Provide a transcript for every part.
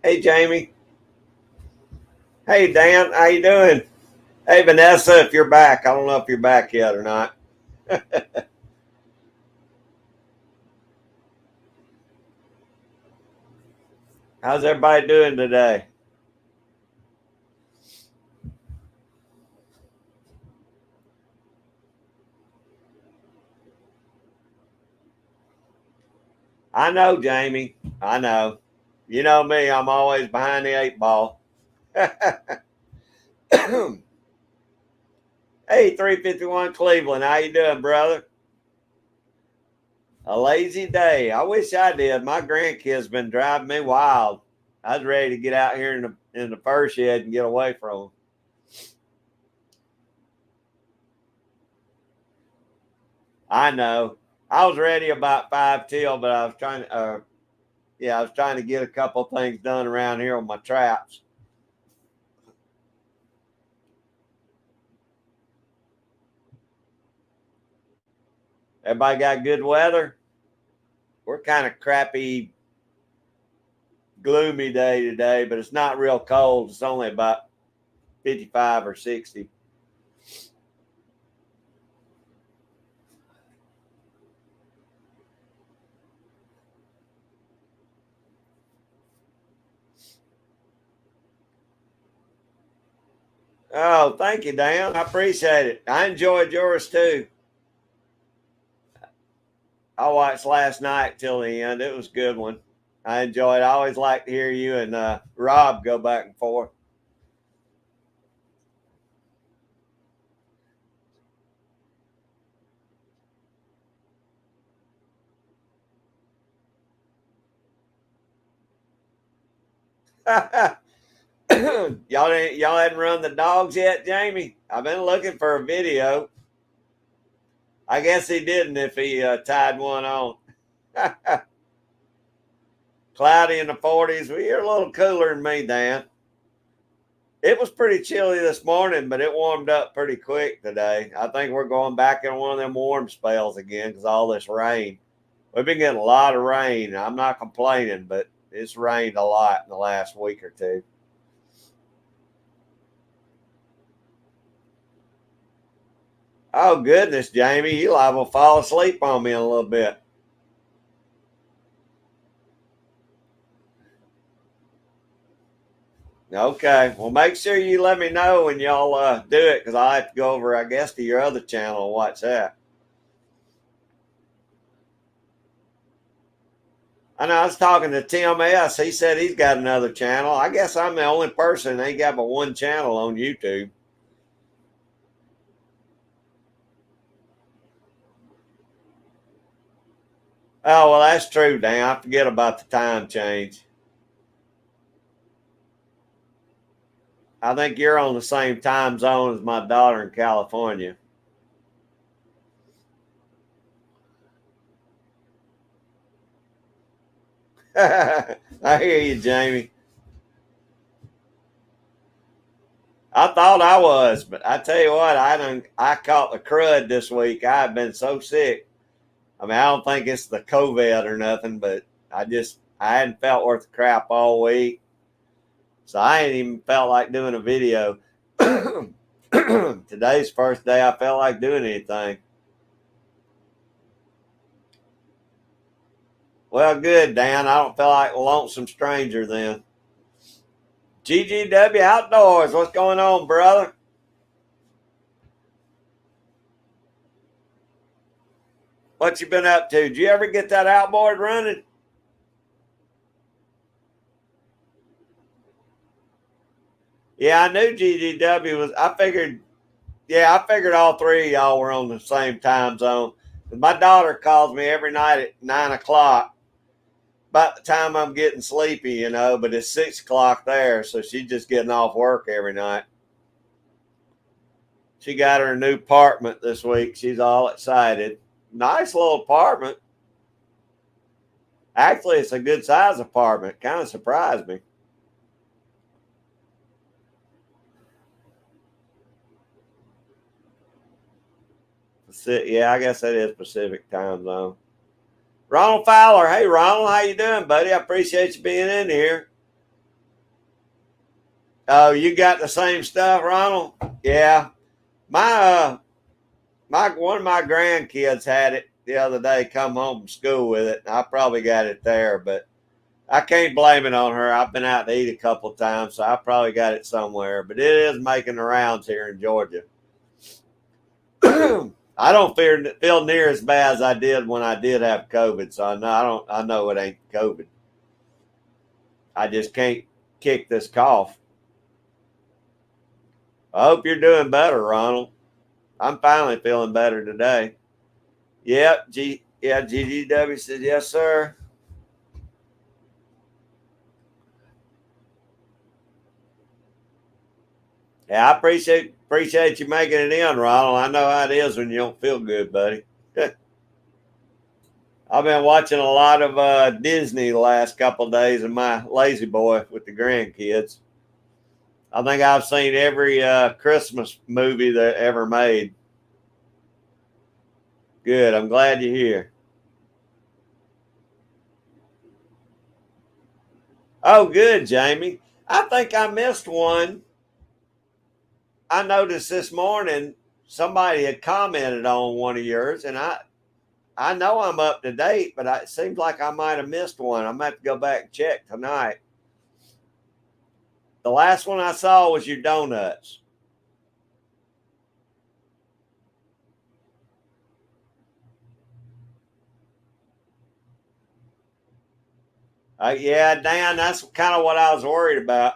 Hey, Jamie. Hey, Dan. How you doing? Hey, Vanessa, if you're back. I don't know if you're back yet or not. How's everybody doing today? I know, Jamie. I know. You know me. I'm always behind the eight ball. Hey, 351 Cleveland. How you doing, brother? A lazy day. I wish I did. My grandkids been driving me wild. I was ready to get out here in the fur shed and get away from them. I know. I was ready about five till, but I was trying to. Yeah, I was trying to get a couple things done around here on my traps. Everybody got good weather. We're kind of crappy, gloomy day today, but it's not real cold. It's only about 55 or 60. Oh, thank you, Dan. I appreciate it. I enjoyed yours too. I watched last night till the end. It was a good one. I enjoyed it. I always like to hear you and Rob go back and forth. Y'all hadn't run the dogs yet, Jamie? I've been looking for a video. I guess he didn't if he tied one on. Cloudy in the 40s. Well, you're a little cooler than me, Dan. It was pretty chilly this morning, but it warmed up pretty quick today. I think we're going back in one of them warm spells again because all this rain. We've been getting a lot of rain. I'm not complaining, but it's rained a lot in the last week or two. Oh, goodness, Jamie. You liable to fall asleep on me in a little bit. Okay. Well, make sure you let me know when y'all do it because I have to go over, I guess, to your other channel and watch that. I know I was talking to Tim S. He said he's got another channel. I guess I'm the only person that ain't got but one channel on YouTube. Oh, well, that's true, Dan. I forget about the time change. I think you're on the same time zone as my daughter in California. I hear you, Jamie. I thought I was, but I tell you what, I caught the crud this week. I've been so sick. I mean, I don't think it's the COVID or nothing, but I hadn't felt worth the crap all week. So I ain't even felt like doing a video. Today's first day I felt like doing anything. Well, good, Dan. I don't feel like a lonesome stranger then. GGW Outdoors, what's going on, brother? What you been up to? Did you ever get that outboard running? Yeah, I knew GGW was. I figured all three of y'all were on the same time zone. My daughter calls me every night at 9 o'clock. About the time I'm getting sleepy, but it's 6 o'clock there, so she's just getting off work every night. She got her new apartment this week. She's all excited. Nice little apartment. Actually, it's a good size apartment. Kind of surprised me. Yeah, I guess that is Pacific time zone. Ronald Fowler. Hey, Ronald, how you doing, buddy? I appreciate you being in here. Oh, you got the same stuff, Ronald? Yeah. My one of my grandkids had it the other day, come home from school with it. I probably got it there, but I can't blame it on her. I've been out to eat a couple of times, so I probably got it somewhere. But it is making the rounds here in Georgia. I don't feel near as bad as I did when I did have COVID. So I know it ain't COVID. I just can't kick this cough. I hope you're doing better, Ronald. I'm finally feeling better today. Yep, GGW says yes, sir. Yeah, I appreciate you making it in, Ronald. I know how it is when you don't feel good, buddy. I've been watching a lot of Disney the last couple of days and my lazy boy with the grandkids. I think I've seen every Christmas movie that ever made. Good. I'm glad you're here. Oh, good, Jamie. I think I missed one. I noticed this morning somebody had commented on one of yours, and I know I'm up to date, but it seems like I might have missed one. I'm going to have to go back and check tonight. The last one I saw was your donuts. Yeah, Dan, that's kind of what I was worried about.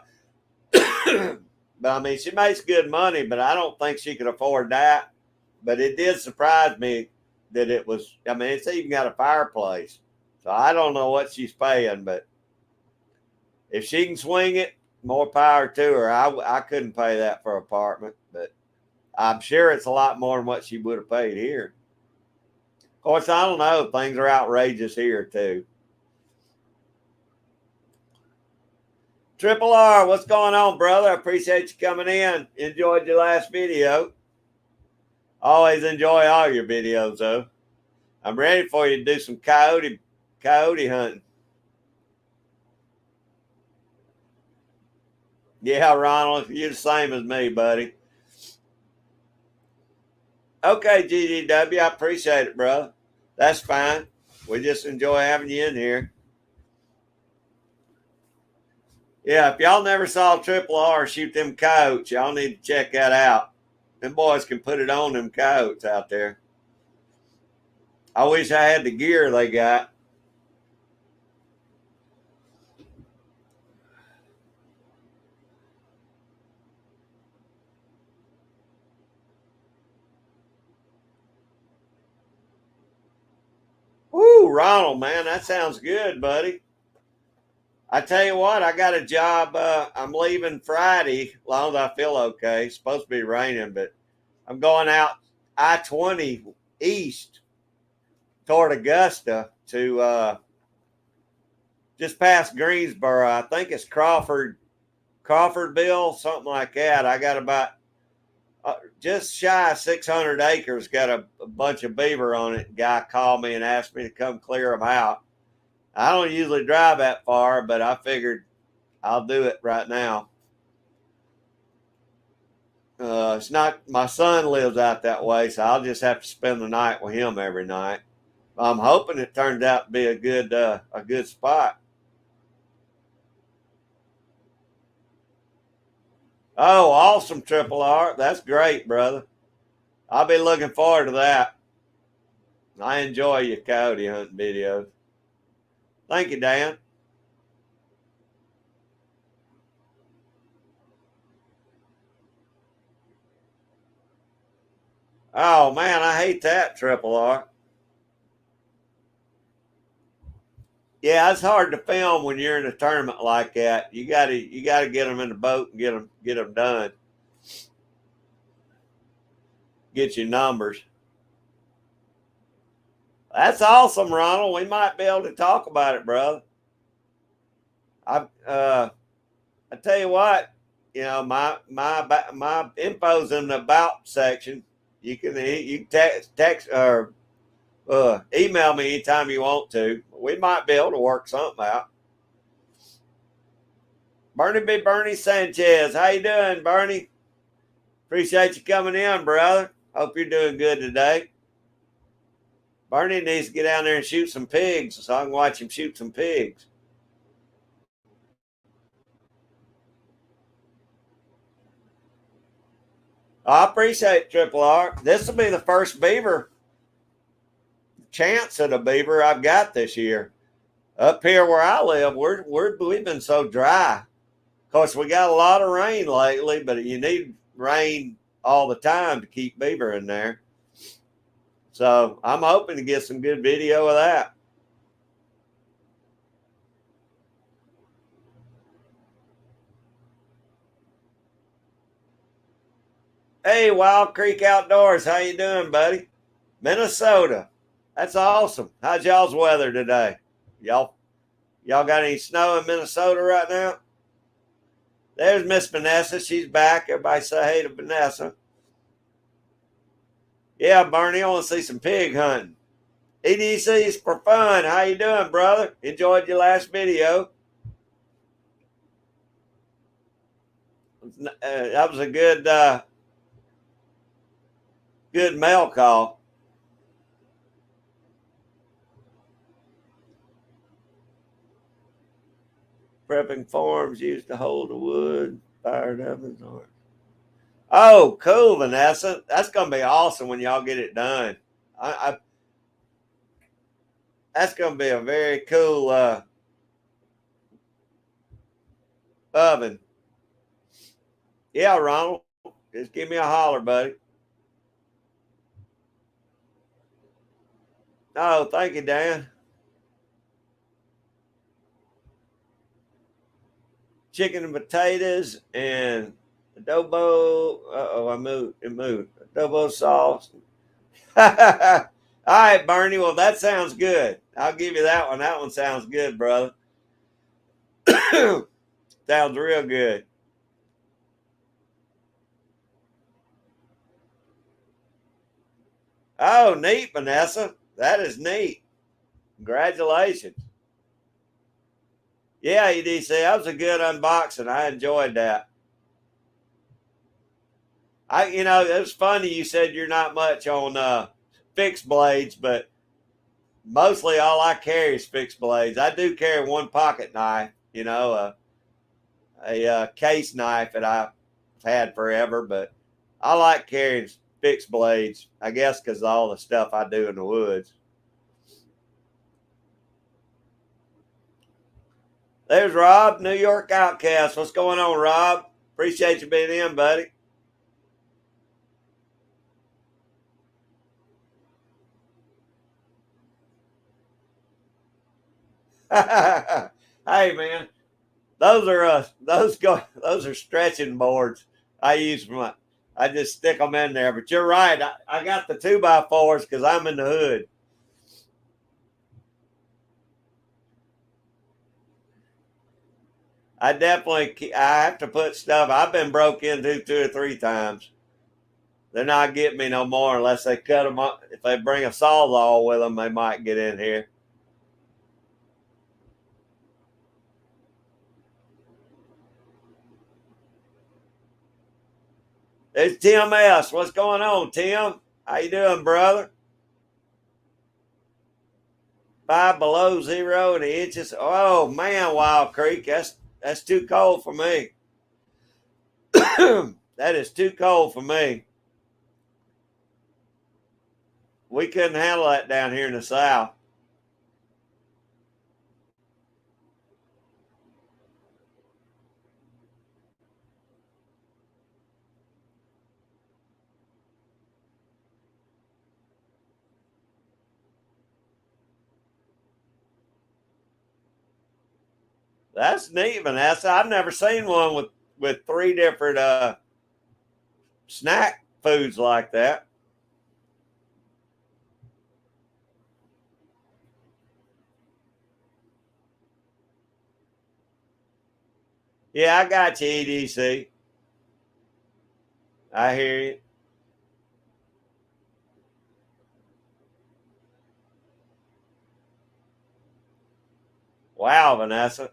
But I mean, she makes good money, but I don't think she could afford that. But it did surprise me that it was, I mean, it's even got a fireplace. So I don't know what she's paying, but if she can swing it, more power to her. I couldn't pay that for an apartment, but I'm sure it's a lot more than what she would have paid here. Of course, I don't know. Things are outrageous here, too. Triple R, what's going on, brother? I appreciate you coming in. Enjoyed your last video. Always enjoy all your videos, though. I'm ready for you to do some coyote hunting. Yeah, Ronald, you're the same as me, buddy. Okay, GGW, I appreciate it, bro. That's fine. We just enjoy having you in here. Yeah, if y'all never saw Triple R shoot them coyotes, y'all need to check that out. Them boys can put it on them coyotes out there. I wish I had the gear they got. Woo, Ronald, man, that sounds good, buddy. I tell you what, I got a job. I'm leaving Friday, as long as I feel okay. It's supposed to be raining, but I'm going out I-20 east toward Augusta to just past Greensboro. I think it's Crawfordville, something like that. I got about just shy of 600 acres. Got a bunch of beaver on it. Guy called me and asked me to come clear them out. I don't usually drive that far, but I figured I'll do it right now. It's not, my son lives out that way, so I'll just have to spend the night with him every night. I'm hoping it turns out to be a good spot. Oh, awesome, Triple R. That's great, brother. I'll be looking forward to that. I enjoy your coyote hunting videos. Thank you, Dan. Oh man, I hate that, Triple R. Yeah, it's hard to film when you're in a tournament like that. You gotta get them in the boat and get them done. Get your numbers. That's awesome, Ronald. We might be able to talk about it, brother. I tell you what, my info's in the about section. You can text or email me anytime you want to. We might be able to work something out. Bernie Sanchez. How you doing, Bernie? Appreciate you coming in, brother. Hope you're doing good today. Bernie needs to get down there and shoot some pigs so I can watch him shoot some pigs. I appreciate Triple R. This will be the first beaver chance at a beaver I've got this year. Up here where I live, we've been so dry. Of course, we got a lot of rain lately, but you need rain all the time to keep beaver in there. So I'm hoping to get some good video of that. Hey, Wild Creek Outdoors, how you doing, buddy? Minnesota. That's awesome. How's y'all's weather today? Y'all got any snow in Minnesota right now? There's Miss Vanessa. She's back. Everybody say hey to Vanessa. Yeah, Bernie, I want to see some pig hunting. EDC's for fun. How you doing, brother? Enjoyed your last video. That was a good mail call. Prepping forms used to hold the wood, fired ovens on. Oh, cool, Vanessa. That's gonna be awesome when y'all get it done. That's gonna be a very cool oven. Yeah, Ronald. Just give me a holler, buddy. Oh, thank you, Dan. Chicken and potatoes and adobo. I moved. It moved. Adobo sauce. All right, Bernie. Well, that sounds good. I'll give you that one. That one sounds good, brother. Sounds real good. Oh, neat, Vanessa. That is neat. Congratulations. Yeah, EDC. That was a good unboxing. I enjoyed that. It was funny you said you're not much on fixed blades, but mostly all I carry is fixed blades. I do carry one pocket knife, a case knife that I've had forever, but I like carrying fixed blades, I guess, because of all the stuff I do in the woods. There's Rob, New York Outcast. What's going on, Rob? Appreciate you being in, buddy. Hey, man, those are stretching boards. I use I just stick them in there. But you're right. I got the 2x4s because I'm in the hood. I have to put stuff. I've been broke into 2 or 3 times. They're not getting me no more unless they cut them up. If they bring a sawzall with them, they might get in here. There's Tim S. What's going on, Tim? How you doing, brother? 5 below 0 in the inches. Oh man, Wild Creek, that's too cold for me. That is too cold for me. We couldn't handle that down here in the south. That's neat, Vanessa. I've never seen one with 3 different snack foods like that. Yeah, I got you, EDC. I hear you. Wow, Vanessa.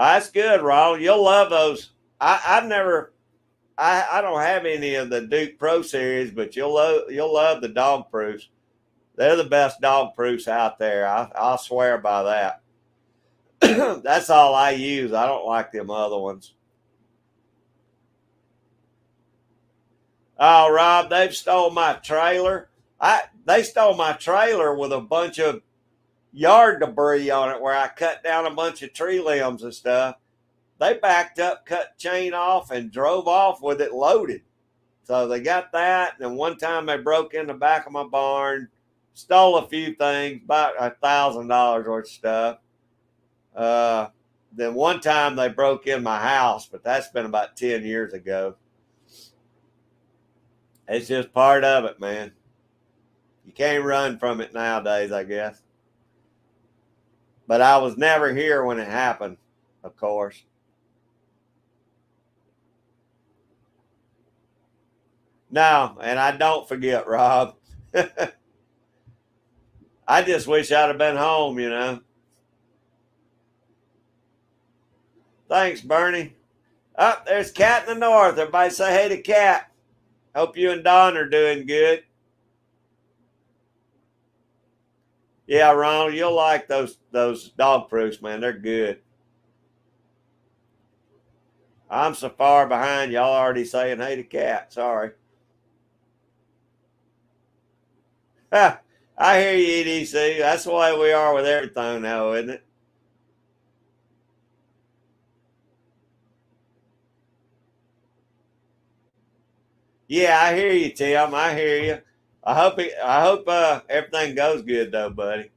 That's good, Ronald. You'll love those. I've never. I don't have any of the Duke Pro Series, but you'll love the dog proofs. They're the best dog proofs out there. I'll swear by that. That's all I use. I don't like them other ones. Oh, Rob, they've stole my trailer. They stole my trailer with a bunch of yard debris on it where I cut down a bunch of tree limbs and stuff. They backed up, cut chain off, and drove off with it loaded. So they got that. And one time they broke in the back of my barn, stole a few things, about $1,000 worth of stuff. Then one time they broke in my house, but that's been about 10 years ago. It's just part of it, man. You can't run from it nowadays, I guess. But I was never here when it happened, of course. No, and I don't forget, Rob. I just wish I'd have been home. Thanks, Bernie. Oh, there's Cat in the North. Everybody say hey to Cat. Hope you and Don are doing good. Yeah, Ronald, you'll like those dog proofs, man. They're good. I'm so far behind. Y'all already saying hey to Cat. Sorry. I hear you, EDC. That's the way we are with everything now, isn't it? Yeah, I hear you, Tim. I hear you. I hope everything goes good though, buddy.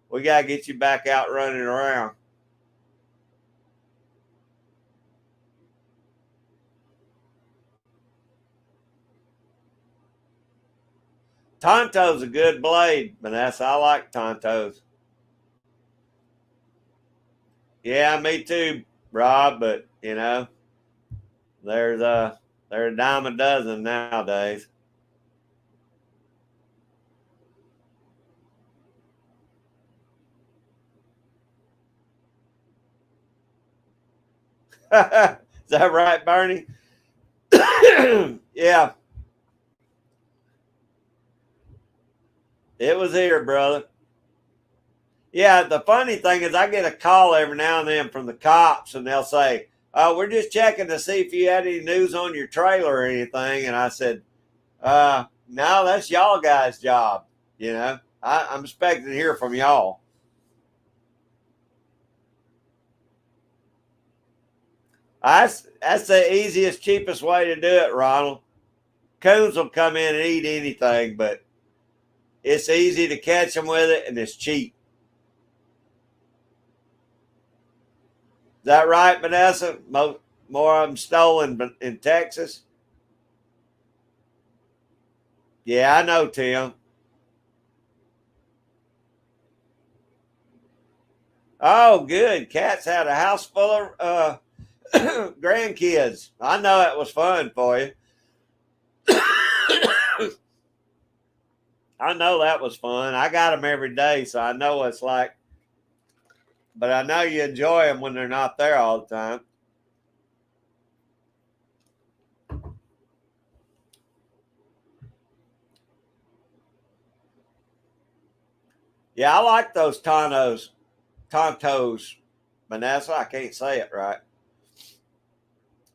We gotta get you back out running around. Tonto's a good blade, Vanessa. I like Tontos. Yeah, me too, Rob. But there's they're a dime a dozen nowadays. Is that right, Bernie? Yeah, it was here, brother. Yeah, the funny thing is, I get a call every now and then from the cops, and they'll say, "Oh, we're just checking to see if you had any news on your trailer or anything." And I said, "No, that's y'all guys' job. I'm expecting to hear from y'all." That's the easiest, cheapest way to do it, Ronald. Coons will come in and eat anything, but it's easy to catch them with it, and it's cheap. Is that right, Vanessa? More of them stolen in Texas. Yeah, I know, Tim. Oh, good. Cats had a house full of grandkids. I know it was fun for you. I know that was fun. I got them every day, so I know what it's like. But I know you enjoy them when they're not there all the time. Yeah, I like those tontos, Vanessa. I can't say it right.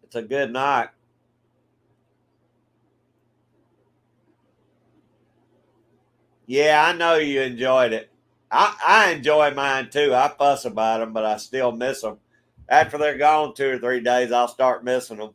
It's a good night. Yeah, I know you enjoyed it. I enjoy mine too. I fuss about them, but I still miss them. After they're gone 2 or 3 days, I'll start missing them.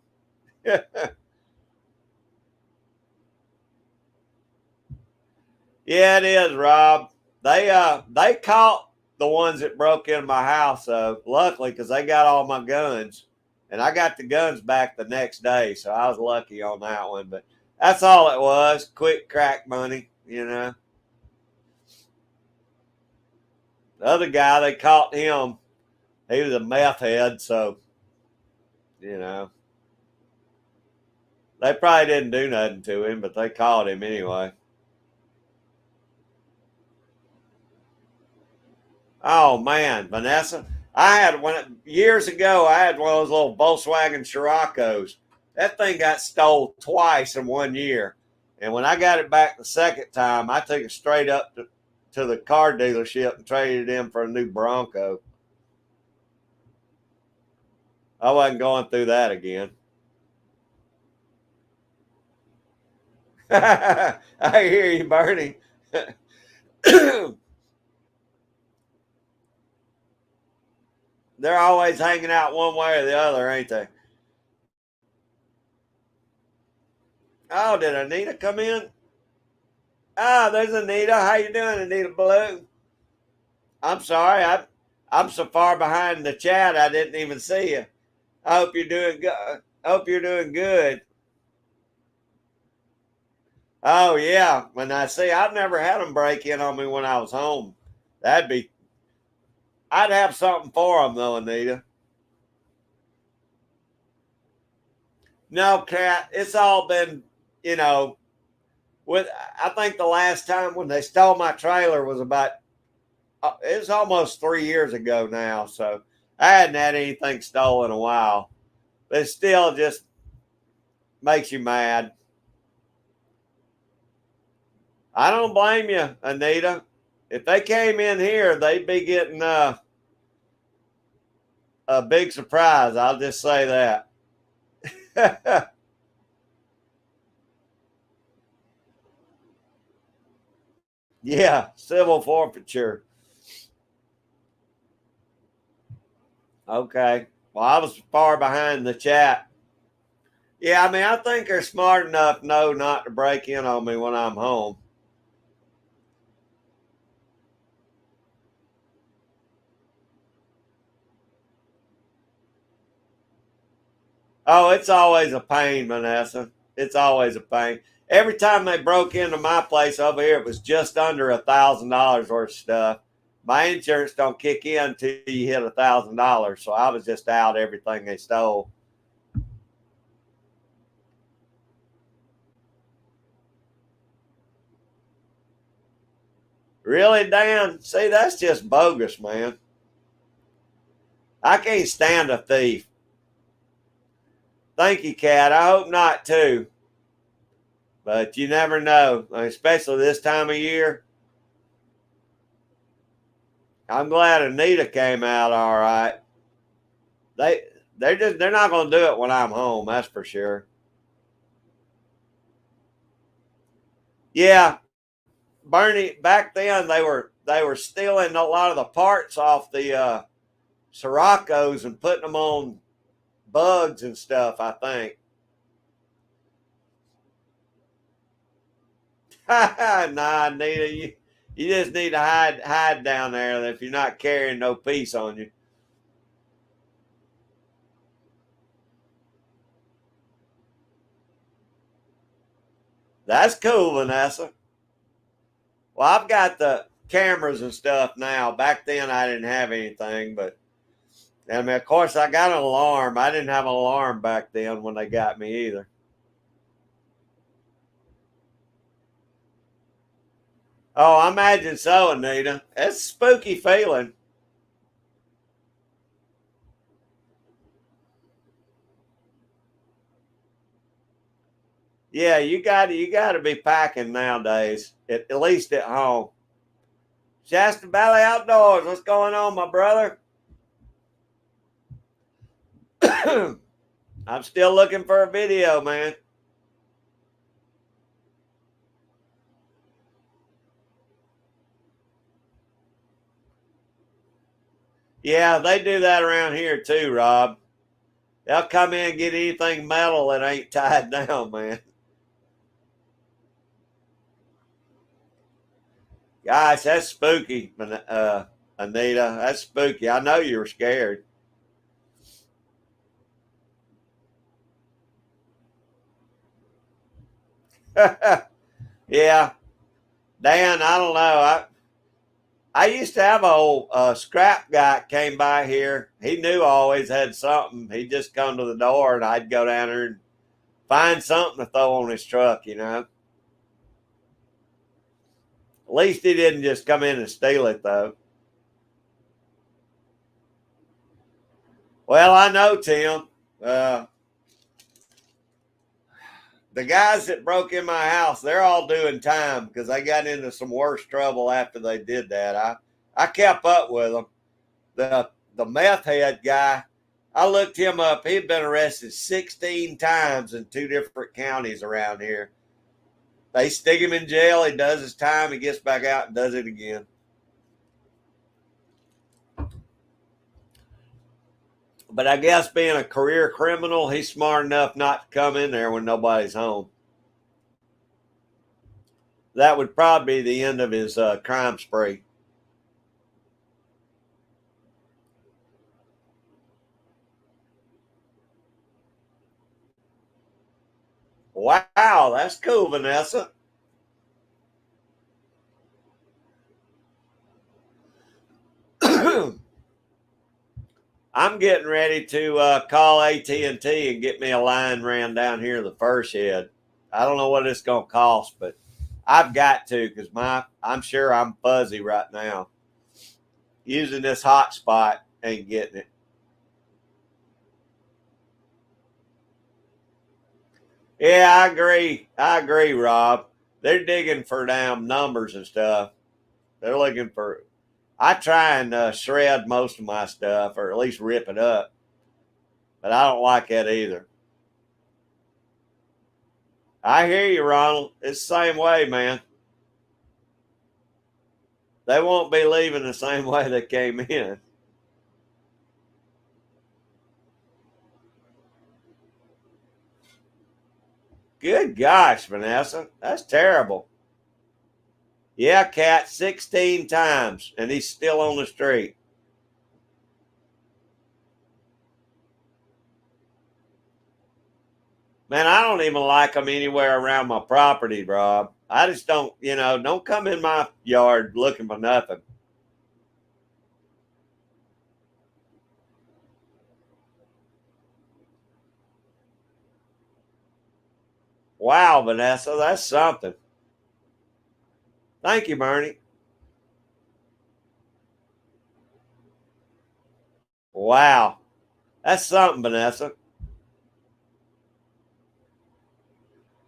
Yeah, it is, Rob. They caught the ones that broke into my house. Luckily, because they got all my guns, and I got the guns back the next day, so I was lucky on that one. But that's all it was. Quick crack money. The other guy, they caught him. He was a meth head, so you know they probably didn't do nothing to him, but they caught him anyway. Oh man, Vanessa, I had one years ago. I had one of those little Volkswagen Scirocco's. That thing got stole twice in 1 year. And when I got it back the second time, I took it straight up to the car dealership and traded it in for a new Bronco. I wasn't going through that again. I hear you, Bernie. They're always hanging out one way or the other, ain't they? Oh, did Anita come in? Oh, there's Anita. How you doing, Anita Blue? I'm sorry. I'm so far behind the chat I didn't even see you. I hope you're doing good. Hope you're doing good. Oh yeah. When I see, I've never had them break in on me when I was home. That'd be. I'd have something for them though, Anita. No, Cat. It's all been, you know, with. I think the last time when they stole my trailer was about. It's almost 3 years ago now, so I hadn't had anything stolen in a while. But it still just makes you mad. I don't blame you, Anita. If they came in here, they'd be getting a big surprise. I'll just say that. Yeah, civil forfeiture. Okay. Well, I was far behind the chat. Yeah, I mean, I think they're smart enough know not to break in on me when I'm home. Oh, it's always a pain, Vanessa. It's always a pain. Every time they broke into my place over here, it was just under $1,000 worth of stuff. My insurance don't kick in until you hit $1,000, so I was just out everything they stole. Really, Dan? See, that's just bogus, man. I can't stand a thief. Thank you, Cat. I hope not too, but you never know, especially this time of year. I'm glad Anita came out all right. They they're not going to do it when I'm home. That's for sure. Yeah, Bernie. Back then they were stealing a lot of the parts off the Sirocco's and putting them on bugs and stuff. I think. Nah, Anita, you just need to hide down there if you're not carrying no peace on you. That's cool, Vanessa. Well, I've got the cameras and stuff now. Back then, I didn't have anything, but I mean, of course, I got an alarm. I didn't have an alarm back then when they got me either. Oh, I imagine so, Anita. It's a spooky feeling. Yeah, you got to be packing nowadays. At least at home. Shasta Valley Outdoors. What's going on, my brother? I'm still looking for a video, man. Yeah, they do that around here too, Rob. They'll come in and get anything metal that ain't tied down, man. Gosh, that's spooky, Anita. That's spooky. I know you were scared. Yeah, Dan. I don't know. I used to have a old scrap guy came by here. He knew I always had something. He'd just come to the door, and I'd go down there and find something to throw on his truck. At least he didn't just come in and steal it, though. Well, I know, Tim. The guys that broke in my house, they're all doing time because they got into some worse trouble after they did that. I kept up with them. The meth head guy, I looked him up. He'd been arrested 16 times in 2 different counties around here. They stick him in jail. He does his time. He gets back out and does it again. But I guess being a career criminal, he's smart enough not to come in there when nobody's home. That would probably be the end of his crime spree. Wow, that's cool, Vanessa. I'm getting ready to call AT&T and get me a line ran down here the first head. I don't know what it's going to cost, but I've got to because I'm sure I'm fuzzy right now. Using this hotspot ain't getting it. Yeah, I agree. I agree, Rob. They're digging for damn numbers and stuff. They're looking for. I try and shred most of my stuff, or at least rip it up, but I don't like that either. I hear you, Ronald. It's the same way, man. They won't be leaving the same way they came in. Good gosh, Vanessa. That's terrible. Yeah, Cat, 16 times, and he's still on the street. Man, I don't even like them anywhere around my property, Rob. I just don't, don't come in my yard looking for nothing. Wow, Vanessa, that's something. Thank you, Bernie. Wow, that's something, Vanessa.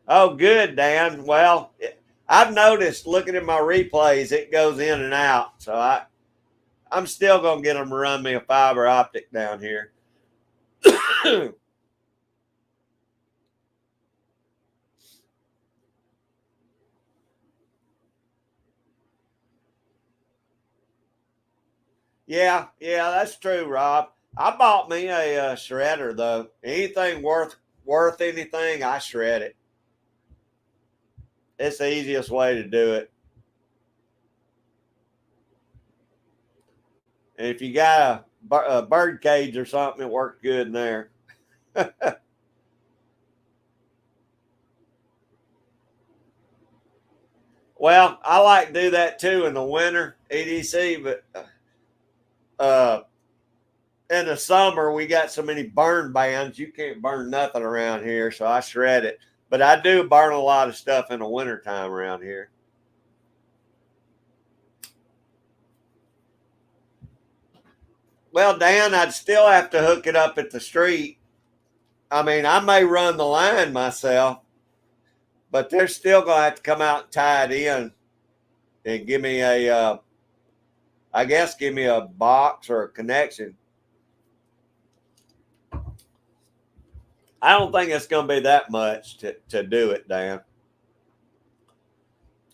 Oh, good, Dan. Well, I've noticed looking at my replays, it goes in and out. So I'm still going to get them to run me a fiber optic down here. yeah, that's true, Rob. I bought me a shredder though. Anything worth anything, I shred it. It's the easiest way to do it. And if you got a bird cage or something, it works good in there. Well, I like to do that too in the winter, EDC, but uh, in the summer we got so many burn bans, you can't burn nothing around here, so I shred it. But I do burn a lot of stuff in the wintertime around here. Well, Dan, I'd still have to hook it up at the street. I mean, I may run the line myself, but they're still going to have to come out and tie it in and give me I guess, give me a box or a connection. I don't think it's going to be that much to do it, Dan.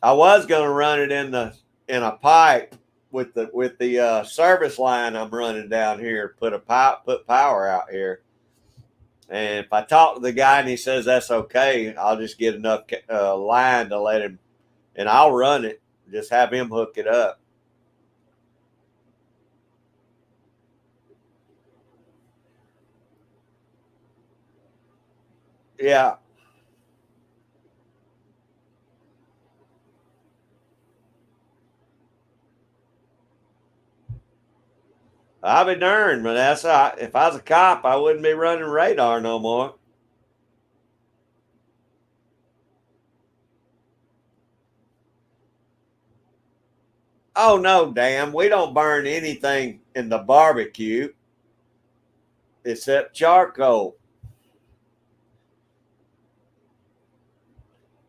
I was going to run it in a pipe with the service line I'm running down here. Put power out here. And if I talk to the guy and he says that's okay, I'll just get enough line to let him, and I'll run it. Just have him hook it up. Yeah, I'll be darned, Vanessa. If I was a cop, I wouldn't be running radar no more. Oh no, damn! We don't burn anything in the barbecue. except charcoal.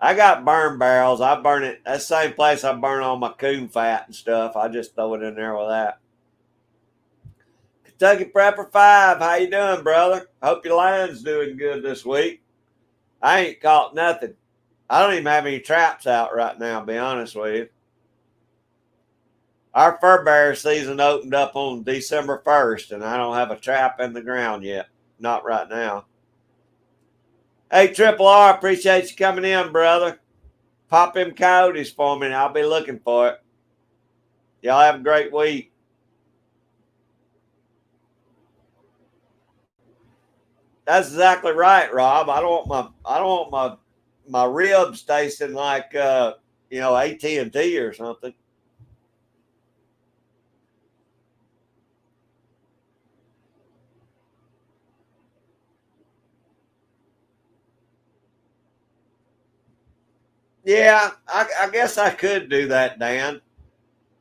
I got burn barrels. I burn it. That's the same place I burn all my coon fat and stuff. I just throw it in there with that. Kentucky Prepper 5, how you doing, brother? Hope your line's doing good this week. I ain't caught nothing. I don't even have any traps out right now, to be honest with you. Our fur bear season opened up on December 1st, and I don't have a trap in the ground yet. Not right now. Hey, Triple R, appreciate you coming in, brother. Pop them coyotes for me, and I'll be looking for it. Y'all have a great week. That's exactly right, Rob. I don't want my ribs tasting like AT&T or something. Yeah, I guess I could do that, Dan.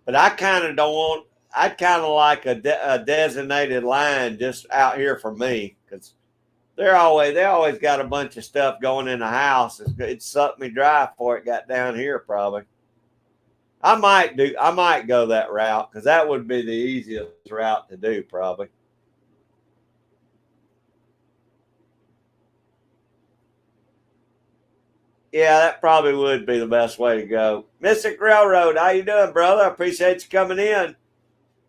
But I kind of don't want. I'd kind of like a designated line just out here for me because they always got a bunch of stuff going in the house. It sucked me dry before it got down here. Probably. I might go that route because that would be the easiest route to do. Probably. Yeah, that probably would be the best way to go. Mystic Railroad, how you doing, brother? I appreciate you coming in.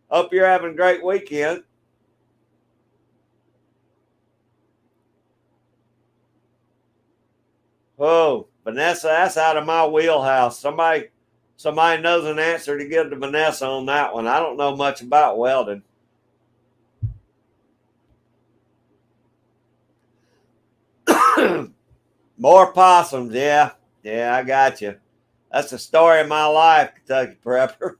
Hope you're having a great weekend. Oh, Vanessa, that's out of my wheelhouse. Somebody knows an answer to give to Vanessa on that one. I don't know much about welding. More possums, yeah. Yeah, I got you. That's the story of my life, Kentucky Prepper.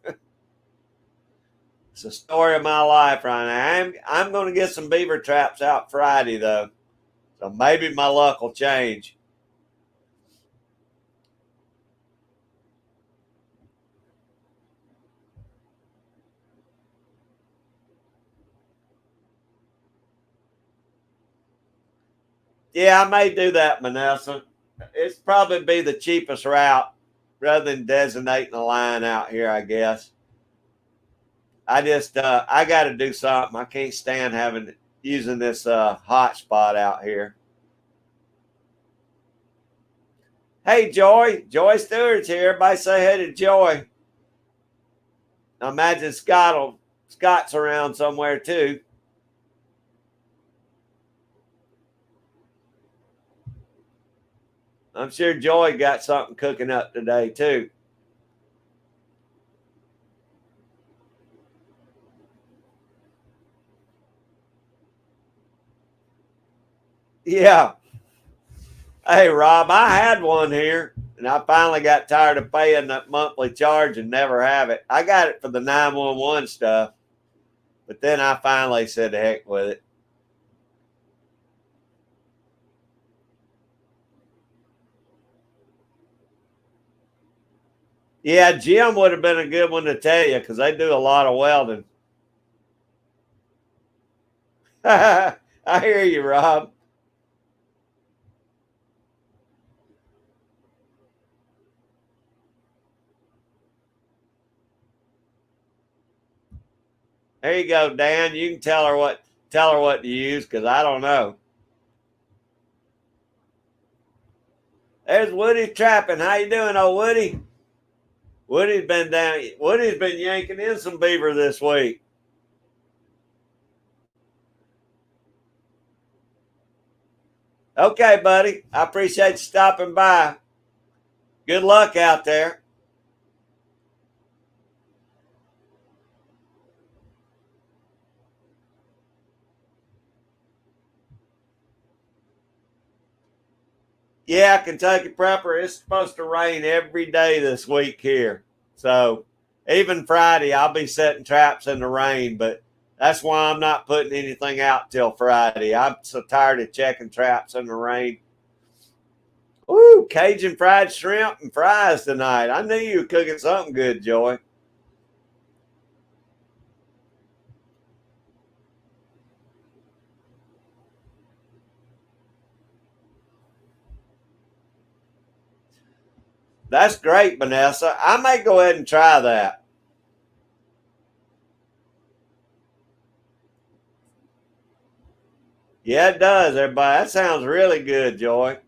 It's the story of my life right now. I'm going to get some beaver traps out Friday though, so maybe my luck will change. Yeah, I may do that, Vanessa. It's probably be the cheapest route rather than designating a line out here, I guess. I got to do something. I can't stand having using this hot spot out here. Hey, Joy Stewart's here. Everybody say hey to Joy. I imagine Scott's around somewhere too. I'm sure Joy got something cooking up today too. Yeah. Hey, Rob, I had one here, and I finally got tired of paying that monthly charge and never have it. I got it for the 911 stuff, but then I finally said, heck with it. Yeah, Jim would have been a good one to tell you because they do a lot of welding. I hear you, Rob. There you go, Dan. You can tell her what to use because I don't know. There's Woody trapping. How you doing, old Woody? Woody's been down. Woody's been yanking in some beaver this week. Okay, buddy. I appreciate you stopping by. Good luck out there. Yeah, Kentucky Prepper, it's supposed to rain every day this week here. So even Friday, I'll be setting traps in the rain, but that's why I'm not putting anything out till Friday. I'm so tired of checking traps in the rain. Ooh, Cajun fried shrimp and fries tonight. I knew you were cooking something good, Joy. That's great, Vanessa. I may go ahead and try that. Yeah, it does, everybody. That sounds really good, Joy.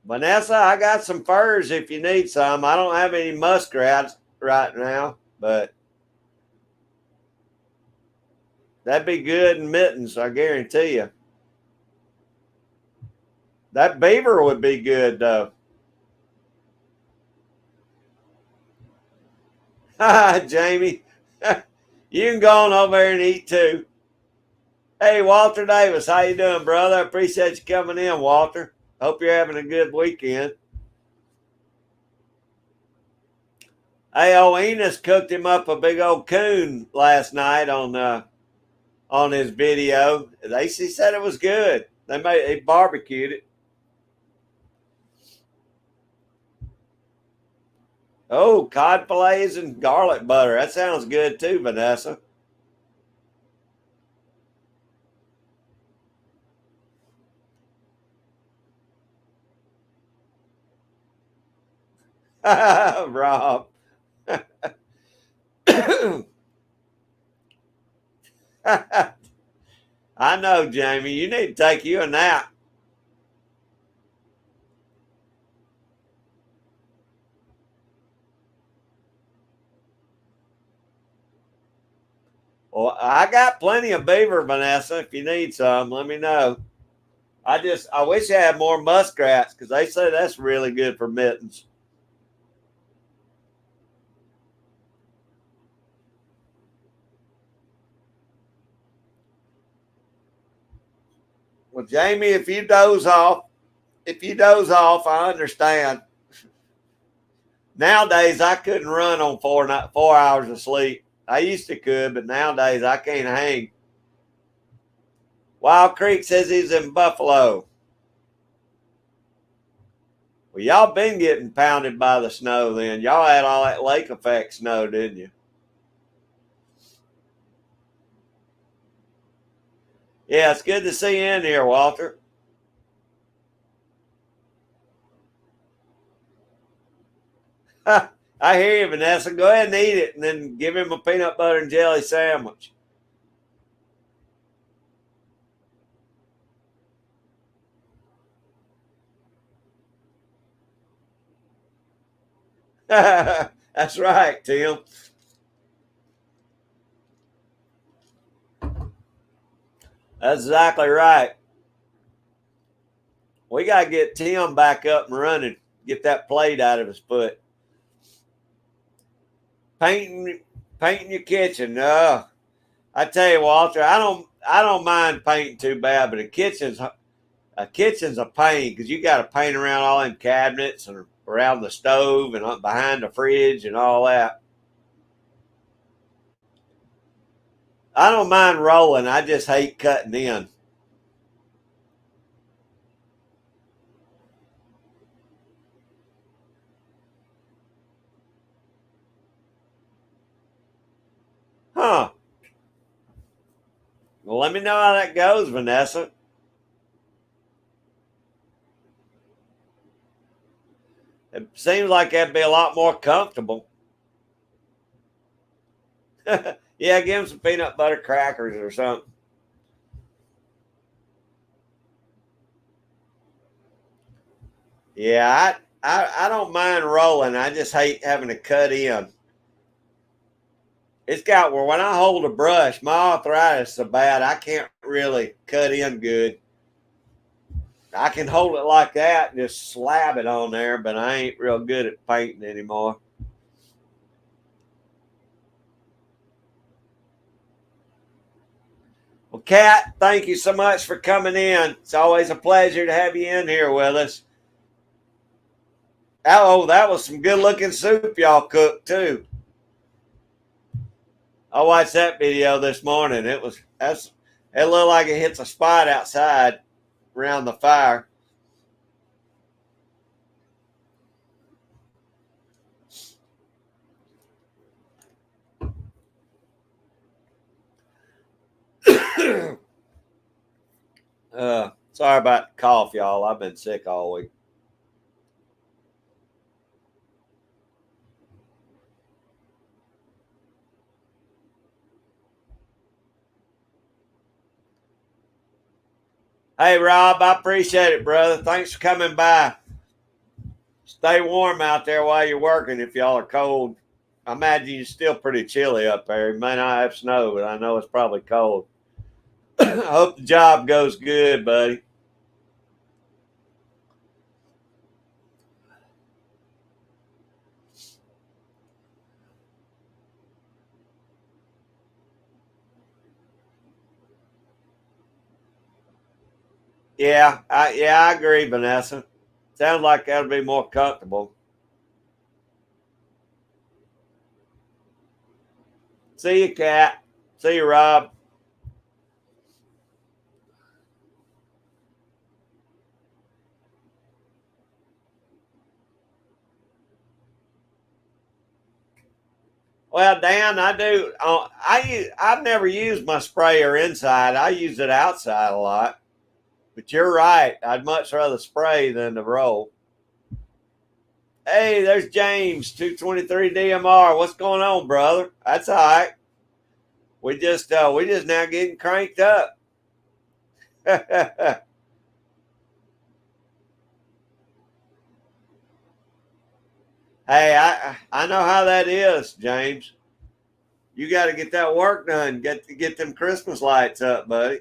Vanessa, I got some furs if you need some. I don't have any muskrats right now, but that'd be good in mittens, I guarantee you. That beaver would be good, though. Jamie, you can go on over there and eat too. Hey, Walter Davis, how you doing, brother? I appreciate you coming in, Walter. Hope you're having a good weekend. Hey, old Enos cooked him up a big old coon last night on his video. He said it was good. They barbecued it. Oh, cod fillets and garlic butter. That sounds good too, Vanessa. Rob. I know, Jamie. You need to take you a nap. Well, I got plenty of beaver, Vanessa. If you need some, let me know. I wish I had more muskrats because they say that's really good for mittens. Well, Jamie, if you doze off, I understand. Nowadays, I couldn't run on 4 hours of sleep. I used to could, but nowadays I can't hang. Wild Creek says he's in Buffalo. Well, y'all been getting pounded by the snow then. Y'all had all that lake effect snow, didn't you? Yeah, it's good to see you in here, Walter. I hear you, Vanessa. Go ahead and eat it and then give him a peanut butter and jelly sandwich. That's right, Tim. That's exactly right. We got to get Tim back up and running, get that plate out of his foot. Painting, painting your kitchen. I tell you, Walter, I don't mind painting too bad, but a kitchen's a pain because you got to paint around all them cabinets and around the stove and up behind the fridge and all that. I don't mind rolling. I just hate cutting in. Huh. Well, let me know how that goes, Vanessa. It seems like that'd be a lot more comfortable. Yeah, give him some peanut butter crackers or something. Yeah, I don't mind rolling. I just hate having to cut in. It's got where when I hold a brush, my arthritis is so bad I can't really cut in good. I can hold it like that and just slab it on there, but I ain't real good at painting anymore. Well, Kat, thank you so much for coming in. It's always a pleasure to have you in here with us. Oh, that was some good looking soup y'all cooked too. I watched that video this morning. It looked like it hits a spot outside around the fire. Sorry about the cough, y'all. I've been sick all week. Hey, Rob, I appreciate it, brother. Thanks for coming by. Stay warm out there while you're working if y'all are cold. I imagine you're still pretty chilly up there. You may not have snow, but I know it's probably cold. I hope the job goes good, buddy. I agree, Vanessa. Sounds like that'll be more comfortable. See you, Cat. See you, Rob. Well, Dan, I do. I've never used my sprayer inside. I use it outside a lot. But you're right. I'd much rather spray than to roll. Hey, there's James, 223 DMR. What's going on, brother? That's all right. We just now getting cranked up. Hey, I know how that is, James. You got to get that work done. Get them Christmas lights up, buddy.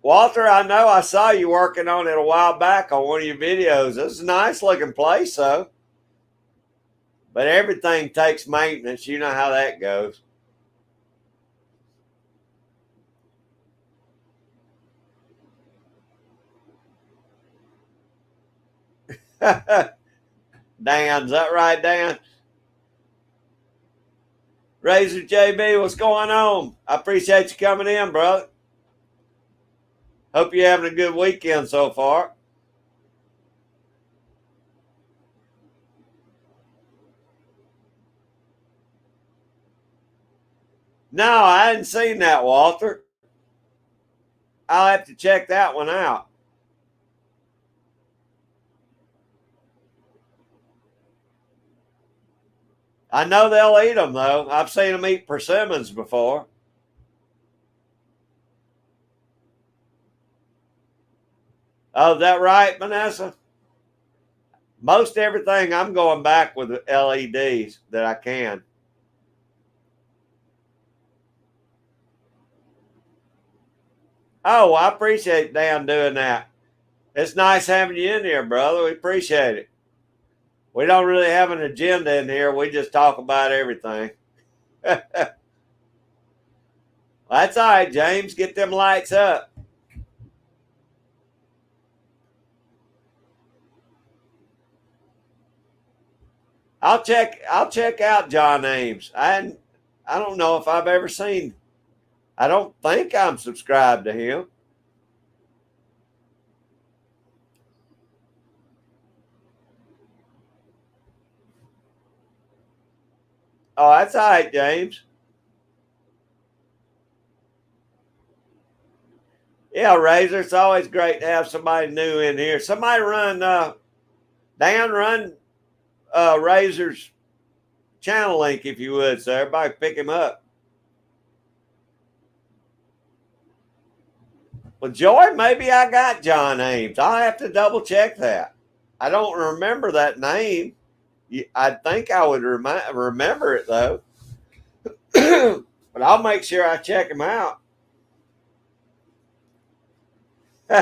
Walter, I know I saw you working on it a while back on one of your videos. It's a nice looking place, though. But everything takes maintenance. You know how that goes. Dan, is that right, Dan? Razor JB, what's going on? I appreciate you coming in, brother. Hope you're having a good weekend so far. No, I hadn't seen that, Walter. I'll have to check that one out. I know they'll eat them, though. I've seen them eat persimmons before. Oh, is that right, Vanessa? Most everything I'm going back with LEDs that I can. Oh, I appreciate Dan doing that. It's nice having you in here, brother. We appreciate it. We don't really have an agenda in here. We just talk about everything. That's all right, James. Get them lights up. I'll check out John Ames. I don't know if I've ever seen. I don't think I'm subscribed to him. Oh, that's all right, James. Yeah, Razor. It's always great to have somebody new in here. Somebody run Dan run Razor's channel link if you would, so everybody pick him up. Well, Joy, maybe I got John Ames. I'll have to double check that. I don't remember that name. I think I would remember it though. But I'll make sure I check him out. Is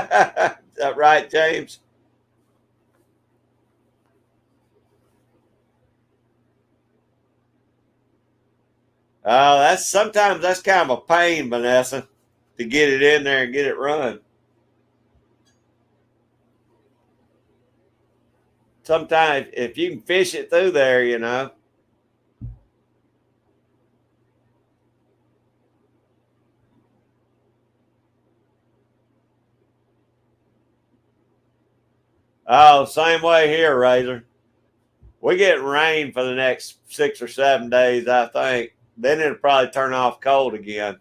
that right, James? That's sometimes that's kind of a pain, Vanessa, to get it in there and get it run. Sometimes if you can fish it through there, you know. Oh, same way here, Razor. We get rain for the next 6 or 7 days, I think. Then it'll probably turn off cold again.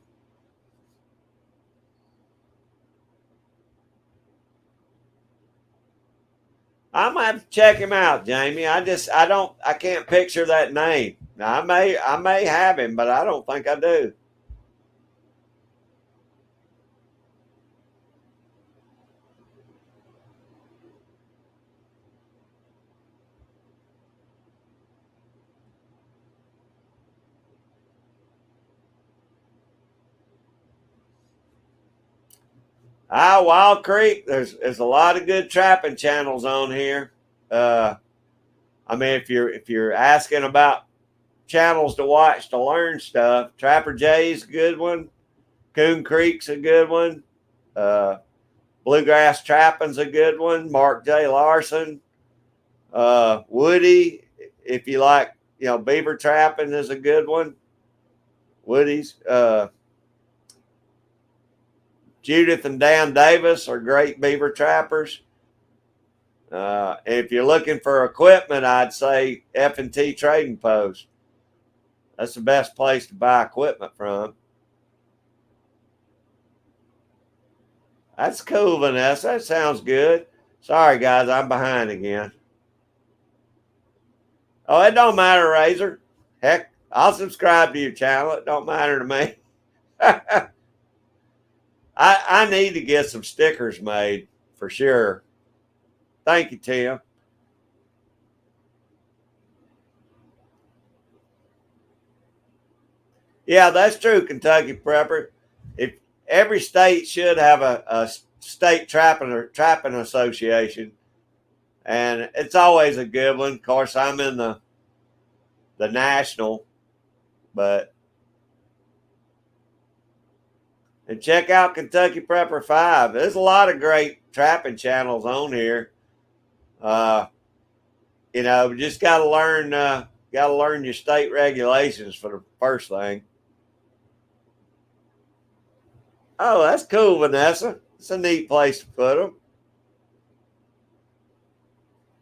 I'm gonna have to check him out, Jamie. I can't picture that name. Now, I may have him, but I don't think I do. Wild Creek. There's a lot of good trapping channels on here. Uh, I mean, if you're asking about channels to watch to learn stuff, Trapper Jay's a good one. Coon Creek's a good one. Uh, Bluegrass Trapping's a good one. Mark J. Larson. Woody, if you like, beaver trapping is a good one. Woody's. Judith and Dan Davis are great beaver trappers. If you're looking for equipment, I'd say F&T Trading Post. That's the best place to buy equipment from. That's cool, Vanessa. That sounds good. Sorry, guys, I'm behind again. Oh, it don't matter, Razor. Heck, I'll subscribe to your channel. It don't matter to me. I need to get some stickers made for sure. Thank you, Tim. Yeah, that's true, Kentucky Prepper. If every state should have a state trapping association, and it's always a good one. Of course, I'm in the national, but and check out Kentucky Prepper 5. There's a lot of great trapping channels on here. Uh, we just gotta learn your state regulations for the first thing. Oh, that's cool, Vanessa. It's a neat place to put them.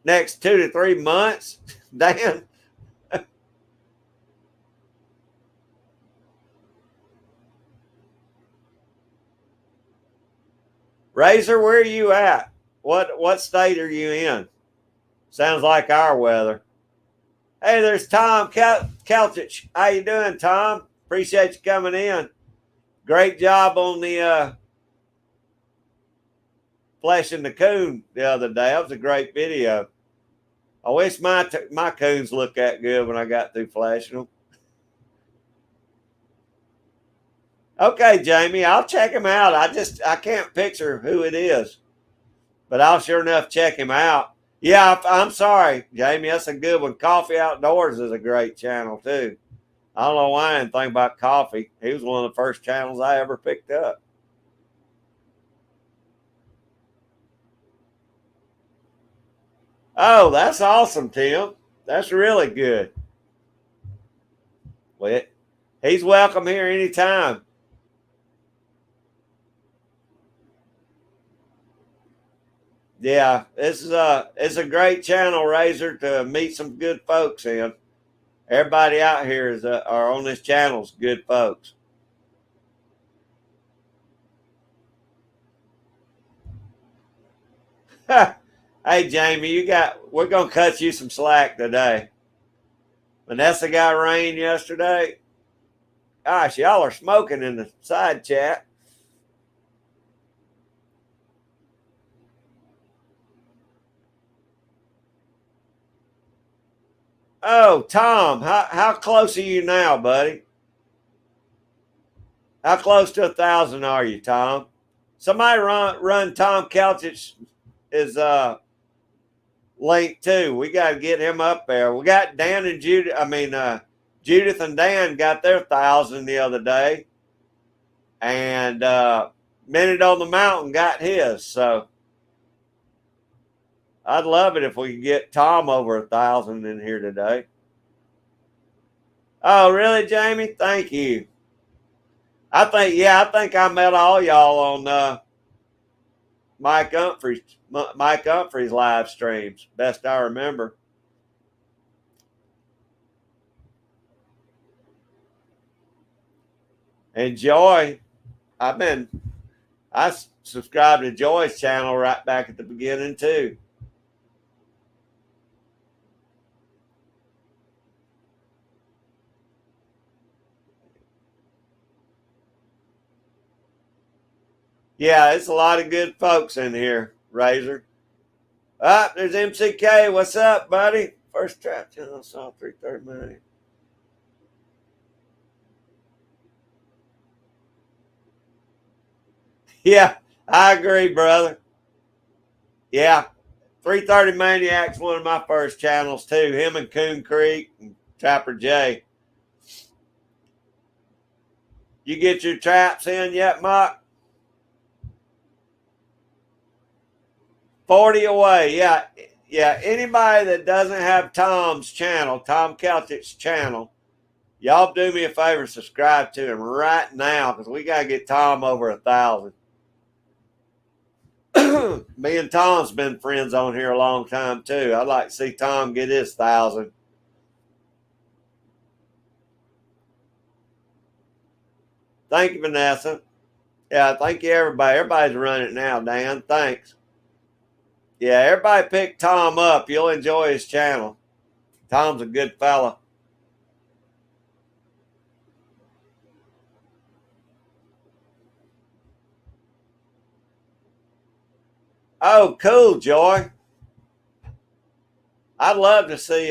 Next 2 to 3 months, Dan. Razor, where are you at? What state are you in? Sounds like our weather. Hey, there's Tom Keltich. How you doing, Tom? Appreciate you coming in. Great job on the fleshing the coon the other day. That was a great video. I wish my coons looked that good when I got through flashing them. Okay, Jamie, I'll check him out. I can't picture who it is, but I'll sure enough check him out. Yeah, I'm sorry, Jamie. That's a good one. Coffee Outdoors is a great channel too. I don't know why I didn't think about coffee. He was one of the first channels I ever picked up. Oh, that's awesome, Tim. That's really good. Well, he's welcome here anytime. Yeah, it's a great channel, Razor, to meet some good folks in. Everybody out here are on this channel's good folks. Hey, Jamie, we're gonna cut you some slack today. Vanessa got rain yesterday. Gosh, y'all are smoking in the side chat. Oh, Tom, how close are you now, buddy? How close to 1,000 are you, Tom? Somebody run Tom Kelchich is link too. We got to get him up there. We got Dan and Judith. Judith and Dan got their 1,000 the other day, and Minute on the Mountain got his. So I'd love it if we could get Tom over 1,000 in here today. Oh, really, Jamie? Thank you. I think I met all y'all on Mike Humphrey's live streams, best I remember. And Joy, I subscribed to Joy's channel right back at the beginning too. Yeah, it's a lot of good folks in here, Razor. Ah, there's MCK. What's up, buddy? First trap channel I saw 330 million. Yeah, I agree, brother. Yeah, 330 Maniac's one of my first channels too. Him and Coon Creek and Trapper J. You get your traps in yet, Mock? 40 away. Yeah. Yeah. Anybody that doesn't have Tom's channel, Tom Celtic's channel, y'all do me a favor and subscribe to him right now because we got to get Tom over 1,000. Me and Tom's been friends on here a long time too. I'd like to see Tom get his 1,000. Thank you, Vanessa. Yeah, thank you, everybody. Everybody's running it now, Dan. Thanks. Yeah, everybody pick Tom up. You'll enjoy his channel. Tom's a good fella. Oh, cool, Joy. I'd love to see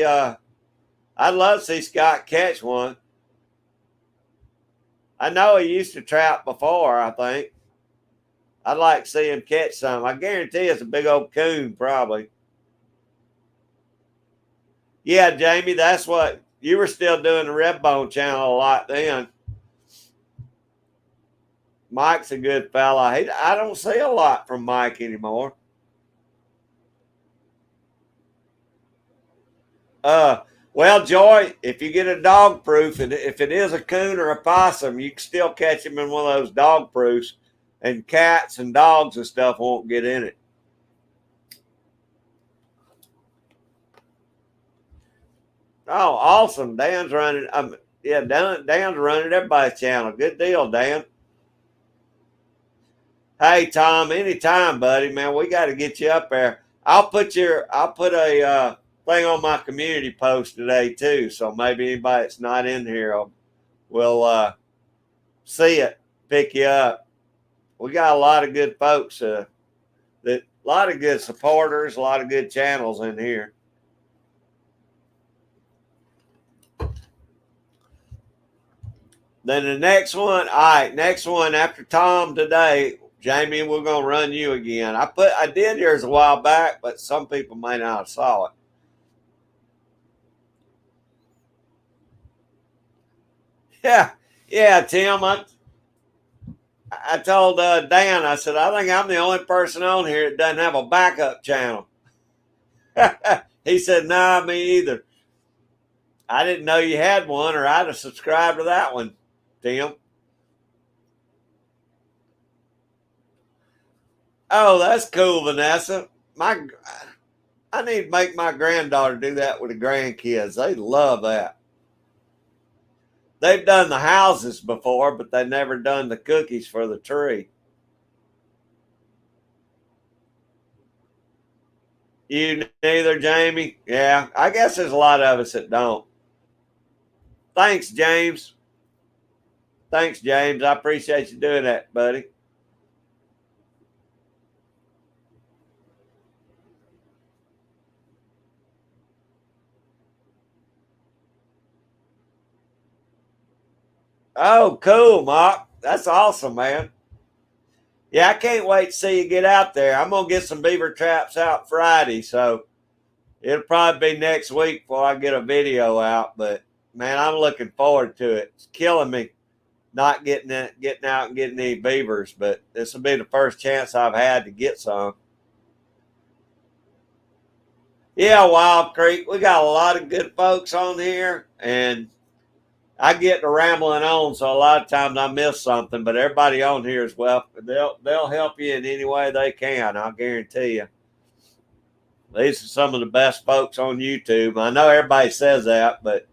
Scott catch one. I know he used to trap before, I think. I'd like to see him catch some. I guarantee it's a big old coon, probably. Yeah, Jamie, that's what you were still doing the Redbone channel a lot then. Mike's a good fella. I don't see a lot from Mike anymore. Well, Joy, if you get a dog proof, and if it is a coon or a possum, you can still catch him in one of those dog proofs, and cats and dogs and stuff won't get in it. Oh, awesome! Dan's running. Yeah, Dan's running everybody's channel. Good deal, Dan. Hey, Tom, anytime, buddy, man. We got to get you up there. I'll put a thing on my community post today too, so maybe anybody that's not in here will see it, pick you up. We got a lot of good folks, a lot of good supporters, a lot of good channels in here. Then the next one, all right, next one after Tom today, Jamie, we're gonna run you again. I did yours a while back, but some people may not have saw it. Yeah, yeah, Tim. I told Dan, I said, I think I'm the only person on here that doesn't have a backup channel. He said, nah, me either. I didn't know you had one, or I'd have subscribed to that one, Tim. Oh, that's cool, Vanessa. I need to make my granddaughter do that with the grandkids. They love that. They've done the houses before, but they never done the cookies for the tree. You neither, Jamie? Yeah, I guess there's a lot of us that don't. Thanks, James. Thanks, James. I appreciate you doing that, buddy. Oh, cool, Mark. That's awesome, man. Yeah, I can't wait to see you get out there. I'm gonna get some beaver traps out Friday, so it'll probably be next week before I get a video out. But man, I'm looking forward to it. It's killing me not getting out and getting any beavers, but this will be the first chance I've had to get some. Yeah, Wild Creek. We got a lot of good folks on here, and I get to rambling on, so a lot of times I miss something. But everybody on here is welcome. They'll help you in any way they can. I'll guarantee you. These are some of the best folks on YouTube. I know everybody says that, but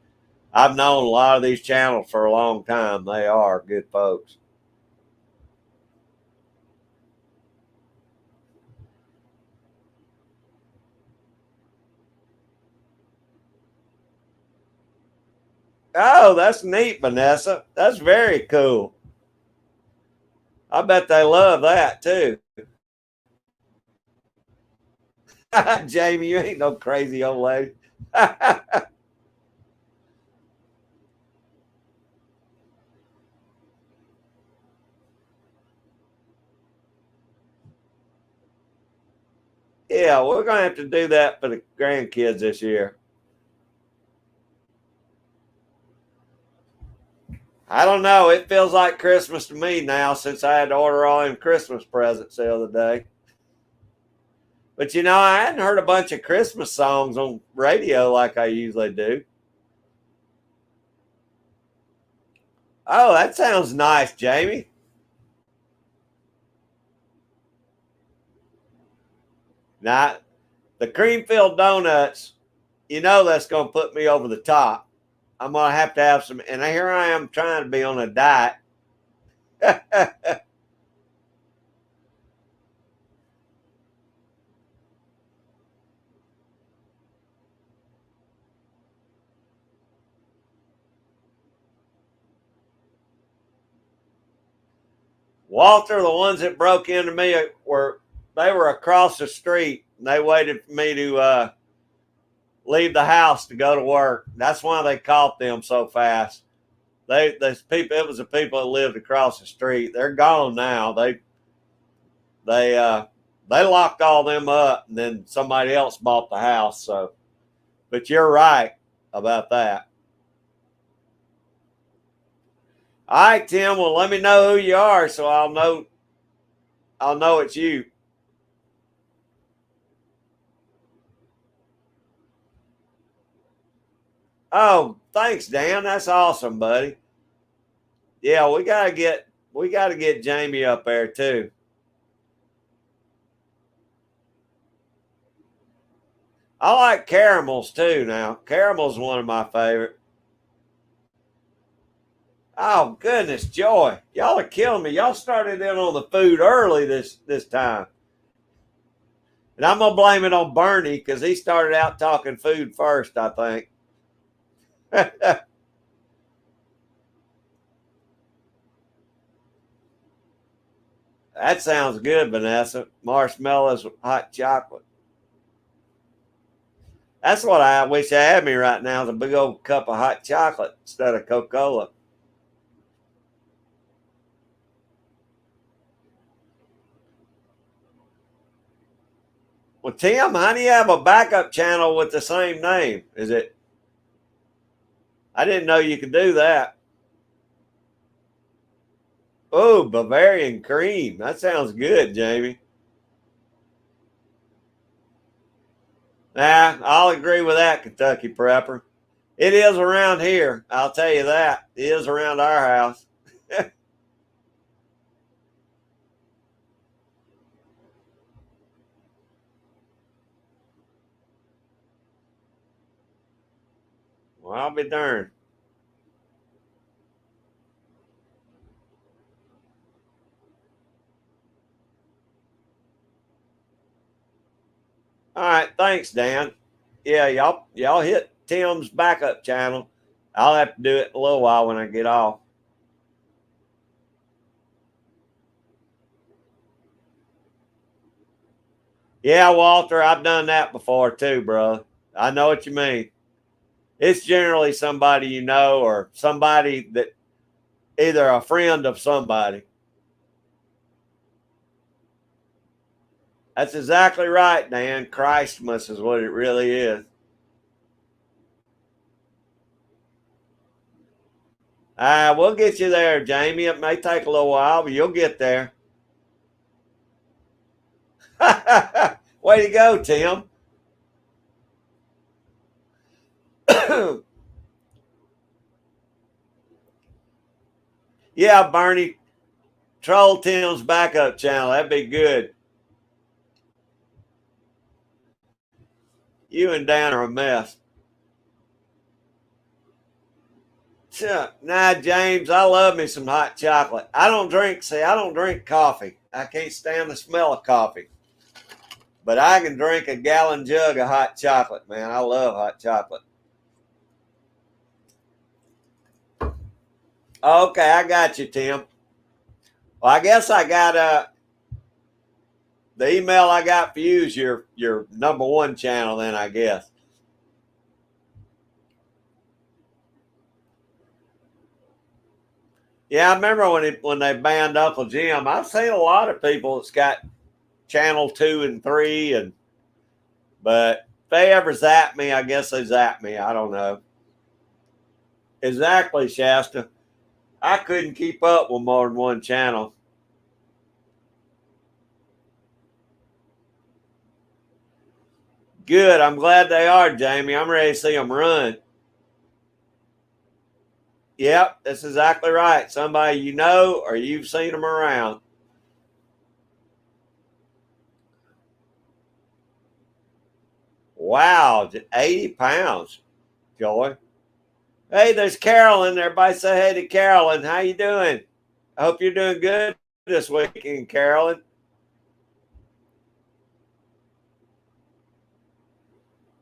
I've known a lot of these channels for a long time. They are good folks. Oh, that's neat, Vanessa. That's very cool. I bet they love that too. Jamie, you ain't no crazy old lady. Yeah, we're going to have to do that for the grandkids this year. I don't know. It feels like Christmas to me now since I had to order all them Christmas presents the other day. But I hadn't heard a bunch of Christmas songs on radio like I usually do. Oh, that sounds nice, Jamie. Now, the cream filled donuts, that's going to put me over the top. I'm going to have some, and here I am trying to be on a diet. Walter, the ones that broke into me they were across the street and they waited for me to leave the house to go to work. That's why they caught them so fast. It was the people that lived across the street. They're gone now. They uh they locked all them up and then somebody else bought the house. So, but you're right about that. All right, Tim. Well, let me know who you are so I'll know it's you. Oh, thanks, Dan. That's awesome, buddy. Yeah, we gotta get Jamie up there too. I like caramels too now. Caramels one of my favorite. Oh goodness, joy! Y'all are killing me. Y'all started in on the food early this time, and I'm gonna blame it on Bernie because he started out talking food first. I think. That sounds good, Vanessa. Marshmallows with hot chocolate. That's what I wish I had me right now is a big old cup of hot chocolate instead of Coca Cola. Well, Tim, how do you have a backup channel with the same name? Is it? I didn't know you could do that. Oh, Bavarian cream. That sounds good, Jamie. Nah, I'll agree with that, Kentucky Prepper. It is around here. I'll tell you that. It is around our house. Well, I'll be darned. All right, thanks, Dan. Yeah, y'all hit Tim's backup channel. I'll have to do it in a little while when I get off. Yeah, Walter, I've done that before too, bro. I know what you mean. It's generally somebody you know or somebody that either a friend of somebody. That's exactly right, Dan. Christmas is what it really is. We'll get you there, Jamie. It may take a little while, but you'll get there. Way to go, Tim. Yeah, Bernie, troll Tim's backup channel. That'd be good. You and Dan are a mess. Nah, James, I love me some hot chocolate. I don't drink coffee. I can't stand the smell of coffee. But I can drink a gallon jug of hot chocolate, man. I love hot chocolate. Okay, I got you, Tim. Well, I guess I got the email I got for you is your number one channel, then I guess. Yeah, I remember when they banned Uncle Jim. I've seen a lot of people that's got channel 2 and 3, but if they ever zap me, I guess they zap me. I don't know. Exactly, Shasta. I couldn't keep up with more than one channel. Good. I'm glad they are, Jamie. I'm ready to see them run. Yep, that's exactly right. Somebody you know or you've seen them around. Wow, 80 pounds, Joy. Hey, there's Carolyn. Everybody say hey to Carolyn. How you doing? I hope you're doing good this weekend, Carolyn.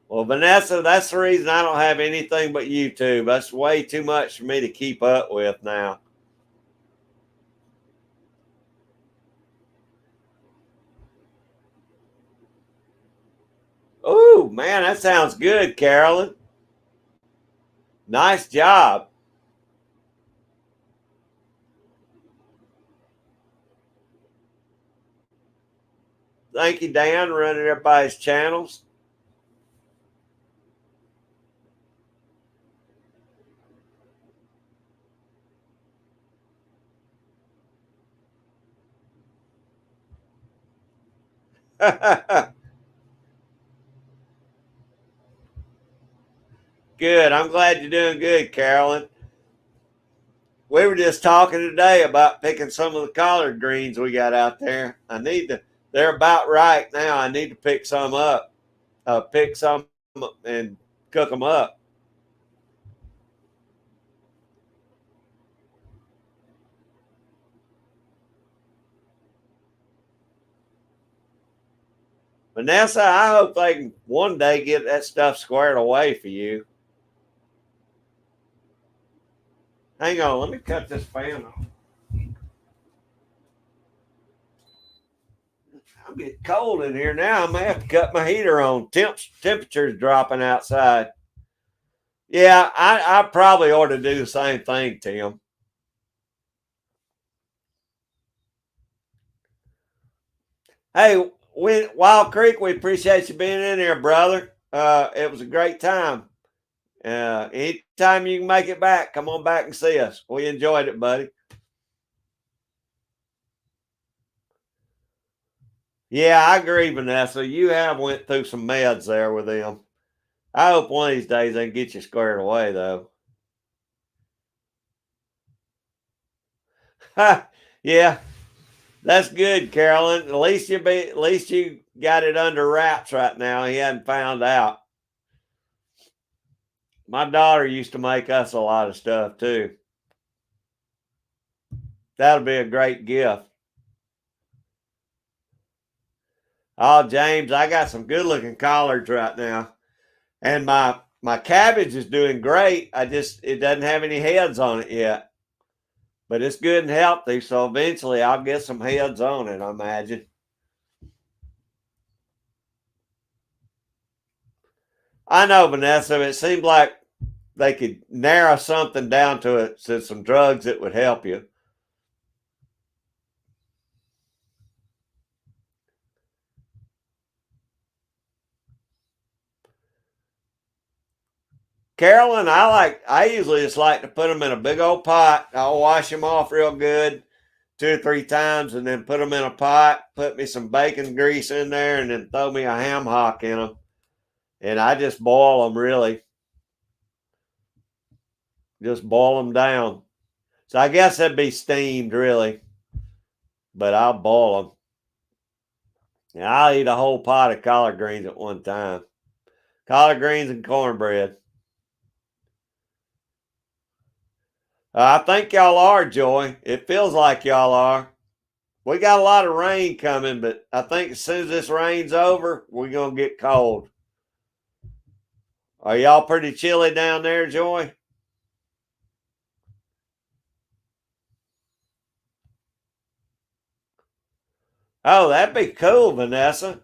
Well, Vanessa, that's the reason I don't have anything but YouTube. That's way too much for me to keep up with now. Oh, man, that sounds good, Carolyn. Nice job. Thank you, Dan, running everybody's channels. Good. I'm glad you're doing good, Carolyn. We were just talking today about picking some of the collard greens we got out there. They're about right now. I need to pick some up, pick some and cook them up. Vanessa, I hope they can one day get that stuff squared away for you. Hang on, let me cut this fan off. I'm getting cold in here now. I may have to cut my heater on. Temperature's dropping outside. Yeah, I probably ought to do the same thing, Tim. Hey, Wild Creek, we appreciate you being in here, brother. It was a great time. Anytime you can make it back, come on back and see us. We enjoyed it, buddy. Yeah, I agree, Vanessa. You have went through some meds there with them. I hope one of these days they can get you squared away, though. Yeah, that's good, Carolyn. At least you got it under wraps right now. He hadn't found out. My daughter used to make us a lot of stuff too. That'll be a great gift. Oh, James, I got some good looking collards right now. And my cabbage is doing great. It doesn't have any heads on it yet. But it's good and healthy, so eventually I'll get some heads on it, I imagine. I know, Vanessa, it seemed like they could narrow something down to it to some drugs that would help you. Carolyn, I usually just like to put them in a big old pot. I'll wash them off real good 2 or 3 times and then put them in a pot, put me some bacon grease in there, and then throw me a ham hock in them. And I just boil them really, just boil them down. So I guess that'd be steamed, really. But I'll boil them. And I'll eat a whole pot of collard greens at one time. Collard greens and cornbread. I think y'all are, Joy. It feels like y'all are. We got a lot of rain coming, but I think as soon as this rain's over, we're going to get cold. Are y'all pretty chilly down there, Joy? Oh, that'd be cool, Vanessa.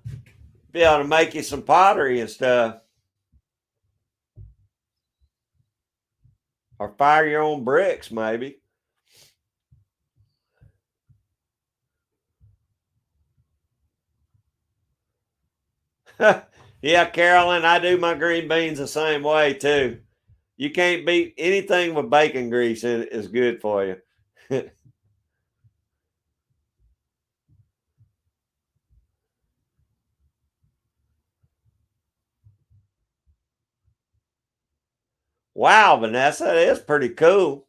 Be able to make you some pottery and stuff. Or fire your own bricks, maybe. Yeah, Carolyn, I do my green beans the same way too. You can't beat anything with bacon grease in it is good for you. Wow, Vanessa, that is pretty cool.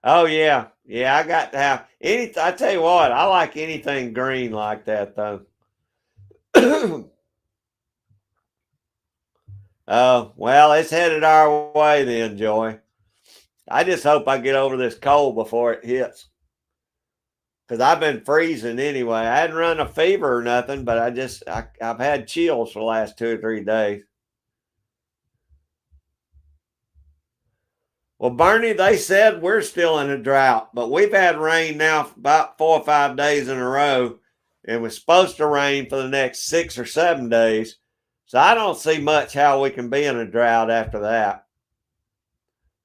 Oh yeah. Yeah, I got to have any I tell you what, I like anything green like that though. Oh, well, it's headed our way then, Joy. I just hope I get over this cold before it hits. Because I've been freezing anyway. I hadn't run a fever or nothing, but I've had chills for the last 2 or 3 days. Well, Bernie, they said we're still in a drought, but we've had rain now for about 4 or 5 days in a row, and we're supposed to rain for the next 6 or 7 days. So I don't see much how we can be in a drought after that.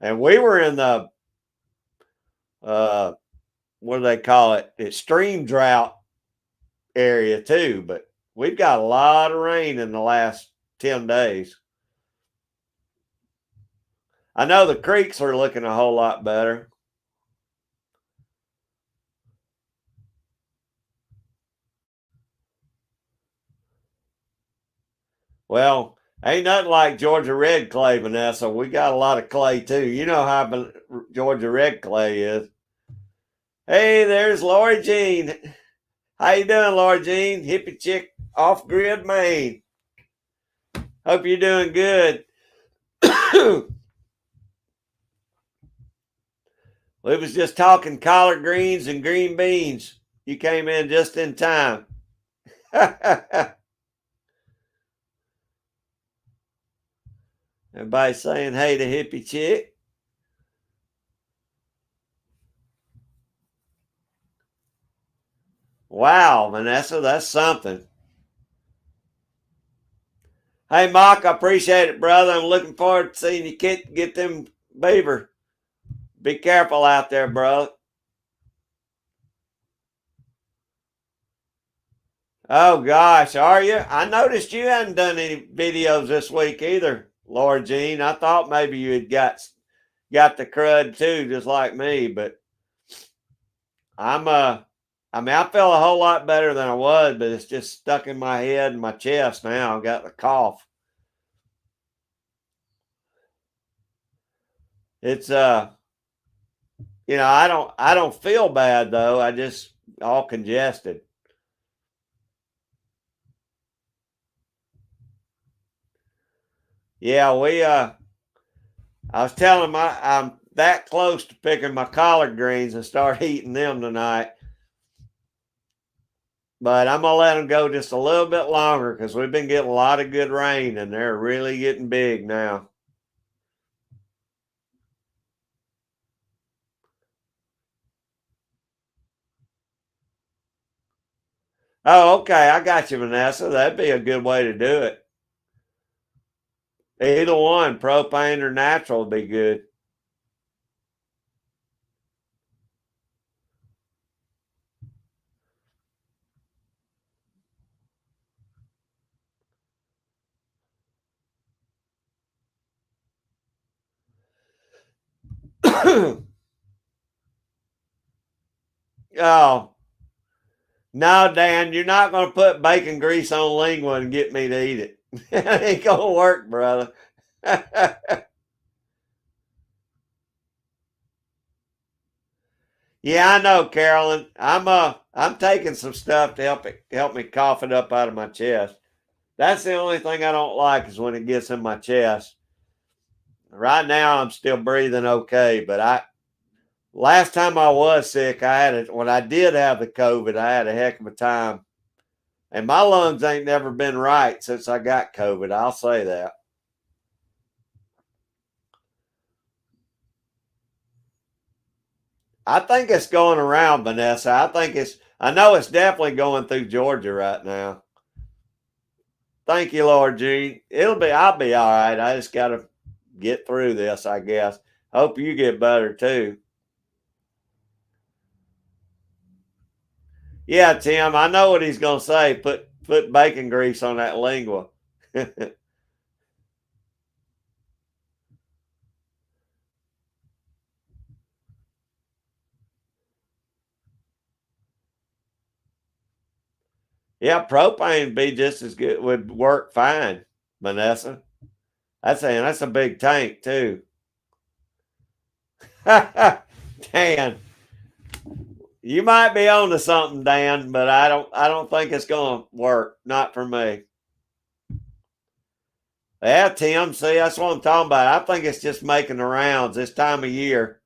And we were in the uh, what do they call it? Extreme drought area too, but we've got a lot of rain in the last 10 days. I know the creeks are looking a whole lot better. Well, ain't nothing like Georgia red clay, Vanessa. We got a lot of clay too. You know how Georgia red clay is. Hey, there's Lori Jean. How you doing, Lori Jean? Hippie chick off grid Maine. Hope you're doing good. We was just talking collard greens and green beans. You came in just in time. Everybody saying hey to hippie chick. Wow, Vanessa, that's something. Hey, Mock, I appreciate it, brother. I'm looking forward to seeing you get them beaver. Be careful out there, bro. Oh gosh, are you? I noticed you hadn't done any videos this week either, Laura Jean. I thought maybe you had got the crud too, just like me. But I mean, I feel a whole lot better than I was, but it's just stuck in my head and my chest now. I got the cough. It's I don't feel bad though. I just all congested. Yeah, I was telling him I'm that close to picking my collard greens and start eating them tonight. But I'm gonna let them go just a little bit longer because we've been getting a lot of good rain and they're really getting big now. Oh, okay, I got you, Vanessa. That'd be a good way to do it. Either one, propane or natural, would be good. Oh, No, Dan, you're not going to put bacon grease on lingua and get me to eat it. It ain't going to work, brother. Yeah, I know, Carolyn. I'm taking some stuff to help me cough it up out of my chest. That's the only thing I don't like is when it gets in my chest. Right now I'm still breathing okay, but I last time I was sick, I had it when I did have the COVID, I had a heck of a time. And my lungs ain't never been right since I got COVID. I'll say that. I think it's going around, Vanessa. I know it's definitely going through Georgia right now. Thank you, Lord Gene. I'll be all right. I just got to get through this, I guess. Hope you get better too. Yeah, Tim, I know what he's going to say. Put bacon grease on that lingua. Yeah, propane be just as good. Would work fine, Vanessa. That's a big tank too. Dan, you might be on to something, Dan, but I don't think it's gonna work. Not for me. Yeah, Tim, see, that's what I'm talking about. I think it's just making the rounds this time of year.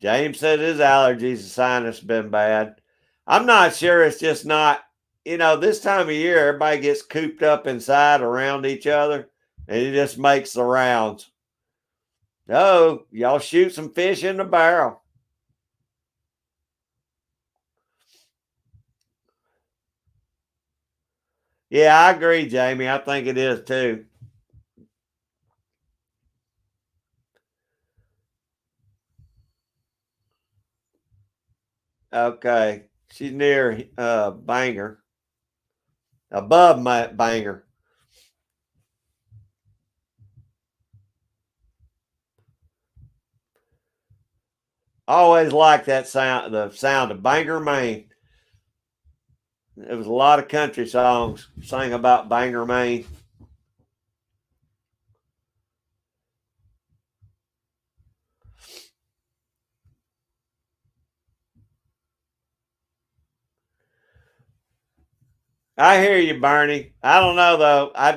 James said his allergies and sinus been bad. I'm not sure it's just not, this time of year, everybody gets cooped up inside around each other and it just makes the rounds. Oh, y'all shoot some fish in the barrel. Yeah, I agree, Jamie. I think it is too. Okay. She's near Banger, above my Banger. I always liked that sound, the sound of Bangor, Maine. There was a lot of country songs sang about Bangor, Maine. I hear you, Bernie. I don't know though. I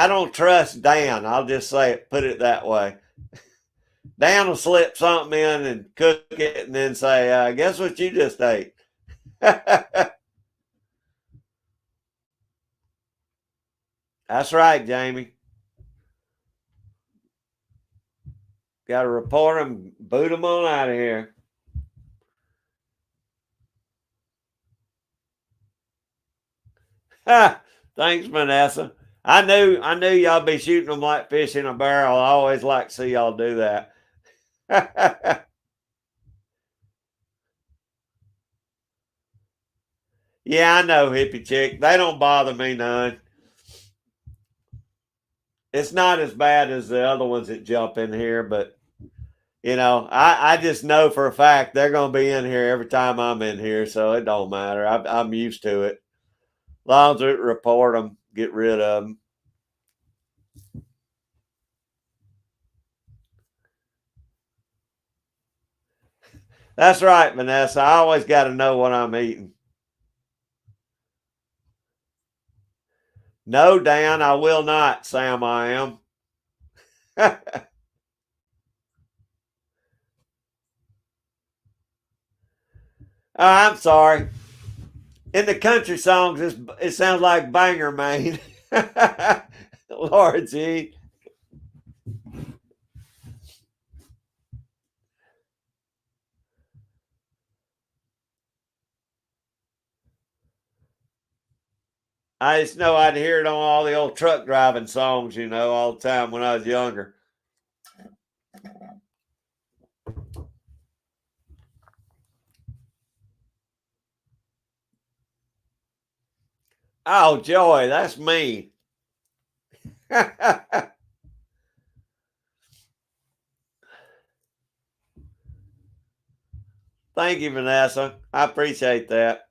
don't trust Dan. I'll just say it, put it that way. Dan will slip something in and cook it and then say, guess what you just ate? That's right, Jamie. Got to report them, boot them on out of here. Thanks, Vanessa. I knew y'all be shooting them like fish in a barrel. I always like to see y'all do that. Yeah, I know, hippie chick. They don't bother me none. It's not as bad as the other ones that jump in here, but I just know for a fact they're going to be in here every time I'm in here, so it don't matter. I'm used to it. As long as we report them, get rid of them. That's right, Vanessa. I always got to know what I'm eating. No, Dan, I will not, Sam. I am. Oh, I'm sorry. In the country songs, it sounds like Banger, man. Lord gee. I just know I'd hear it on all the old truck driving songs, all the time when I was younger. Oh, Joy, that's me. Thank you, Vanessa. I appreciate that.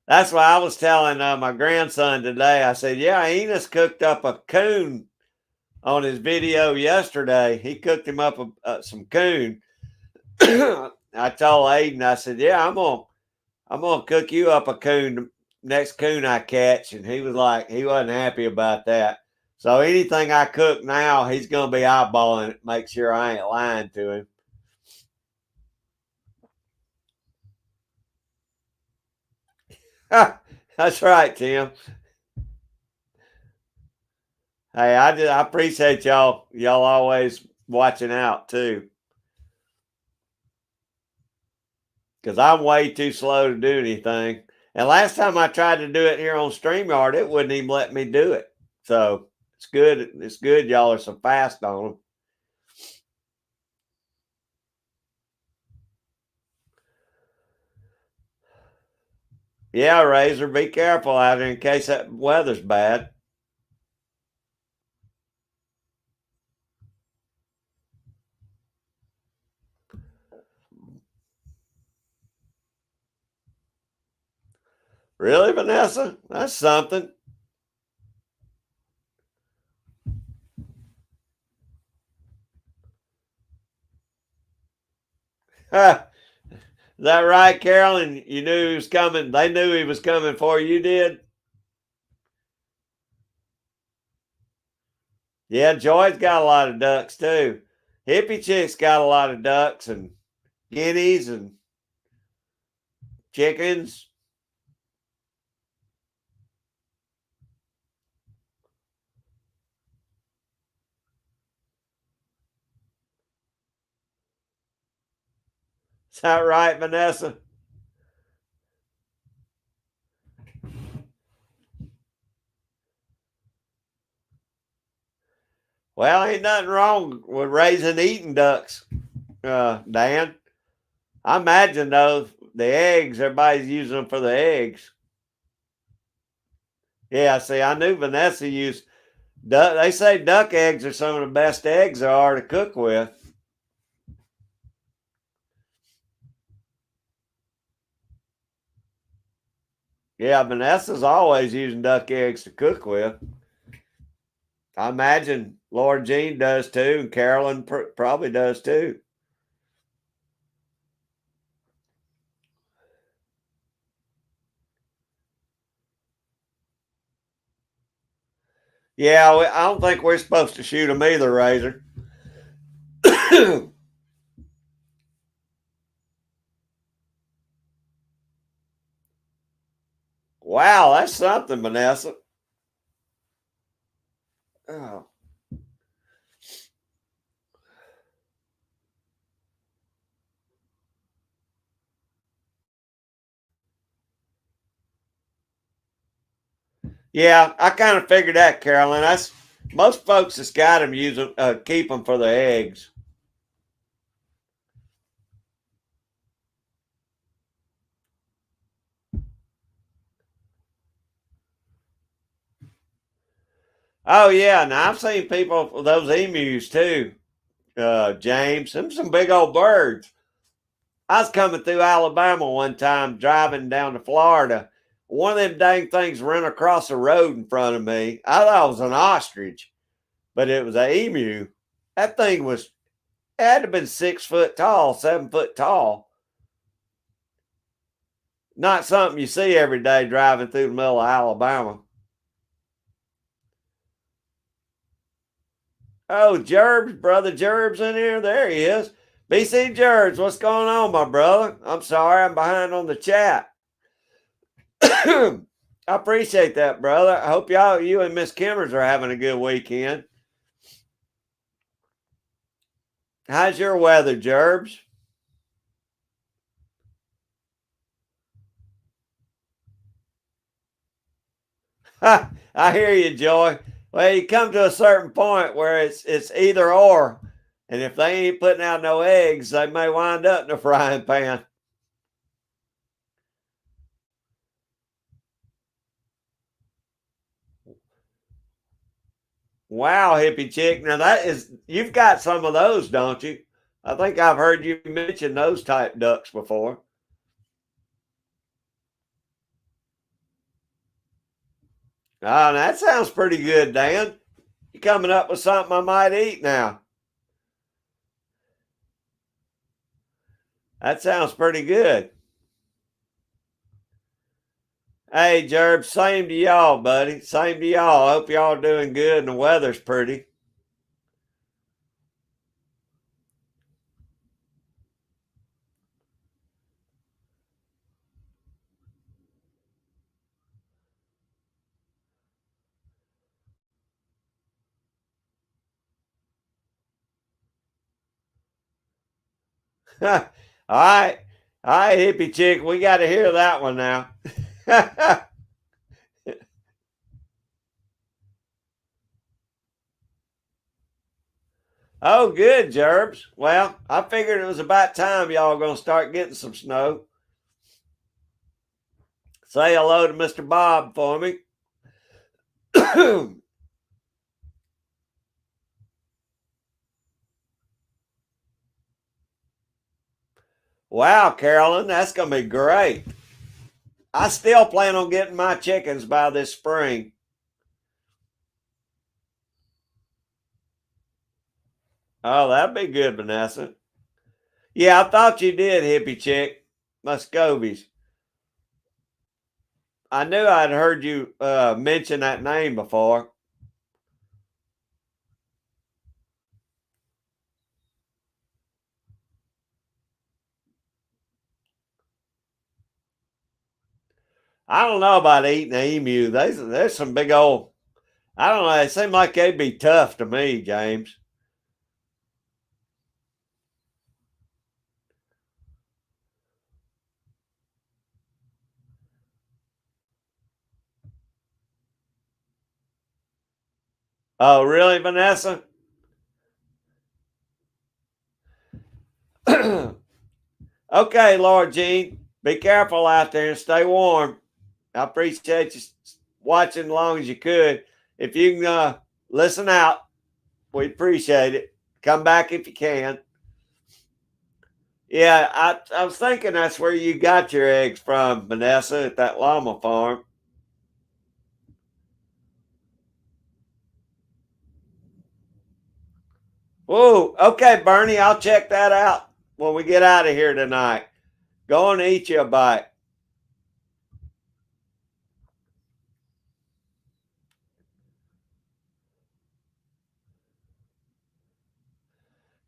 That's why I was telling my grandson today. I said, yeah, Enos cooked up a coon on his video yesterday. He cooked him up some coon. I told Aiden, I said, yeah, I'm gonna cook you up a coon next coon I catch. And he was like, he wasn't happy about that. So anything I cook now, he's gonna be eyeballing it, make sure I ain't lying to him. That's right, Tim. Hey, I appreciate y'all. Y'all always watching out too. Because I'm way too slow to do anything. And last time I tried to do it here on StreamYard, it wouldn't even let me do it. So it's good. It's good y'all are so fast on them. Yeah, Razor, be careful out there in case that weather's bad. Really, Vanessa? That's something. Is that right, Carolyn? You knew he was coming. They knew he was coming before you did? Yeah, Joy's got a lot of ducks too. Hippie Chick's got a lot of ducks and guineas and chickens. Is that right, Vanessa? Well, ain't nothing wrong with raising eating ducks, Dan. I imagine though the eggs, everybody's using them for the eggs. Yeah, see, I knew Vanessa used duck. They say duck eggs are some of the best eggs there are to cook with. Yeah, Vanessa's always using duck eggs to cook with. I imagine Laura Jean does too, and Carolyn probably does too. Yeah, I don't think we're supposed to shoot them either, Razor. Wow, that's something, Vanessa. Oh. Yeah, I kind of figured that, Carolyn. That's most folks that's got them use them, keep them for the eggs. Oh yeah, now I've seen people with those emus too. James, them some big old birds. I was coming through Alabama one time, driving down to Florida. One of them dang things ran across the road in front of me. I thought it was an ostrich, but it was an emu. That thing was, it had to have been 6 foot tall, 7 foot tall. Not something you see every day driving through the middle of Alabama. Oh, Jerbs, brother Jerbs in here. There he is. BC Jerbs, what's going on, my brother? I'm sorry, I'm behind on the chat. I appreciate that, brother. I hope you and Miss Kimmers are having a good weekend. How's your weather, Jerbs? I hear you, Joy. Well, you come to a certain point where it's either or, and if they ain't putting out no eggs, they may wind up in a frying pan. Wow, hippie chick. Now that is you've got some of those, don't you? I think I've heard you mention those type ducks before. Oh, that sounds pretty good, Dan. You coming up with something I might eat now. That sounds pretty good. Hey, Jerb, same to y'all, buddy. Same to y'all. Hope y'all doing good and the weather's pretty. All right. All right, hippie chick. We got to hear that one now. Oh, good, Jerbs. Well, I figured it was about time y'all going to start getting some snow. Say hello to Mr. Bob for me. Wow, Carolyn, that's going to be great. I still plan on getting my chickens by this spring. Oh, that'd be good, Vanessa. Yeah, I thought you did, hippie chick. Muscovies. I knew I'd heard you mention that name before. I don't know about eating an emu. There's some big old. I don't know. It seemed like they'd be tough to me, James. Oh, really, Vanessa? Okay, Lord Jean, be careful out there and stay warm. I appreciate you watching as long as you could. If you can listen out, we appreciate it. Come back if you can. Yeah, I was thinking that's where you got your eggs from, Vanessa, at that llama farm. Whoa, okay, Bernie, I'll check that out when we get out of here tonight. Go and eat you a bite.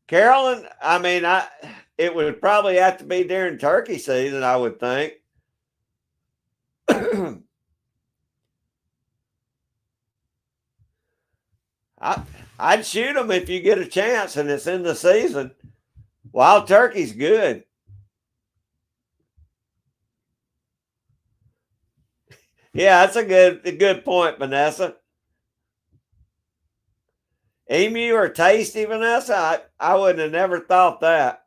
Carolyn, I mean, I it would probably have to be during turkey season, I would think. I, I'd shoot them if you get a chance and it's in the season. Wild turkey's good. Yeah, that's a good point, Vanessa. Emu or tasty, Vanessa? I wouldn't have never thought that.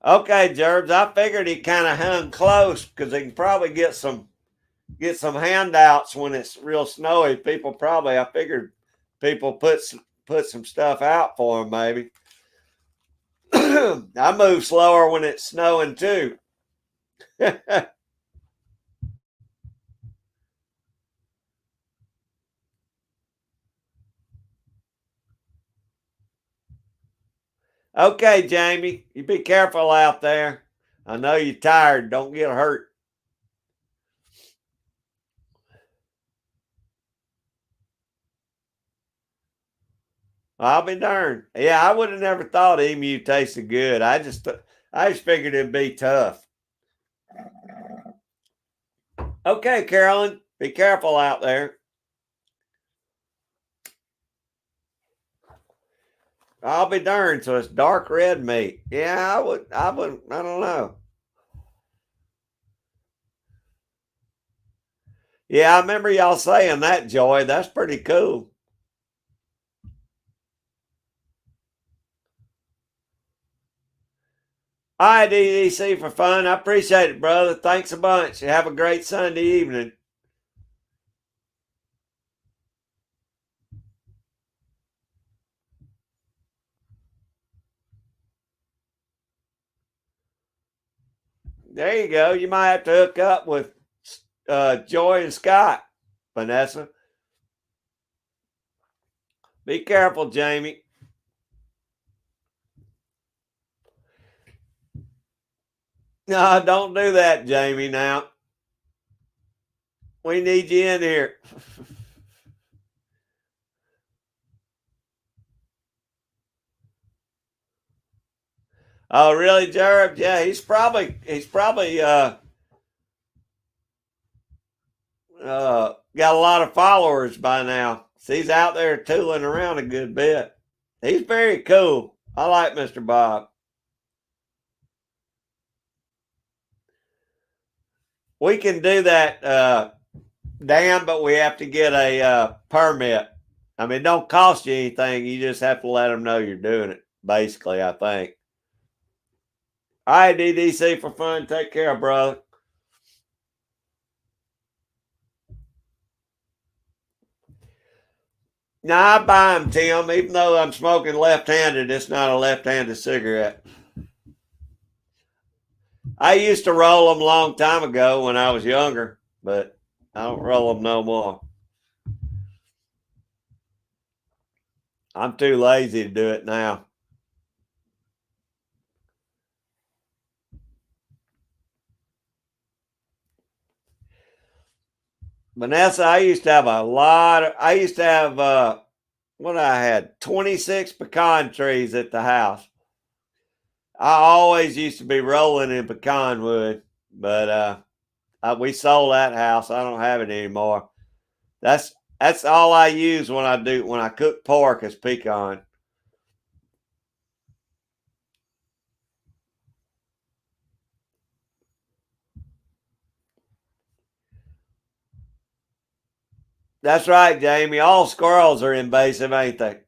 Okay, Gerbs, I figured he kind of hung close because he can probably get some handouts when it's real snowy. People probably, I figured people put some stuff out for him maybe. I move slower when it's snowing too. Okay, Jamie, you be careful out there. I know you're tired. Don't get hurt. I'll be darned. Yeah, I would have never thought emu tasted good. I just figured it'd be tough. Okay, Carolyn, be careful out there. I'll be darned. So it's dark red meat. Yeah, I would. I don't know. Yeah, I remember y'all saying that, Joy. That's pretty cool. All right, DDC for fun. I appreciate it, brother. Thanks a bunch. Have a great Sunday evening. There you go. You might have to hook up with Joy and Scott, Vanessa. Be careful, Jamie. No, don't do that, Jamie, now. We need you in here. Oh, really, Jared? Yeah, he's probably got a lot of followers by now. So he's out there tooling around a good bit. He's very cool. I like Mr. Bob. We can do that, Dan, but we have to get a permit. I mean, it don't cost you anything. You just have to let them know you're doing it, basically, I think. All right, DDC for fun. Take care, brother. Now, I buy them, Tim, even though I'm smoking left-handed. It's not a left-handed cigarette. I used to roll them a long time ago when I was younger, but I don't roll them no more. I'm too lazy to do it now. Vanessa, I used to have I used to have, what I had, 26 pecan trees at the house. I always used to be rolling in pecan wood, but we sold that house. I don't have it anymore. That's all I use when I cook pork is pecan. That's right, Jamie. All squirrels are invasive, ain't they?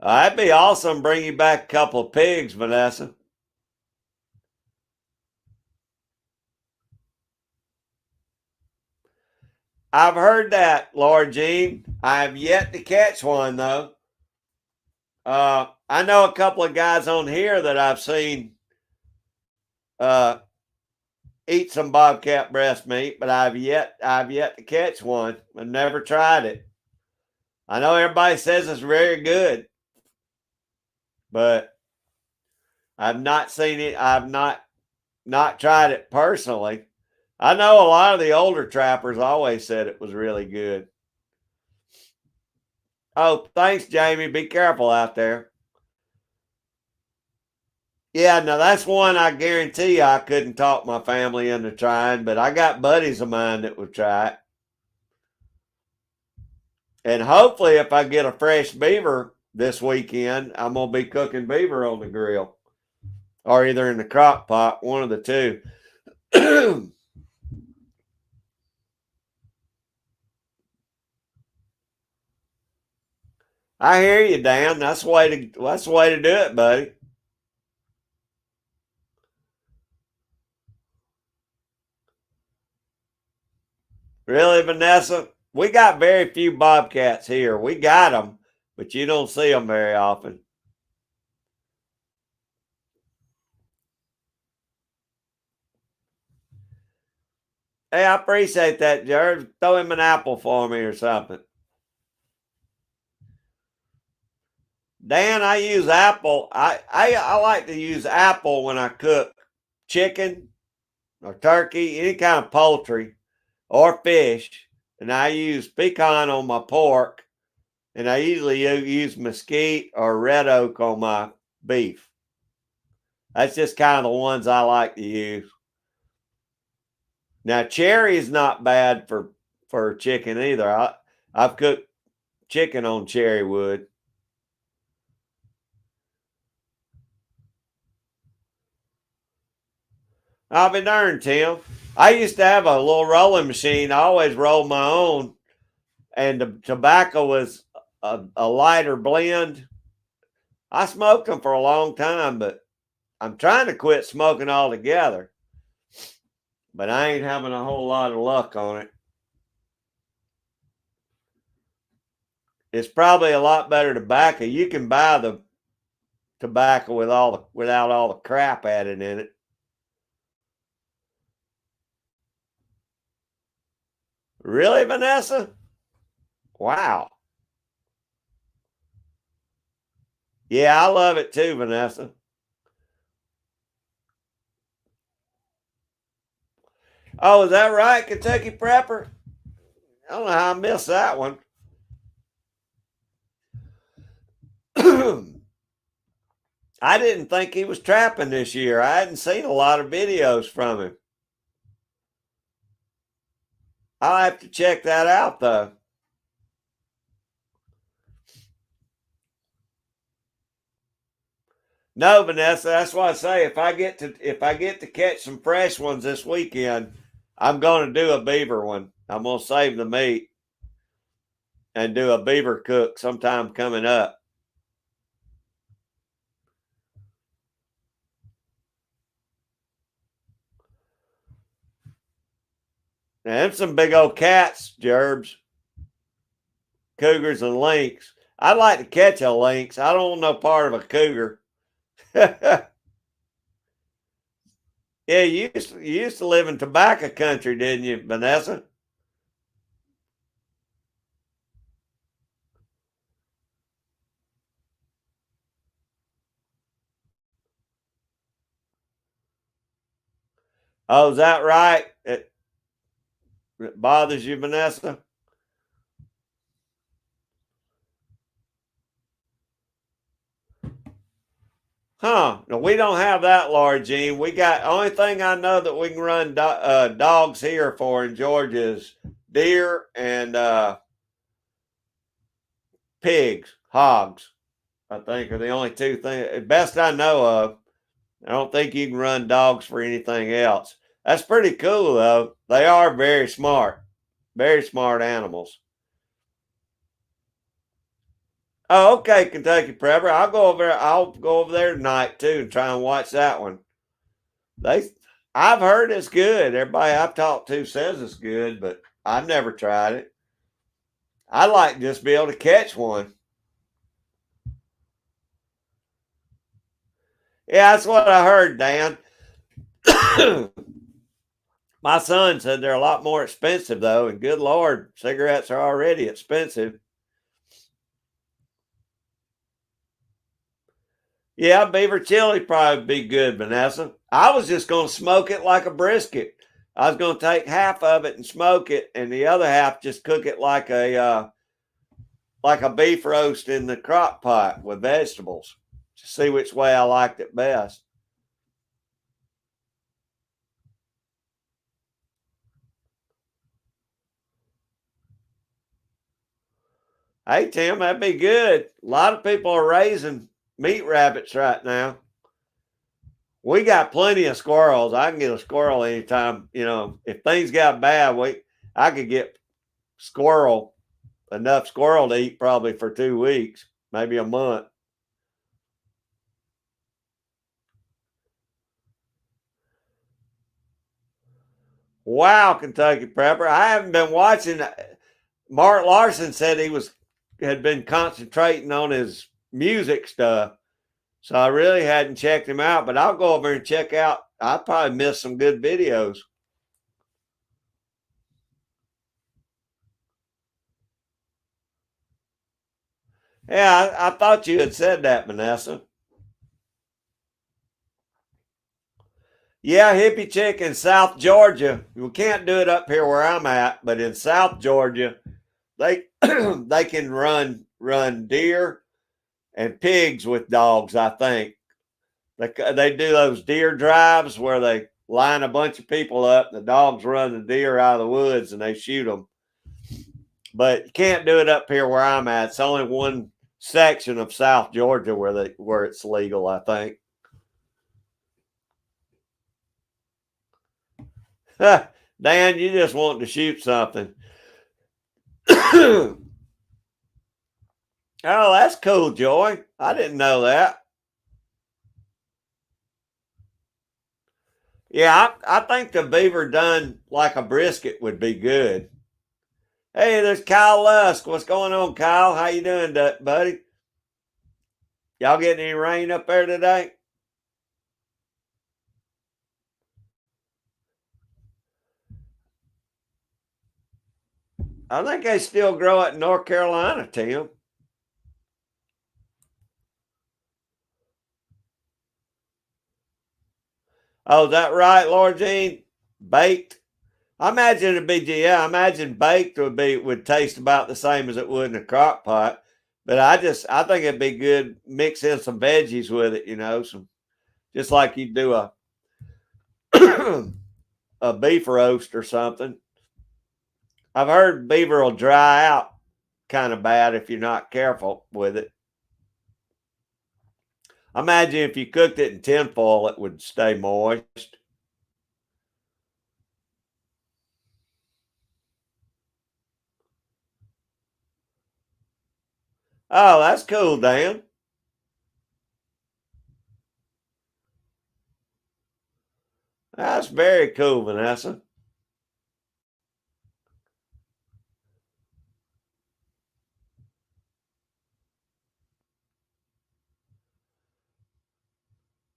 That'd be awesome. Bring you back a couple of pigs, Vanessa. I've heard that, Lord Jean. I have yet to catch one though. I know a couple of guys on here that I've seen uh, eat some bobcat breast meat, but I've yet to catch one. I've never tried it. I know everybody says it's very good, but I've not seen it. I've not tried it personally. I know a lot of the older trappers always said it was really good. Oh, thanks, Jamie. Be careful out there. Yeah, now that's one I guarantee you I couldn't talk my family into trying, but I got buddies of mine that would try it. And hopefully, if I get a fresh beaver this weekend, I'm going to be cooking beaver on the grill or either in the crock pot, one of the two. I hear you, Dan. That's the way to do it, buddy. Really, Vanessa? We got very few bobcats here. We got them, but you don't see them very often. Hey, I appreciate that, Jared. Throw him an apple for me or something. Dan, I use apple. I like to use apple when I cook chicken or turkey, any kind of poultry or fish. And I use pecan on my pork. And I usually use mesquite or red oak on my beef. That's just kind of the ones I like to use. Now, cherry is not bad for chicken either. I've cooked chicken on cherry wood. I'll be darned, Tim. I used to have a little rolling machine. I always rolled my own, and the tobacco was a lighter blend. I smoked them for a long time, but I'm trying to quit smoking altogether. But I ain't having a whole lot of luck on it. It's probably a lot better tobacco. You can buy the tobacco without all the crap added in it. Really, Vanessa? Wow. Yeah, I love it too, Vanessa. Oh, is that right, Kentucky Prepper? I don't know how I missed that one. I didn't think he was trapping this year. I hadn't seen a lot of videos from him. I'll have to check that out though. No, Vanessa, that's why I say if I get to catch some fresh ones this weekend, I'm gonna do a beaver one. I'm gonna save the meat and do a beaver cook sometime coming up. And some big old cats, Gerbs, cougars and lynx. I'd like to catch a lynx. I don't want no part of a cougar. Yeah, you used to live in tobacco country, didn't you, Vanessa? Oh, is that right? It bothers you, Vanessa? Huh? No, we don't have that, Laura Jean. We got only thing I know that we can run dogs here for in Georgia is deer and pigs, hogs. I think are the only two things. Best I know of. I don't think you can run dogs for anything else. That's pretty cool, though. They are very smart animals. Oh, okay, Kentucky Prepper. I'll go over there tonight too and try and watch that one. They, I've heard it's good. Everybody I've talked to says it's good, but I've never tried it. I'd like to just be able to catch one. Yeah, that's what I heard, Dan. My son said they're a lot more expensive though, and good Lord, cigarettes are already expensive. Yeah, beaver chili probably be good, Vanessa. I was just going to smoke it like a brisket. I was going to take half of it and smoke it, and the other half just cook it like a beef roast in the crock pot with vegetables to see which way I liked it best. Hey Tim, that'd be good. A lot of people are raising meat rabbits right now. We got plenty of squirrels. I can get a squirrel anytime. If things got bad, I could get squirrel enough squirrel to eat probably for 2 weeks, maybe a month. Wow, Kentucky Prepper. I haven't been watching. Mark Larson said had been concentrating on his music stuff. So I really hadn't checked him out, but I'll go over and check out. I probably missed some good videos. Yeah, I thought you had said that, Vanessa. Yeah, hippie chick in South Georgia. We can't do it up here where I'm at, but in South Georgia, they they can run deer and pigs with dogs. I think they do those deer drives where they line a bunch of people up. And the dogs run the deer out of the woods and they shoot them. But you can't do it up here where I'm at. It's only one section of South Georgia where it's legal. I think. Dan, you just want to shoot something. Oh, that's cool, Joy. I didn't know that. Yeah, I think the beaver done like a brisket would be good. Hey, there's Kyle Lusk. What's going on, Kyle? How you doing, buddy? Y'all getting any rain up there today? I think they still grow it in North Carolina, Tim. Oh, is that right, Laura Jean? Baked? I imagine it'd be, yeah, I imagine baked would taste about the same as it would in a crock pot. But I think it'd be good mix in some veggies with it, some just like you do a a beef roast or something. I've heard beaver will dry out kind of bad if you're not careful with it. I imagine if you cooked it in tinfoil, it would stay moist. Oh, that's cool, Dan. That's very cool, Vanessa.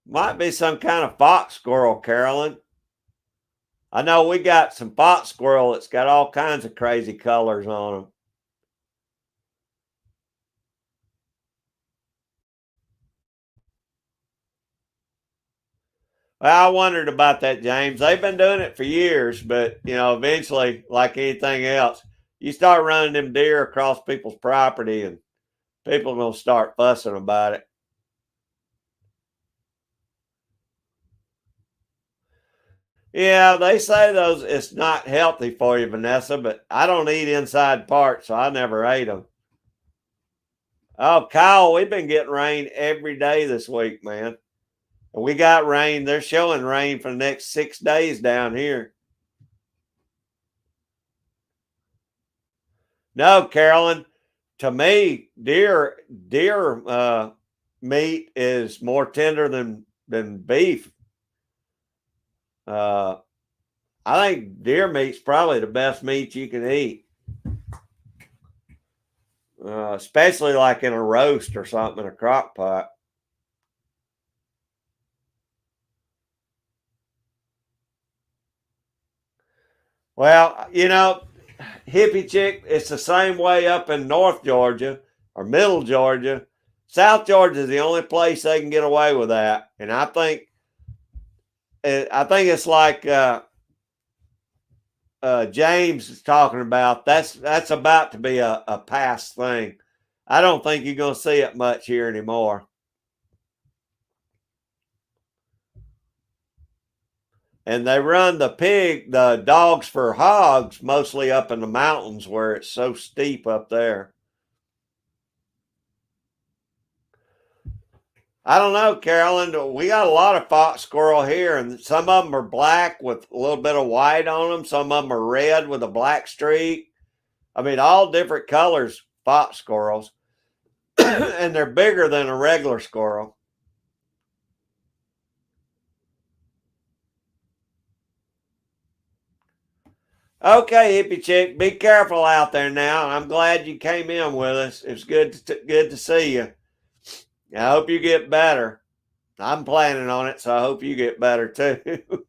Might be some kind of fox squirrel, Carolyn. I know we got some fox squirrel that's got all kinds of crazy colors on them. Well, I wondered about that, James. They've been doing it for years, but eventually, like anything else, you start running them deer across people's property, and people are gonna start fussing about it. Yeah, they say those it's not healthy for you, Vanessa, but I don't eat inside parts, so I never ate them. Oh, Kyle, we've been getting rain every day this week, man. And we got rain. They're showing rain for the next 6 days down here. No, Carolyn, to me, deer meat is more tender than beef. Uh, I think deer meat's probably the best meat you can eat, especially like in a roast or something in a crock pot. Well, hippie chick, it's the same way up in North Georgia or Middle Georgia. South Georgia is the only place they can get away with that, and I think it's like James is talking about. That's about to be a past thing. I don't think you're going to see it much here anymore. And they run the dogs for hogs mostly up in the mountains where it's so steep up there. I don't know, Carolyn. We got a lot of fox squirrel here, and some of them are black with a little bit of white on them. Some of them are red with a black streak. I mean, all different colors, fox squirrels, and they're bigger than a regular squirrel. Okay, hippie chick, be careful out there now. I'm glad you came in with us. It's good to see you. I hope you get better. I'm planning on it, so I hope you get better too.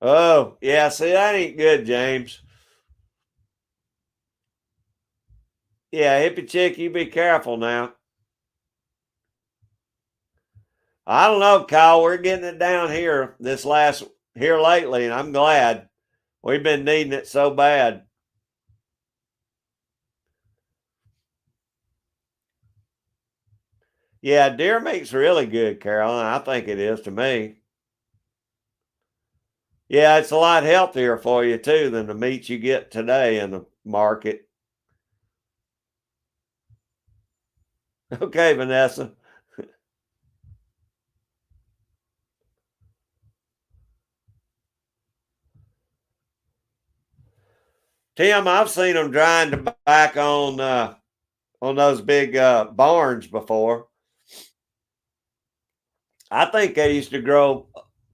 Oh, yeah, see, that ain't good, James. Yeah, hippie chick, you be careful now. I don't know, Kyle. We're getting it down here here lately, and I'm glad. We've been needing it so bad. Yeah, deer meat's really good, Carolyn. I think it is to me. Yeah, it's a lot healthier for you too than the meat you get today in the market. Okay, Vanessa. Tim, I've seen them drying tobacco on those big barns before. I think they used to grow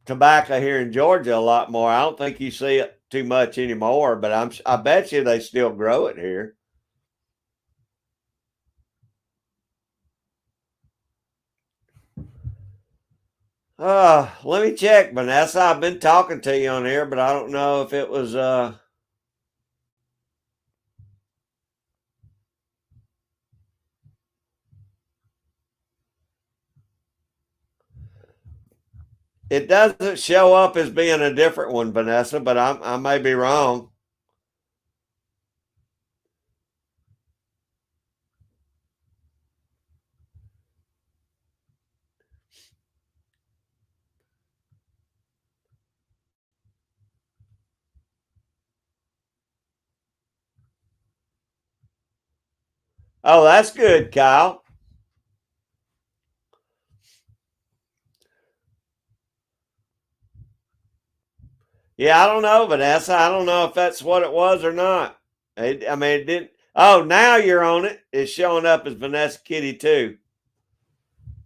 tobacco here in Georgia a lot more. I don't think you see it too much anymore, but I bet you they still grow it here. Let me check, Vanessa. I've been talking to you on here, but I don't know if it was it doesn't show up as being a different one, Vanessa, but I may be wrong. Oh, that's good, Kyle. Yeah, I don't know, Vanessa. I don't know if that's what it was or not. I mean, it didn't. Oh, now you're on it. It's showing up as Vanessa Kitty too.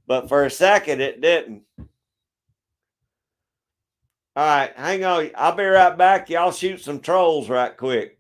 But for a second, it didn't. All right, hang on. I'll be right back. Y'all shoot some trolls right quick.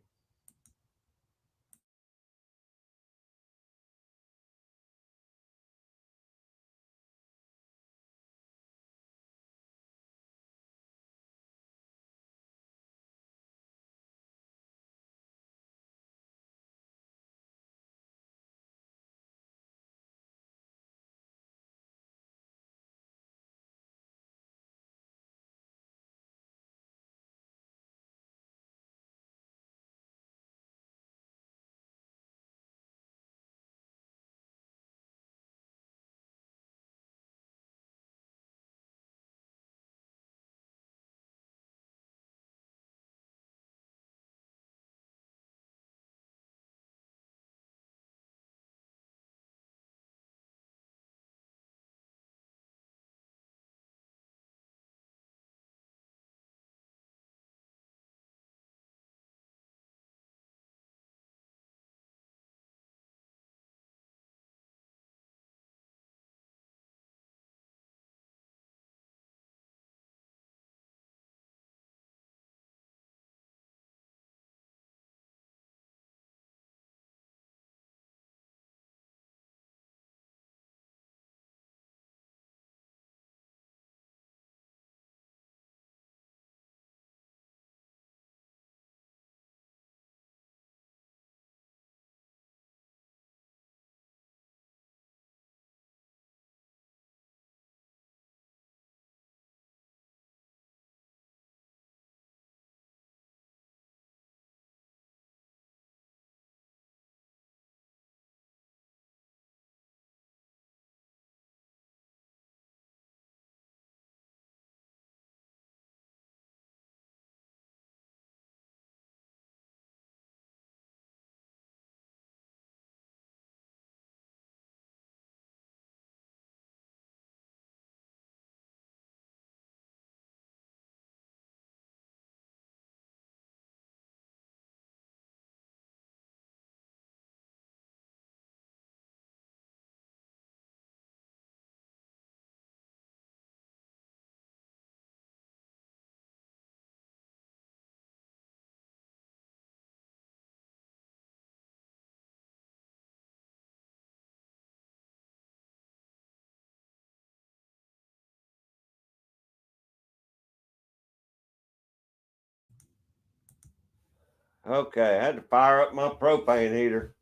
Okay, I had to fire up my propane heater.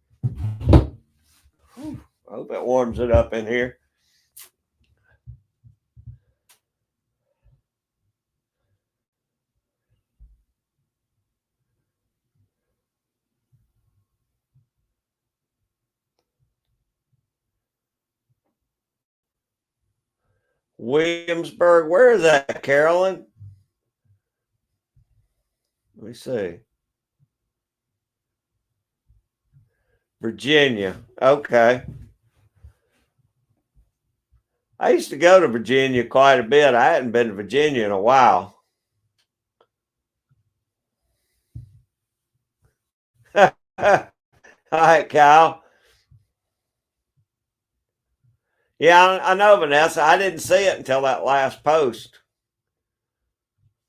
Whew, I hope it warms it up in here. Williamsburg, where is that, Carolyn? Let me see. Virginia. Okay. I used to go to Virginia quite a bit. I hadn't been to Virginia in a while. All right, Kyle. Yeah, I know, Vanessa. I didn't see it until that last post.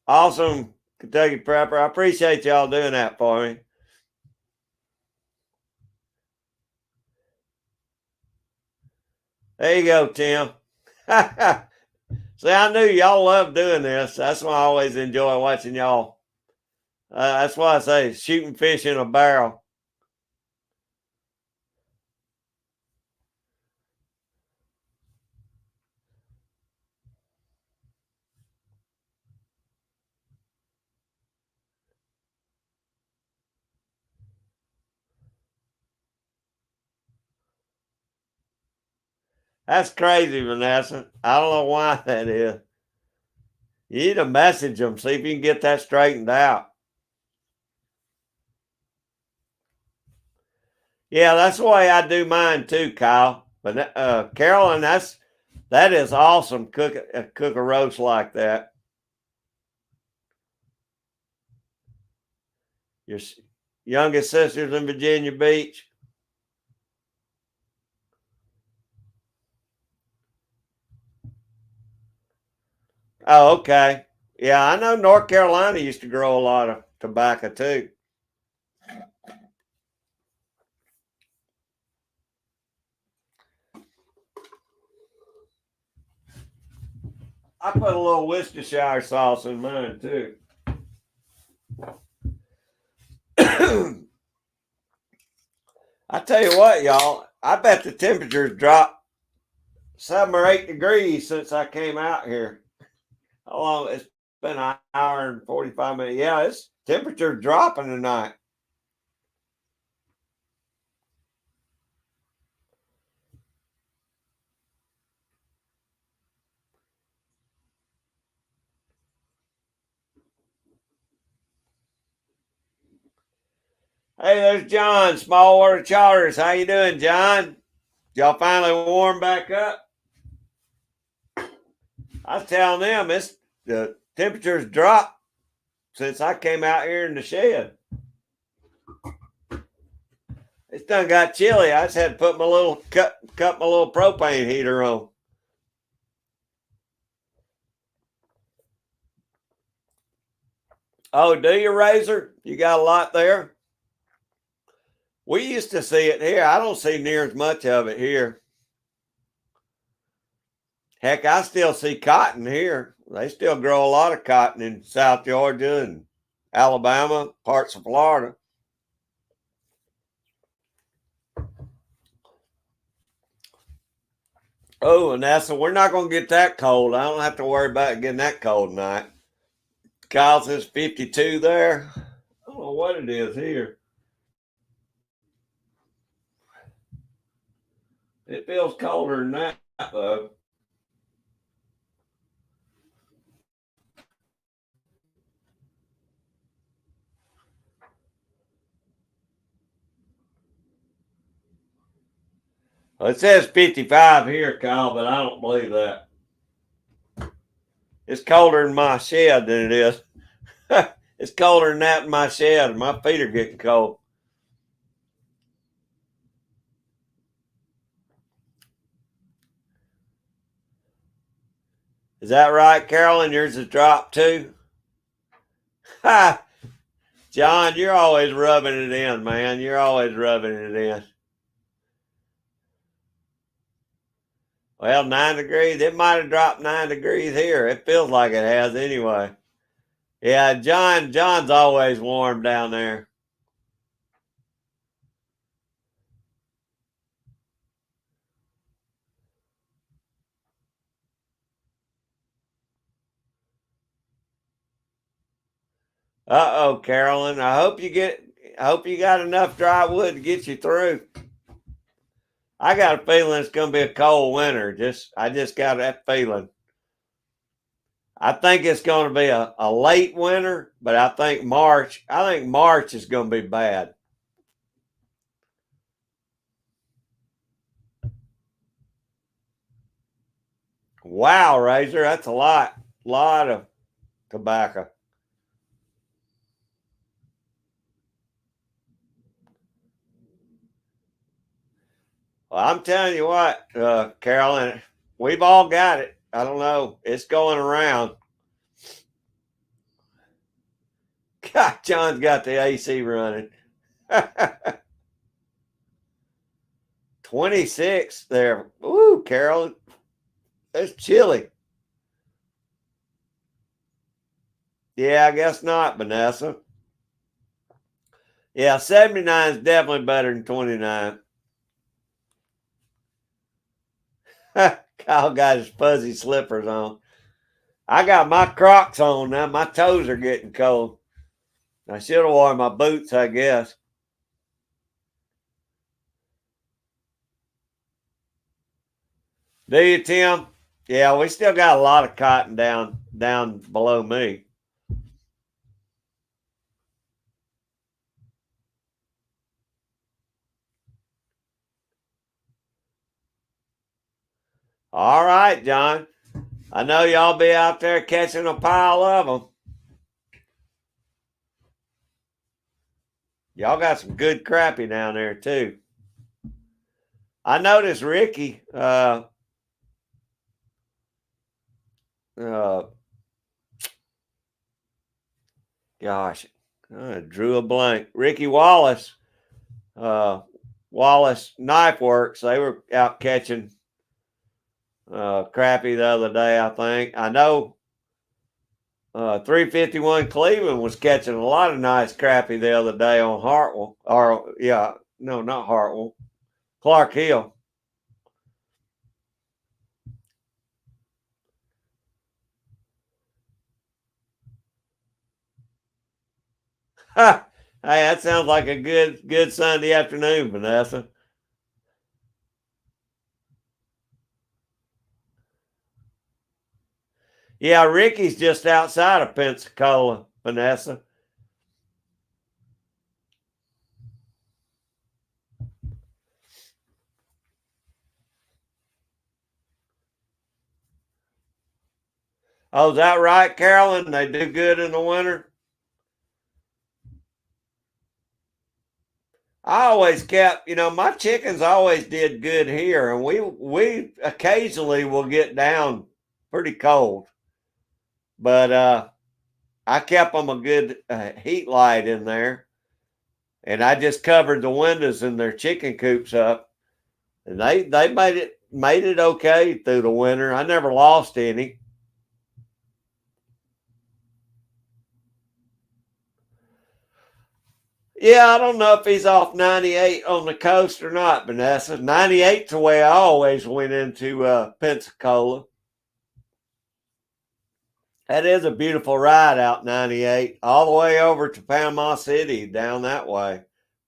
Awesome, Kentucky Prepper. I appreciate y'all doing that for me. There you go, Tim. See, I knew y'all love doing this. That's why I always enjoy watching y'all. That's why I say shooting fish in a barrel. That's crazy, Vanessa. I don't know why that is. You need to message them, see if you can get that straightened out. Yeah, that's the way I do mine too, Kyle. But Carolyn, that is awesome. Cook a roast like that. Your youngest sister's in Virginia Beach. Oh, okay. Yeah, I know North Carolina used to grow a lot of tobacco too. I put a little Worcestershire sauce in mine too. I tell you what, y'all, I bet the temperatures dropped 7 or 8 degrees since I came out here. How long? It's been an hour and 45 minutes. Yeah, it's temperature dropping tonight. Hey, there's John, Small Water Charters. How you doing, John? Y'all finally warm back up? I was telling them the temperatures dropped since I came out here in the shed. It's done got chilly. I just had to put my little cut my little propane heater on. Oh, do you, Razor? You got a lot there? We used to see it here. I don't see near as much of it here. Heck, I still see cotton here. They still grow a lot of cotton in South Georgia and Alabama, parts of Florida. Oh, Vanessa, we're not going to get that cold. I don't have to worry about getting that cold tonight. Kyle says 52 there. I don't know what it is here. It feels colder than that, though. Well, it says 55 here, Kyle, but I don't believe that. It's colder in my shed than it is. It's colder than that in my shed. My feet are getting cold. Is that right, Carolyn? Yours has dropped too? Ha! John, you're always rubbing it in, man. You're always rubbing it in. Well, 9 degrees. It might have dropped 9 degrees here. It feels like it has anyway. Yeah, John's always warm down there. Uh oh, Carolyn. I hope you got enough dry wood to get you through. I got a feeling it's gonna be a cold winter. I just got that feeling. I think it's gonna be a late winter, but I think March is gonna be bad. Wow, Razor, that's a lot of tobacco. Well, I'm telling you what, Carolyn, we've all got it. I don't know. It's going around. God, John's got the AC running. 26 there. Ooh, Carol, that's chilly. Yeah, I guess not, Vanessa. Yeah, 79 is definitely better than 29. Kyle got his fuzzy slippers on. I got my Crocs on now. My toes are getting cold. I should have worn my boots, I guess. Do you, Tim? Yeah, we still got a lot of cotton down below me. All right, John. I know y'all be out there catching a pile of them. Y'all got some good crappie down there too. I noticed Ricky. Uh, gosh, I drew a blank. Ricky Wallace. Wallace Knife Works. They were out catching crappie the other day. I think. I know 351 Cleveland was catching a lot of nice crappie the other day on Hartwell. Or, yeah, no, not Hartwell. Clark Hill. Hey, that sounds like a good Sunday afternoon, Vanessa. Yeah, Ricky's just outside of Pensacola, Vanessa. Oh, is that right, Carolyn? They do good in the winter. I always kept, my chickens always did good here, and we occasionally will get down pretty cold, but I kept them a good heat light in there, and I just covered the windows in their chicken coops up, and they made it okay through the winter. I never lost any. Yeah, I don't know if he's off 98 on the coast or not, Vanessa. 98's the way I always went into Pensacola. That is a beautiful ride out 98, all the way over to Panama City, down that way.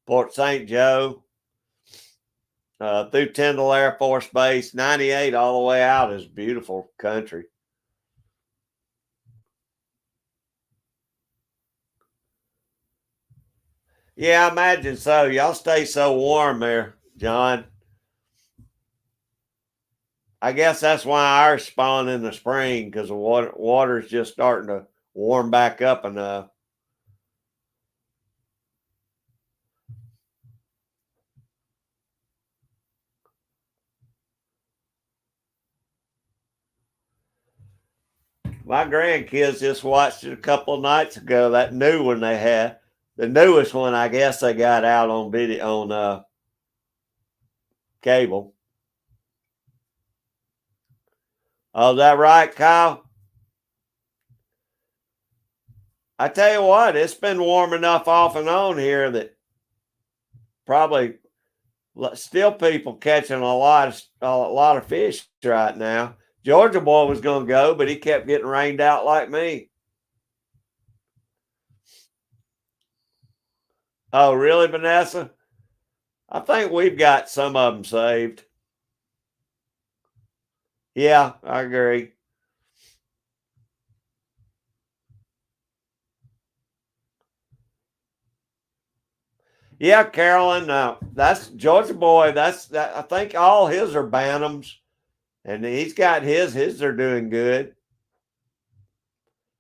Port St. Joe, through Tyndall Air Force Base. 98 all the way out is beautiful country. Yeah, I imagine so. Y'all stay so warm there, John. I guess that's why ours spawn in the spring because the water's just starting to warm back up enough. My grandkids just watched it a couple of nights ago. That new one they had, the newest one, I guess they got out on video on cable. Oh, is that right, Kyle? I tell you what, it's been warm enough off and on here that probably still people catching a lot of fish right now. Georgia boy was going to go, but he kept getting rained out like me. Oh, really, Vanessa? I think we've got some of them saved. Yeah, I agree. Yeah, Carolyn. That's Georgia boy. That's that. I think all his are Bantams, and he's got his. His are doing good.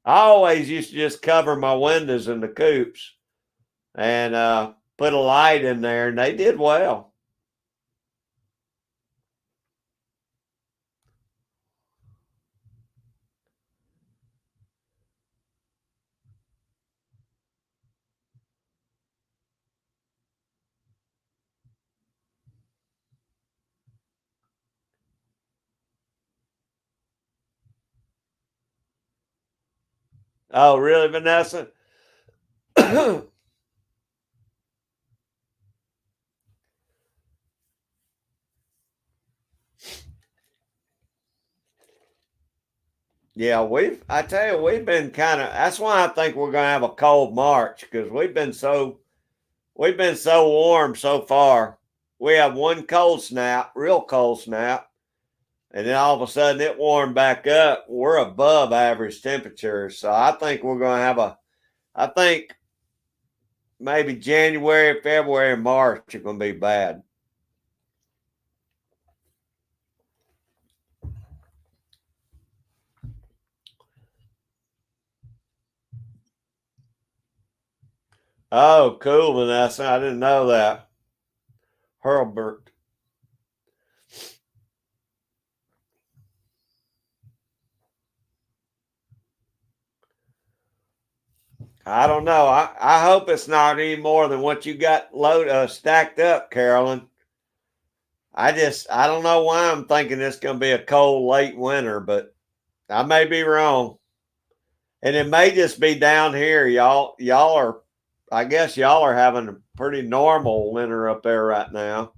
I always used to just cover my windows in the coops and put a light in there, and they did well. Oh, really, Vanessa? Yeah, I tell you, we've been kind of, that's why I think we're going to have a cold March because we've been so warm so far. We have one cold snap, real cold snap, and then all of a sudden it warmed back up. We're above average temperatures. So I think we're going to have I think maybe January, February, and March are going to be bad. Oh, cool, Vanessa. I didn't know that. Hurlburt. I don't know. I hope it's not any more than what you got stacked up, Carolyn. I don't know why I'm thinking it's going to be a cold late winter, but I may be wrong. And it may just be down here. Y'all are, I guess y'all are having a pretty normal winter up there right now.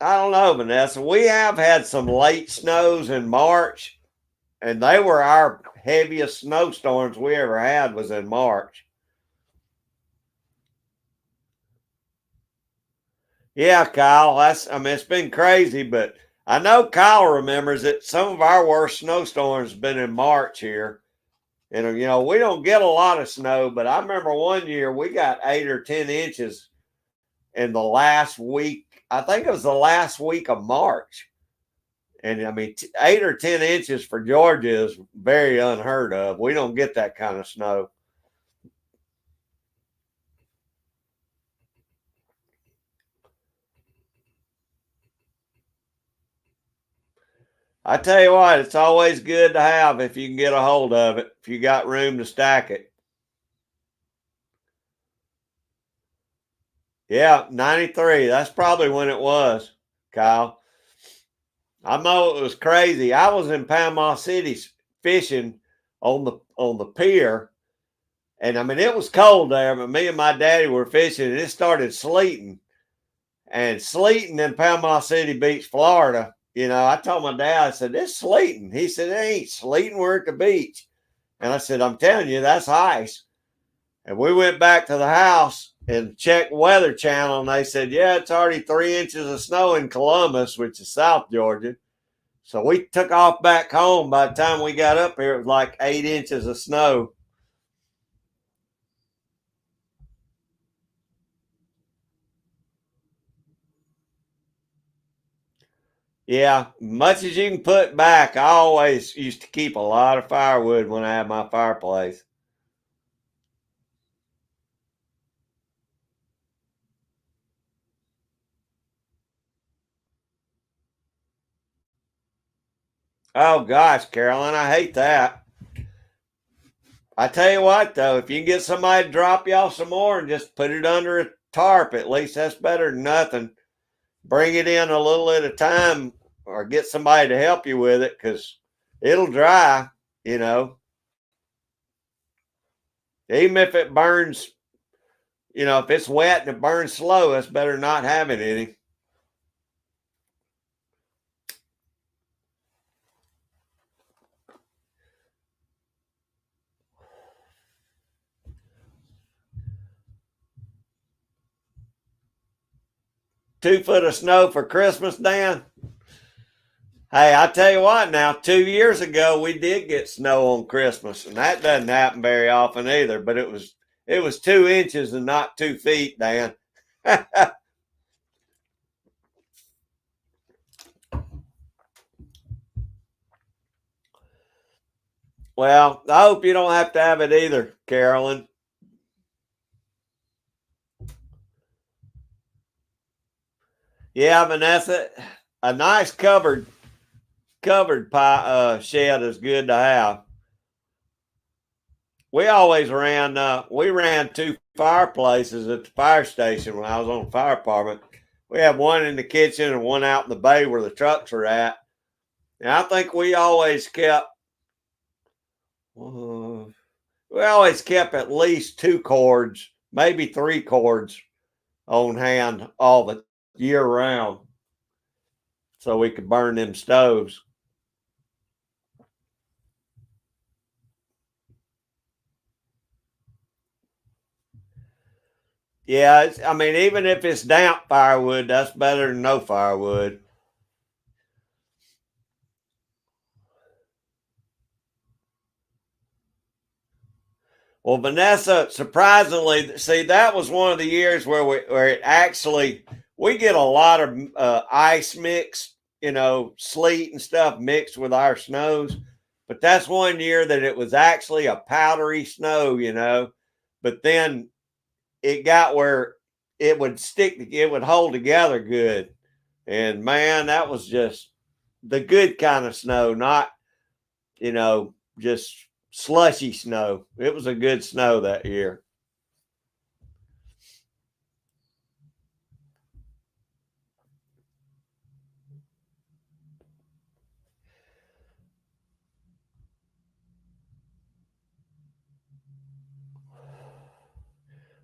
I don't know, Vanessa. We have had some late snows in March, and they were our heaviest snowstorms we ever had was in March. Yeah, Kyle. I mean, it's been crazy, but I know Kyle remembers that some of our worst snowstorms have been in March here. And, we don't get a lot of snow, but I remember one year we got 8 or 10 inches in the last week. I think it was the last week of March. And I mean, 8 or 10 inches for Georgia is very unheard of. We don't get that kind of snow. I tell you what, it's always good to have if you can get a hold of it, if you got room to stack it. Yeah, 93. That's probably when it was, Kyle. I know it was crazy. I was in Panama City fishing on the pier, and I mean it was cold there, but me and my daddy were fishing, and it started sleeting. And sleeting in Panama City Beach, Florida. I told my dad, I said, it's sleeting. He said, it ain't sleeting. We're at the beach. And I said, I'm telling you, that's ice. And we went back to the house and checked Weather Channel, and they said, yeah, it's already 3 inches of snow in Columbus, which is South Georgia. So we took off back home. By the time we got up here, it was like 8 inches of snow. Yeah, much as you can put back, I always used to keep a lot of firewood when I had my fireplace. Oh gosh, Carolyn, I hate that. I tell you what, though, if you can get somebody to drop you off some more and just put it under a tarp, at least that's better than nothing. Bring it in a little at a time, or get somebody to help you with it because it'll dry. You know, Even if it burns, if it's wet and it burns slow, it's better not having any. 2 foot of snow for Christmas, Dan. Hey, I tell you what now, 2 years ago we did get snow on Christmas, and that doesn't happen very often either, but it was 2 inches and not 2 feet, Dan. Well, I hope you don't have to have it either, Carolyn. Yeah, Vanessa, a nice covered pie shed is good to have. we always ran. We ran two fireplaces at the fire station when I was on the fire department. We had one in the kitchen and one out in the bay where the trucks were at. And I think we always kept at least two cords, maybe three cords on hand all the year round so we could burn them stoves. Yeah, I mean, even if it's damp firewood, that's better than no firewood. Well, Vanessa, surprisingly, see, that was one of the years where it actually we get a lot of ice mixed, sleet and stuff mixed with our snows. But that's one year that it was actually a powdery snow. But then it got where it would hold together good. And man, that was just the good kind of snow, not, just slushy snow. It was a good snow that year.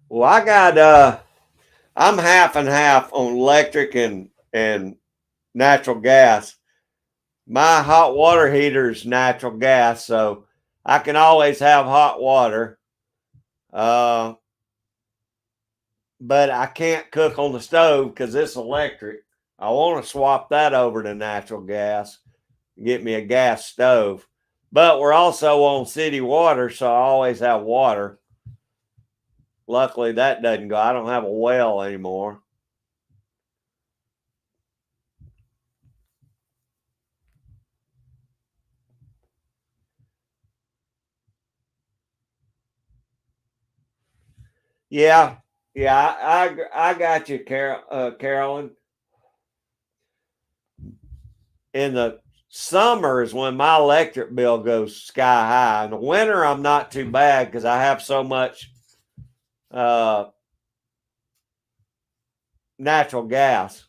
Well, I'm half and half on electric and natural gas. My hot water heater is natural gas, so I can always have hot water. Uh, but I can't cook on the stove because it's electric. I want to swap that over to natural gas, get me a gas stove. But we're also on city water, so I always have water. Luckily, that doesn't go. I don't have a well anymore. Yeah, yeah, I got you, Carolyn. In the summer is when my electric bill goes sky high. In the winter, I'm not too bad because I have so much uh, natural gas.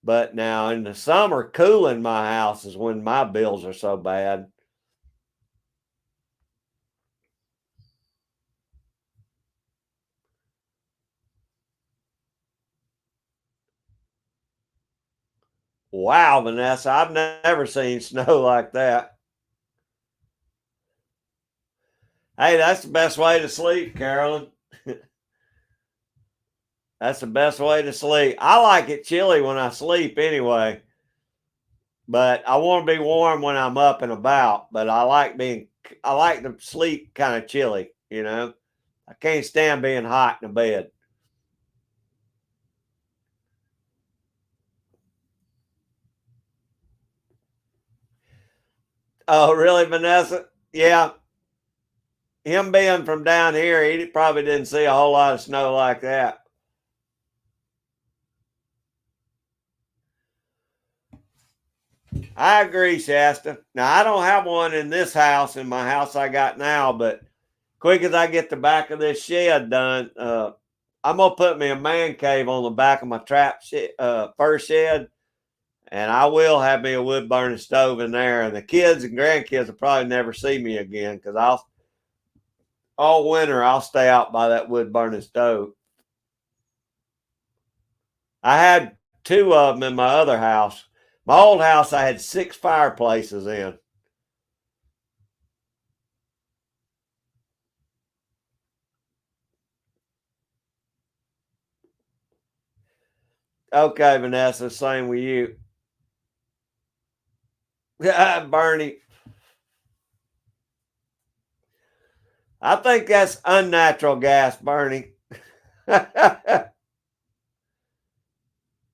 But now in the summer, cooling my house is when my bills are so bad. Wow, Vanessa, I've never seen snow like that. Hey, that's the best way to sleep, Carolyn. That's the best way to sleep. I like it chilly when I sleep anyway, but I want to be warm when I'm up and about. But I like to sleep kind of chilly. I can't stand being hot in the bed. Oh, really, Vanessa? Yeah, him being from down here, he probably didn't see a whole lot of snow like that. I agree, Shasta. Now I don't have one in this house, in my house I got now, but quick as I get the back of this shed done, I'm gonna put me a man cave on the back of my first shed, and I will have me a wood burning stove in there. And the kids and grandkids will probably never see me again because I'll all winter I'll stay out by that wood burning stove. I had two of them in my other house. My old house, I had six fireplaces in. Okay, Vanessa, same with you. Bernie, I think that's unnatural gas, Bernie.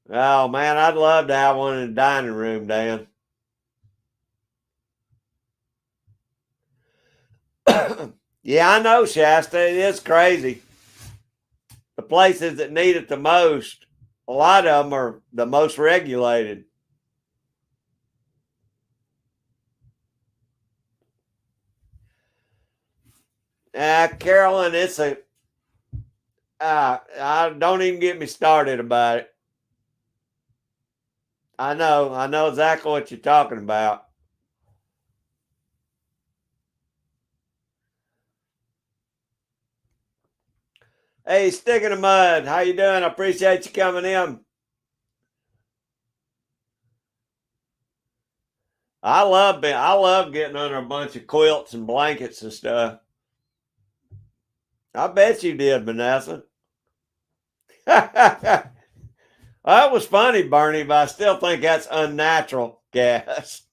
Oh man, I'd love to have one in the dining room, Dan. Yeah, I know, Shasta. It is crazy. The places that need it the most, a lot of them are the most regulated. Carolyn, it's a. I don't even get me started about it. I know exactly what you're talking about. Hey, Stick in the Mud, how you doing? I appreciate you coming in. I love getting under a bunch of quilts and blankets and stuff. I bet you did, Vanessa. That was funny, Bernie, but I still think that's unnatural gas.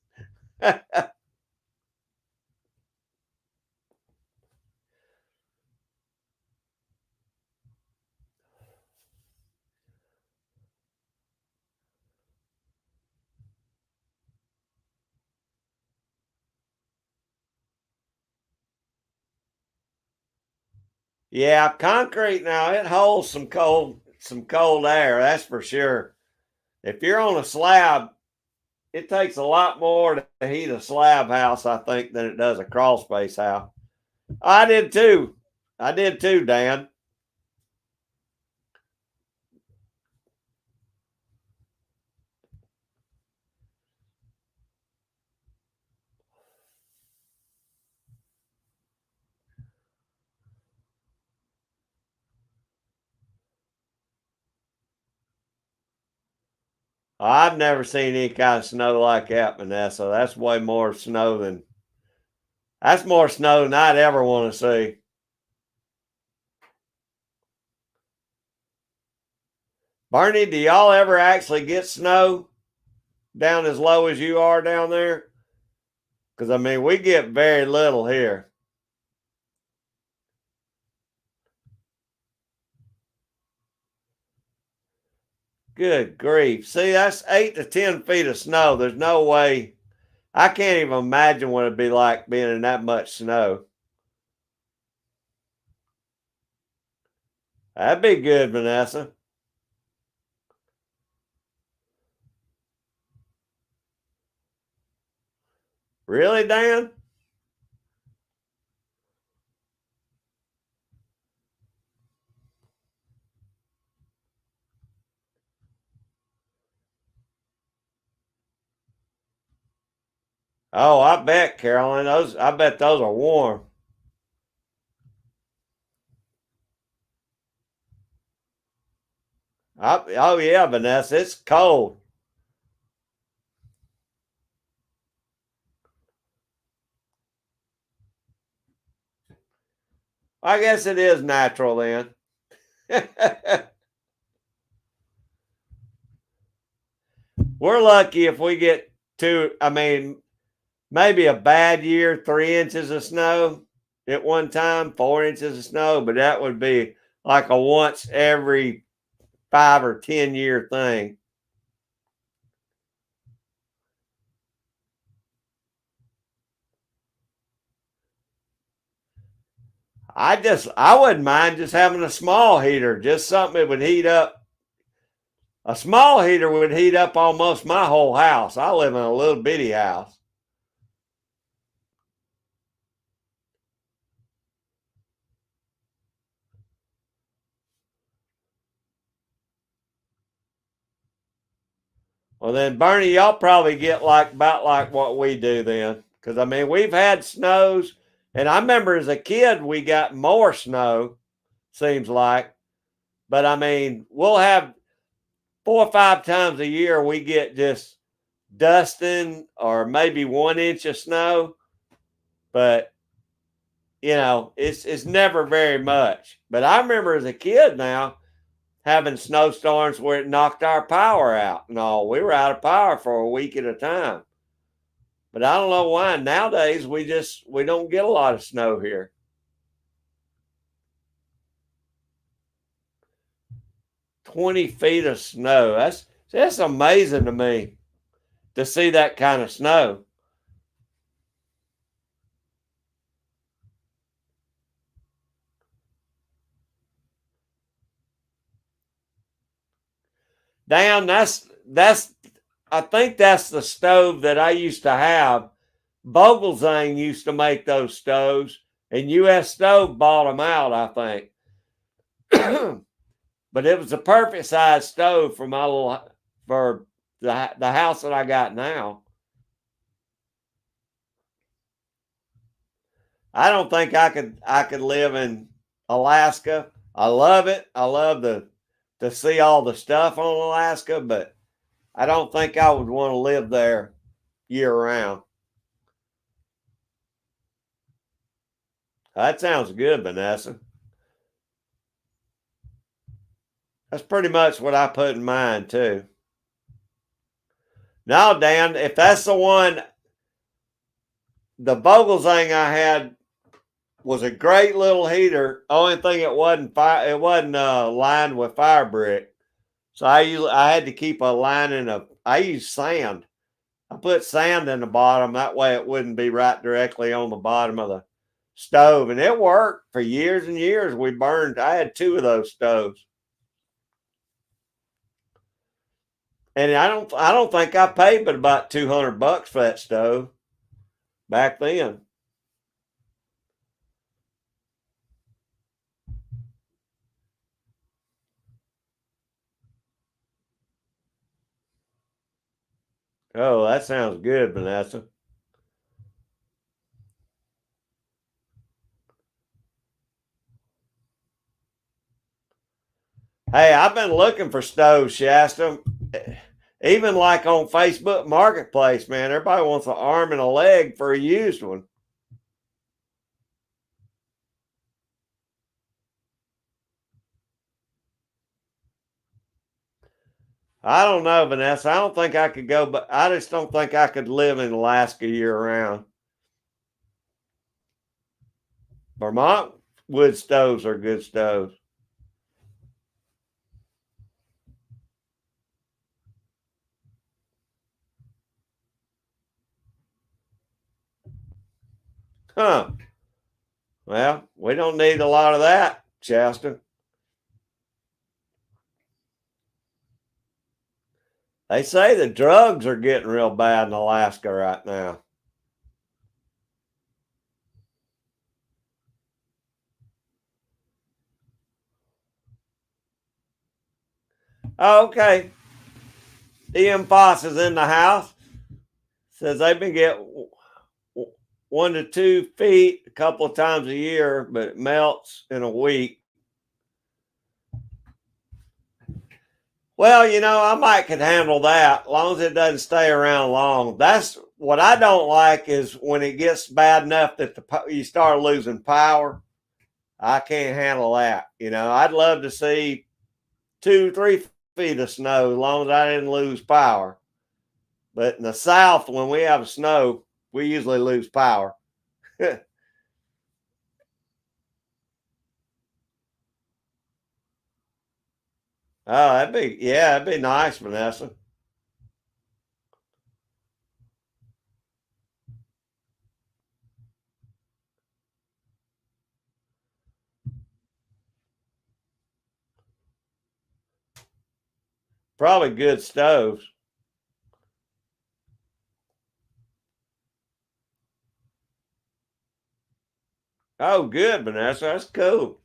Yeah, concrete now it holds some cold air, that's for sure. If you're on a slab, it takes a lot more to heat a slab house, I think, than it does a crawl space house. I did too. I did too, Dan. I've never seen any kind of snow like that, Vanessa. That's way more snow than that's more snow than I'd ever want to see. Bernie, do y'all ever actually get snow down as low as you are down there? Because I mean, we get very little here. Good grief. See, that's 8 to 10 feet of snow. There's no way. I can't even imagine what it'd be like being in that much snow. That'd be good, Vanessa. Really, Dan? Oh, I bet, Carolyn. I bet those are warm. Oh yeah, Vanessa, it's cold. I guess it is natural then. We're lucky if we get I mean, maybe a bad year, 3 inches of snow at one time, 4 inches of snow, but that would be like a once every 5 or 10 year thing. I wouldn't mind just having a small heater, just something that would heat up. A small heater would heat up almost my whole house. I live in a little bitty house. Well, then, Bernie, y'all probably get like about like what we do then. Because, I mean, we've had snows, and I remember as a kid, we got more snow, seems like. But, I mean, we'll have 4 or 5 times a year, we get just dusting or maybe 1 inch of snow. But, it's never very much. But I remember as a kid now, having snowstorms where it knocked our power out and all. We were out of power for a week at a time. But I don't know why nowadays we don't get a lot of snow here. 20 feet of snow. That's amazing to me to see that kind of snow. Damn, that's I think that's the stove that I used to have. Vogelzang used to make those stoves, And U.S. Stove bought them out, I think. But it was a perfect size stove for my little for the house that I got now. I don't think I could live in Alaska. I love it. I love to see all the stuff on Alaska, but I don't think I would want to live there year round. That sounds good, Vanessa. That's pretty much what I put in mind too. Now, Dan, if that's the one, the Vogelzang I had was a great little heater. Only thing it wasn't lined with fire brick. So I had to keep a lining of. I used sand. I put sand in the bottom. That way it wouldn't be right directly on the bottom of the stove, and it worked for years and years. We burned. I had 2 of those stoves, and I don't think I paid but about $200 for that stove back then. Oh, that sounds good, Vanessa. Hey, I've been looking for stoves, Shasta. Even like on Facebook Marketplace, man, everybody wants an arm and a leg for a used one. I don't know, Vanessa. I don't think I could go, but I just don't think I could live in Alaska year round. Vermont wood stoves are good stoves. Huh. Well, we don't need a lot of that, Shasta. They say the drugs are getting real bad in Alaska right now. Oh, okay. EM Foss is in the house. Says they've been getting 1 to 2 feet a couple of times a year, but it melts in a week. Well, I might could handle that as long as it doesn't stay around long. That's what I don't like is when it gets bad enough that you start losing power. I can't handle that. I'd love to see 2, 3 feet of snow as long as I didn't lose power. But in the South, when we have snow, we usually lose power. Oh, that'd be nice, Vanessa. Probably good stoves. Oh, good, Vanessa. That's cool.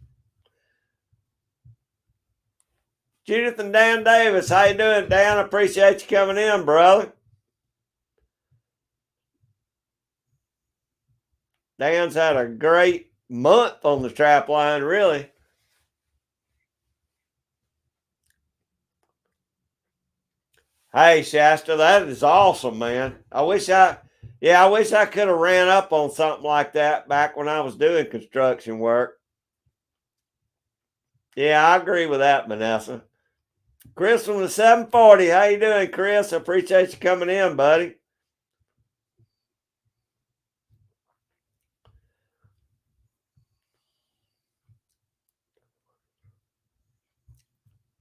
Judith and Dan Davis, how you doing, Dan? I appreciate you coming in, brother. Dan's had a great month on the trap line, really. Hey, Shasta, that is awesome, man. I wish I could have ran up on something like that back when I was doing construction work. Yeah, I agree with that, Vanessa. Chris from the 740. How you doing, Chris? I appreciate you coming in, buddy.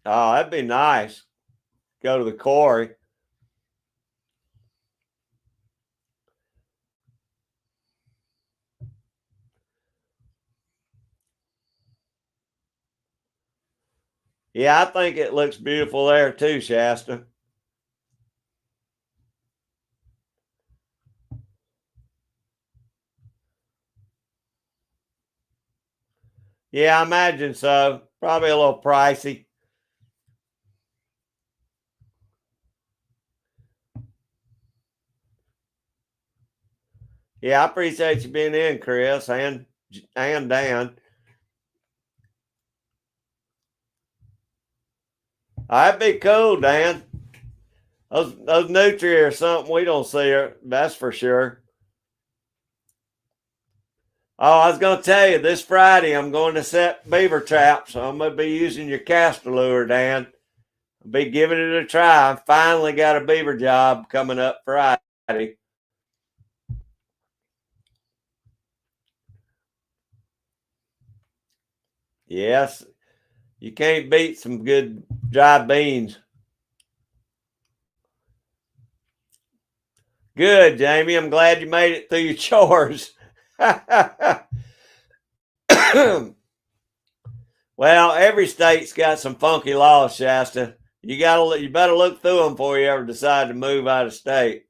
Oh, that'd be nice. Go to the quarry. Yeah, I think it looks beautiful there too, Shasta. Yeah, I imagine so. Probably a little pricey. Yeah, I appreciate you being in, Chris, and Dan. That'd be cool, Dan. Those nutria are something we don't see. That's for sure. Oh, I was going to tell you this Friday I'm going to set beaver traps. So I'm going to be using your castor lure, Dan. I'll be giving it a try. I finally got a beaver job coming up Friday. Yes, you can't beat some good dry beans. Good, Jamie. I'm glad you made it through your chores. Well, every state's got some funky laws, Shasta. You better look through them before you ever decide to move out of state.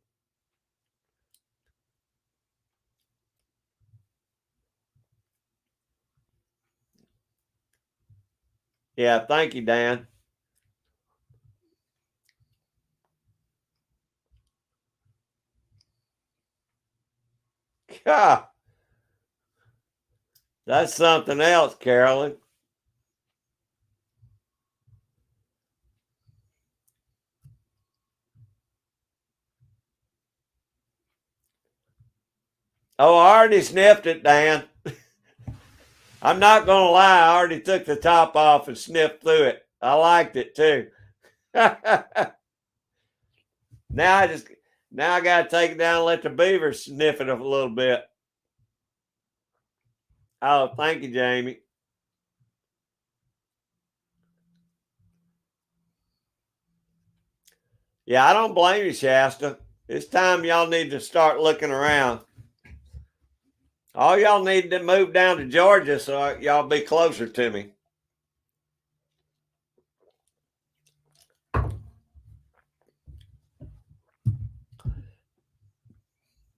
Yeah, thank you, Dan. God, that's something else, Carolyn. Oh, I already sniffed it, Dan. I'm not gonna lie, I already took the top off and sniffed through it. I liked it too. now I just now I gotta take it down and let the beaver sniff it a little bit. Oh, thank you, Jamie. Yeah, I don't blame you, Shasta. It's time y'all need to start looking around. All y'all need to move down to Georgia so y'all be closer to me.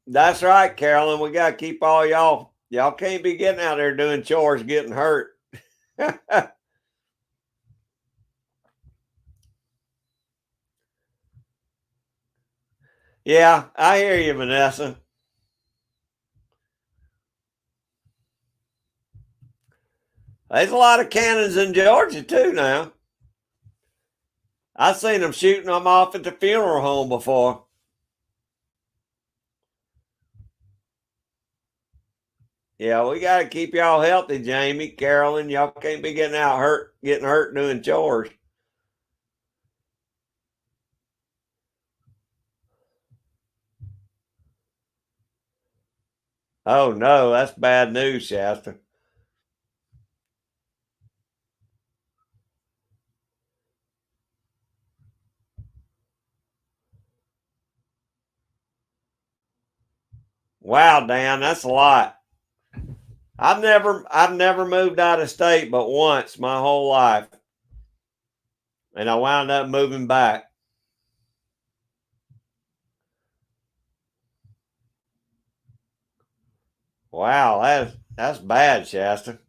That's right, Carolyn. We got to keep all y'all. Y'all can't be getting out there doing chores, getting hurt. Yeah, I hear you, Vanessa. There's a lot of cannons in Georgia too now. I've seen them shooting them off at the funeral home before. Yeah, we got to keep y'all healthy, Jamie, Carolyn. Y'all can't be getting hurt doing chores. Oh no, that's bad news, Shasta. Wow, Dan, that's a lot. I've never moved out of state but once my whole life, and I wound up moving back. Wow, that's bad, Shasta.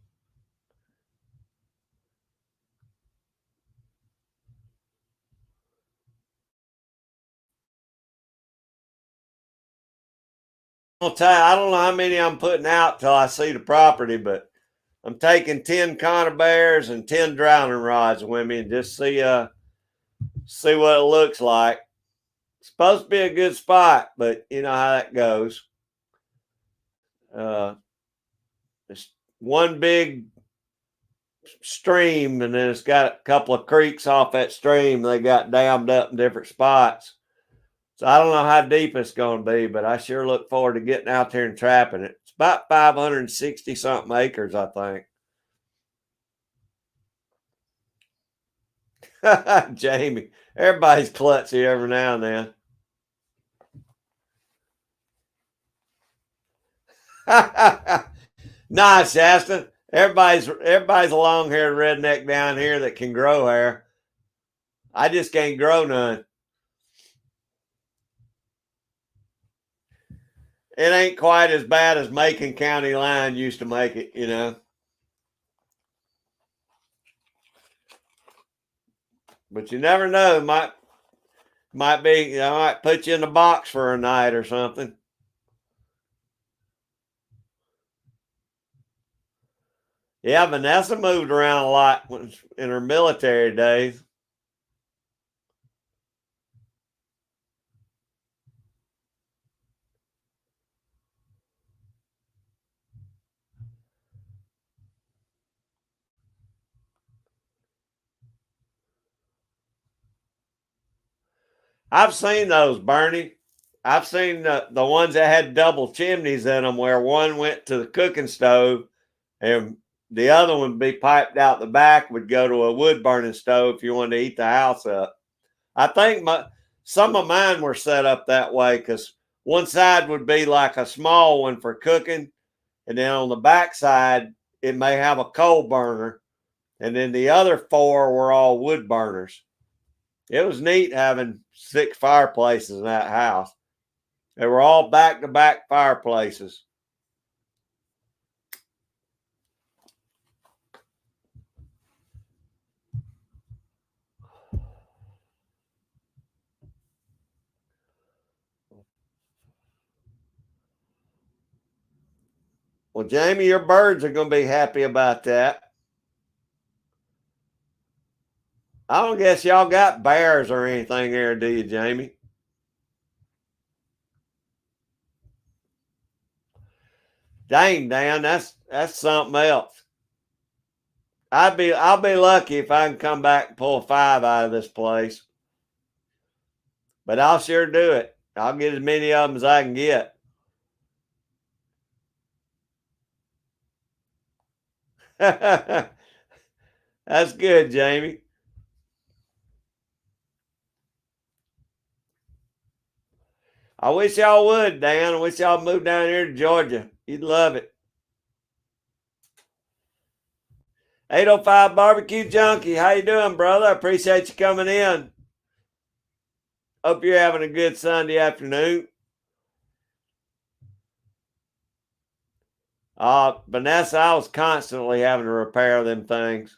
I'll tell you, I don't know how many I'm putting out till I see the property, but I'm taking 10 conibears and 10 drowning rods with me and just see what it looks like. It's supposed to be a good spot, but you know how that goes. Uh, it's one big stream, and then it's got a couple of creeks off that stream. They got dammed up in different spots. So I don't know how deep it's going to be, but I sure look forward to getting out there and trapping it. It's about 560 something acres, I think. Jamie, everybody's klutzy every now and then. Nice, Shasta. Everybody's a long haired redneck down here that can grow hair. I just can't grow none. It ain't quite as bad as Macon County line used to make it. But you never know. Might be, I might put you in the box for a night or something. Yeah, Vanessa moved around a lot in her military days. I've seen those, Bernie. I've seen the ones that had double chimneys in them where one went to the cooking stove and the other one would be piped out the back, would go to a wood burning stove if you wanted to eat the house up. I think some of mine were set up that way because one side would be like a small one for cooking, and then on the back side, it may have a coal burner, and then the other four were all wood burners. It was neat having 6 fireplaces in that house. They were all back to back fireplaces. Well, Jamie, your birds are going to be happy about that. I don't guess y'all got bears or anything there, do you, Jamie? Dang, Dan, that's something else. I'll be lucky if I can come back and pull 5 out of this place. But I'll sure do it. I'll get as many of them as I can get. That's good, Jamie. I wish y'all would, Dan. I wish y'all moved down here to Georgia. You'd love it. 805 Barbecue Junkie. How you doing, brother? I appreciate you coming in. Hope you're having a good Sunday afternoon. Vanessa, I was constantly having to repair them things.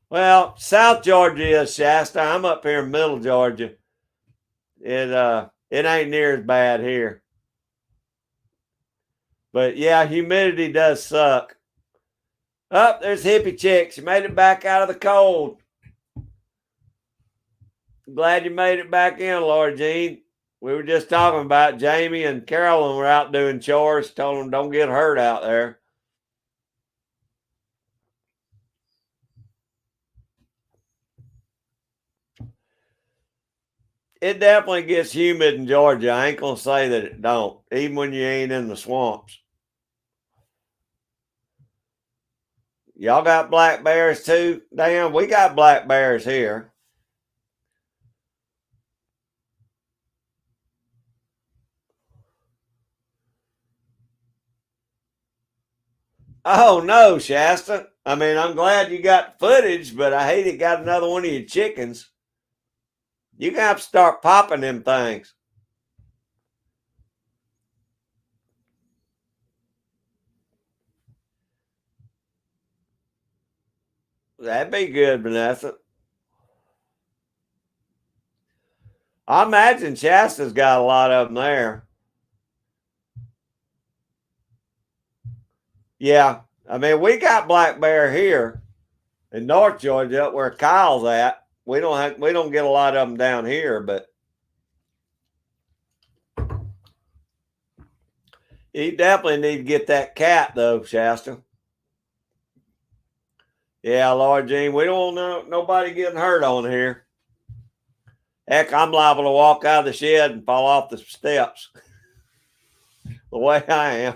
Well, South Georgia is Shasta. I'm up here in Middle Georgia. It ain't near as bad here. But yeah, humidity does suck. Oh, there's Hippie Chicks. You made it back out of the cold. Glad you made it back in, Laura Jean. We were just talking about Jamie and Carolyn were out doing chores. Told them don't get hurt out there. It definitely gets humid in Georgia. I ain't gonna say that it don't, even when you ain't in the swamps. Y'all got black bears too? Damn, we got black bears here. Oh no, Shasta. I mean, I'm glad you got footage, but I hate it got another one of your chickens. You gonna have to start popping them things. That'd be good, Vanessa. I imagine Shasta's got a lot of them there. Yeah, I mean, we got black bear here in North Georgia, where Kyle's at. We don't get a lot of them down here, but you definitely need to get that cat though, Shasta. Yeah, Lord Jean, we don't want nobody getting hurt on here. Heck, I'm liable to walk out of the shed and fall off the steps the way I am.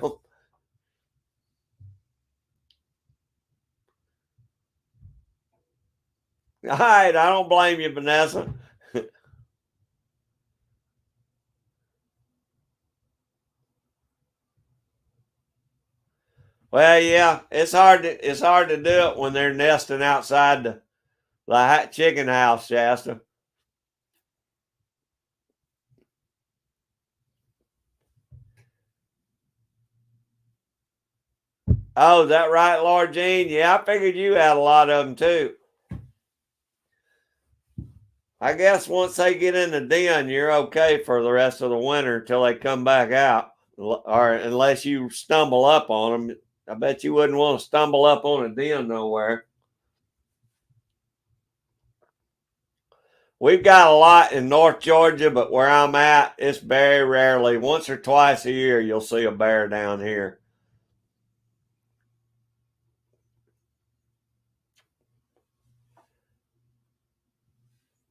All right, I don't blame you, Vanessa. Well, yeah, it's hard to do it when they're nesting outside the chicken house, Shasta. Oh, is that right, Lord Jean? Yeah, I figured you had a lot of them too. I guess once they get in the den, you're okay for the rest of the winter until they come back out, or unless you stumble up on them. I bet you wouldn't want to stumble up on a den nowhere. We've got a lot in North Georgia, but where I'm at, it's very rarely. Once or twice a year, you'll see a bear down here.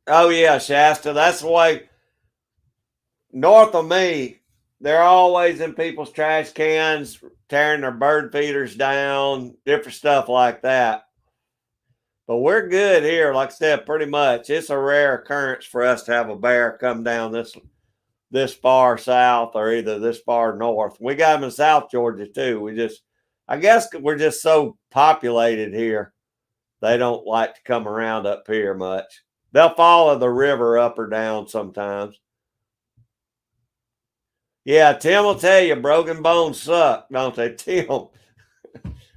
Oh, yeah, Shasta. That's the way north of me, they're always in people's trash cans, tearing their bird feeders down, different stuff like that. But we're good here. Like I said, pretty much. It's a rare occurrence for us to have a bear come down this far south or either this far north. We got them in South Georgia too. I guess we're just so populated here. They don't like to come around up here much. They'll follow the river up or down sometimes. Yeah, Tim will tell you broken bones suck, don't they, Tim?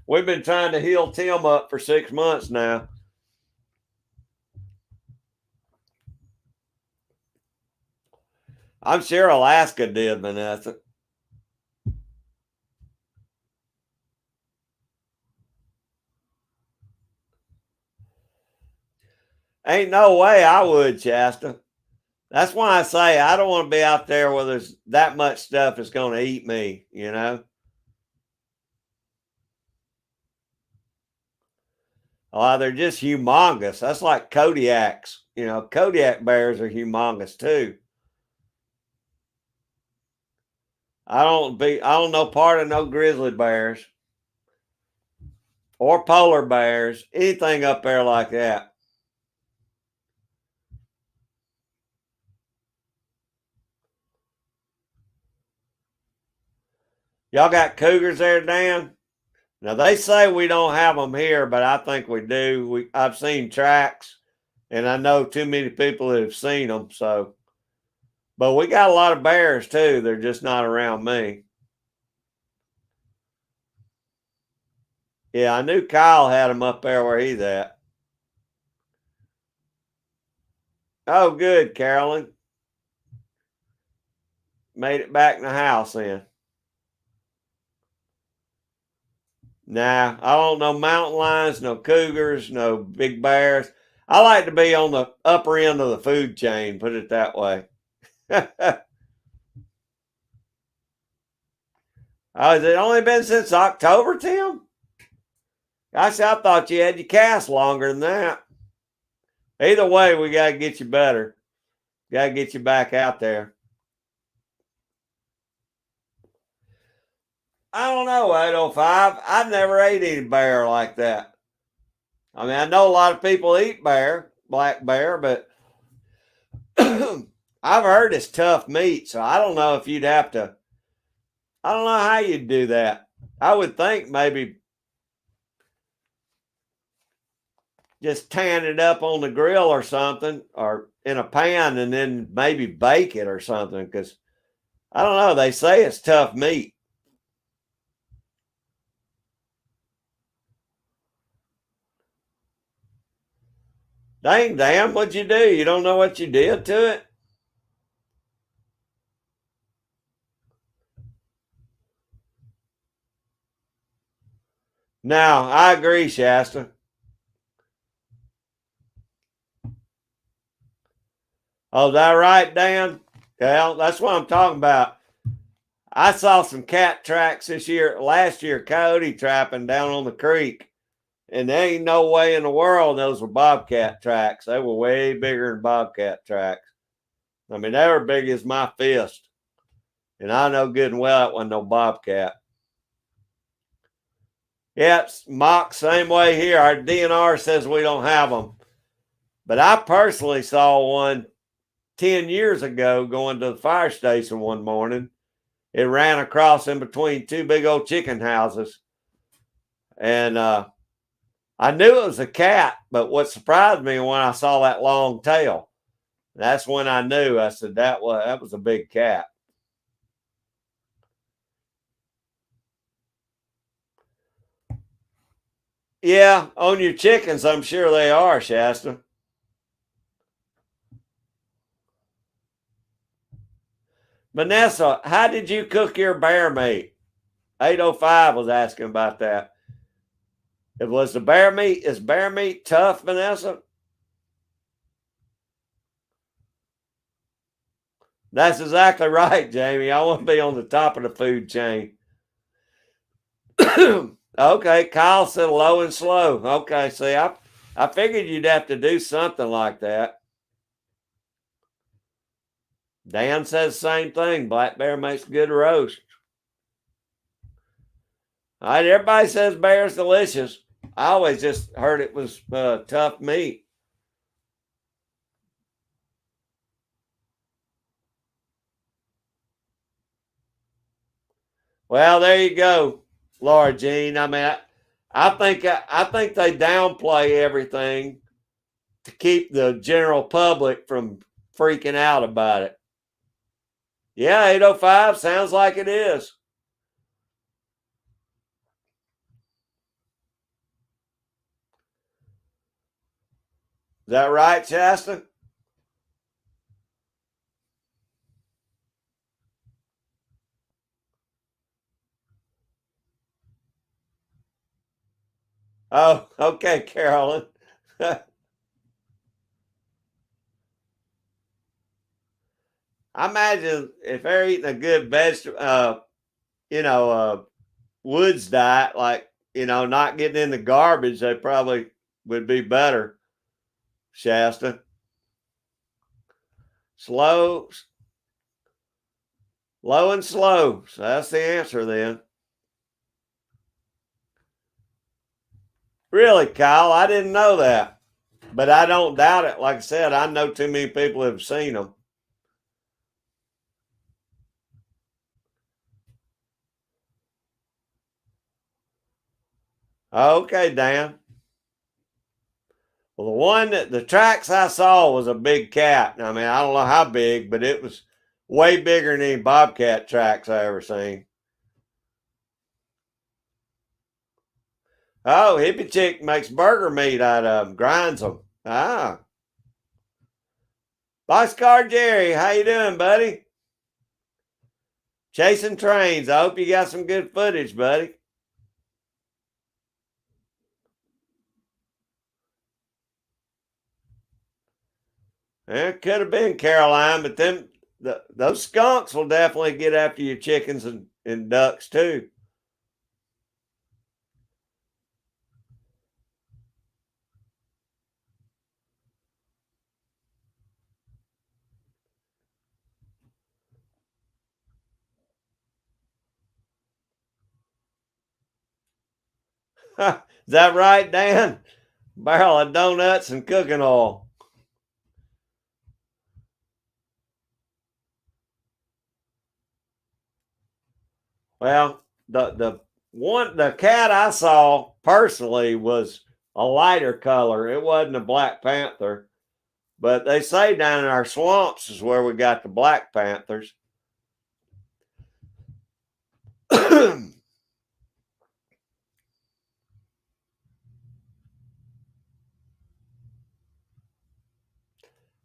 We've been trying to heal Tim up for 6 months now. I'm sure Alaska did, Vanessa. Ain't no way I would, Shasta. That's why I say I don't want to be out there where there's that much stuff that's going to eat me, you know? Oh, they're just humongous. That's like Kodiaks. You know, Kodiak bears are humongous too. I don't know part of no grizzly bears or polar bears, anything up there like that. Y'all got cougars there, Dan? Now they say we don't have them here, but I think we do. I've seen tracks, and I know too many people that have seen them. So, but we got a lot of bears too. They're just not around me. Yeah, I knew Kyle had them up there where he's at. Oh, good, Carolyn. Made it back in the house then. Nah, I don't know mountain lions, no cougars, no big bears. I like to be on the upper end of the food chain, put it that way. Oh, has it only been since October, Tim? Gosh, I thought you had your cast longer than that. Either way, we got to get you better. Got to get you back out there. I don't know, 805. I've never ate any bear like that. I mean, I know a lot of people eat bear, black bear, but I've heard it's tough meat, so I don't know if you'd have to. I don't know how you'd do that. I would think maybe just tan it up on the grill or something, or in a pan, and then maybe bake it or something. Because I don't know. They say it's tough meat. Dang, damn, what'd you do? You don't know what you did to it? Now, I agree, Shasta. Oh, is that right, Dan? Well, that's what I'm talking about. I saw some cat tracks last year, coyote trapping down on the creek. And there ain't no way in the world those were bobcat tracks. They were way bigger than bobcat tracks. I mean, they were big as my fist. And I know good and well it wasn't no bobcat. Yep, mock same way here. Our DNR says we don't have them. But I personally saw one 10 years ago going to the fire station one morning. It ran across in between two big old chicken houses. And I knew it was a cat, but what surprised me when I saw that long tail, that's when I knew. I said that was a big cat. Yeah, on your chickens, I'm sure they are, Shasta. Vanessa, how did you cook your bear meat? 805 was asking about that. It was the bear meat. Is bear meat tough, Vanessa? That's exactly right, Jamie. I want to be on the top of the food chain. Okay, Kyle said low and slow. Okay, see, I figured you'd have to do something like that. Dan says the same thing. Black bear makes a good roast. All right, everybody says bear's delicious. I always just heard it was tough meat. Well, there you go, Laura Jean. I mean, I think they downplay everything to keep the general public from freaking out about it. Yeah, 805 sounds like it is. Is that right, Shasta? Oh, okay, Carolyn. I imagine if they're eating a good vegetable, you know, woods diet, like, not getting in the garbage, they probably would be better, Shasta. Slow, low and slow. So that's the answer then. Really, Kyle, I didn't know that, but I don't doubt it. Like I said, I know too many people have seen them. Okay, Dan. Well, the tracks I saw was a big cat. I mean, I don't know how big, but it was way bigger than any bobcat tracks I ever seen. Oh, Hippie Chick makes burger meat out of them, grinds them. Ah, Boxcar Jerry, how you doing, buddy? Chasing trains. I hope you got some good footage, buddy. It could have been Caroline, but those skunks will definitely get after your chickens and ducks too. Is that right, Dan? Barrel of donuts and cooking oil. Well, the cat I saw personally was a lighter color. It wasn't a black panther, but they say down in our swamps is where we got the black panthers.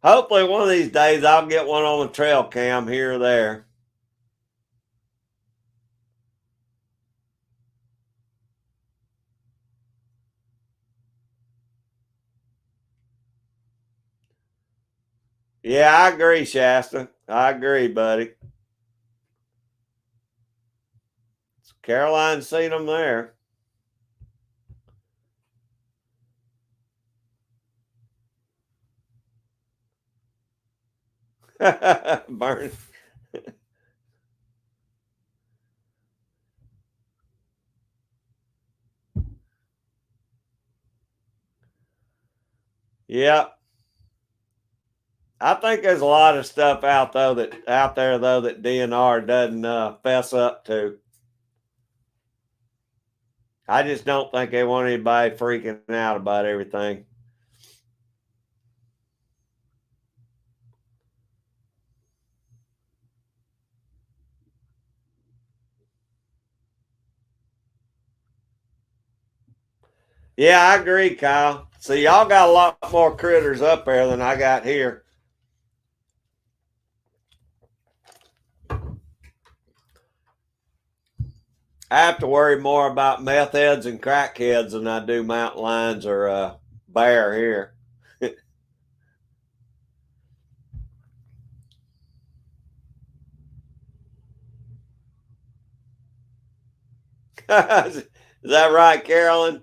Hopefully, one of these days I'll get one on the trail cam here or there. Yeah, I agree, Shasta. I agree, buddy. Caroline's seen them there. Burn. Yeah, I think there's a lot of stuff out there though that DNR doesn't fess up to. I just don't think they want anybody freaking out about everything. Yeah, I agree, Kyle. See, y'all got a lot more critters up there than I got here. I have to worry more about meth heads and crackheads than I do mountain lions or bear here. Is that right, Carolyn?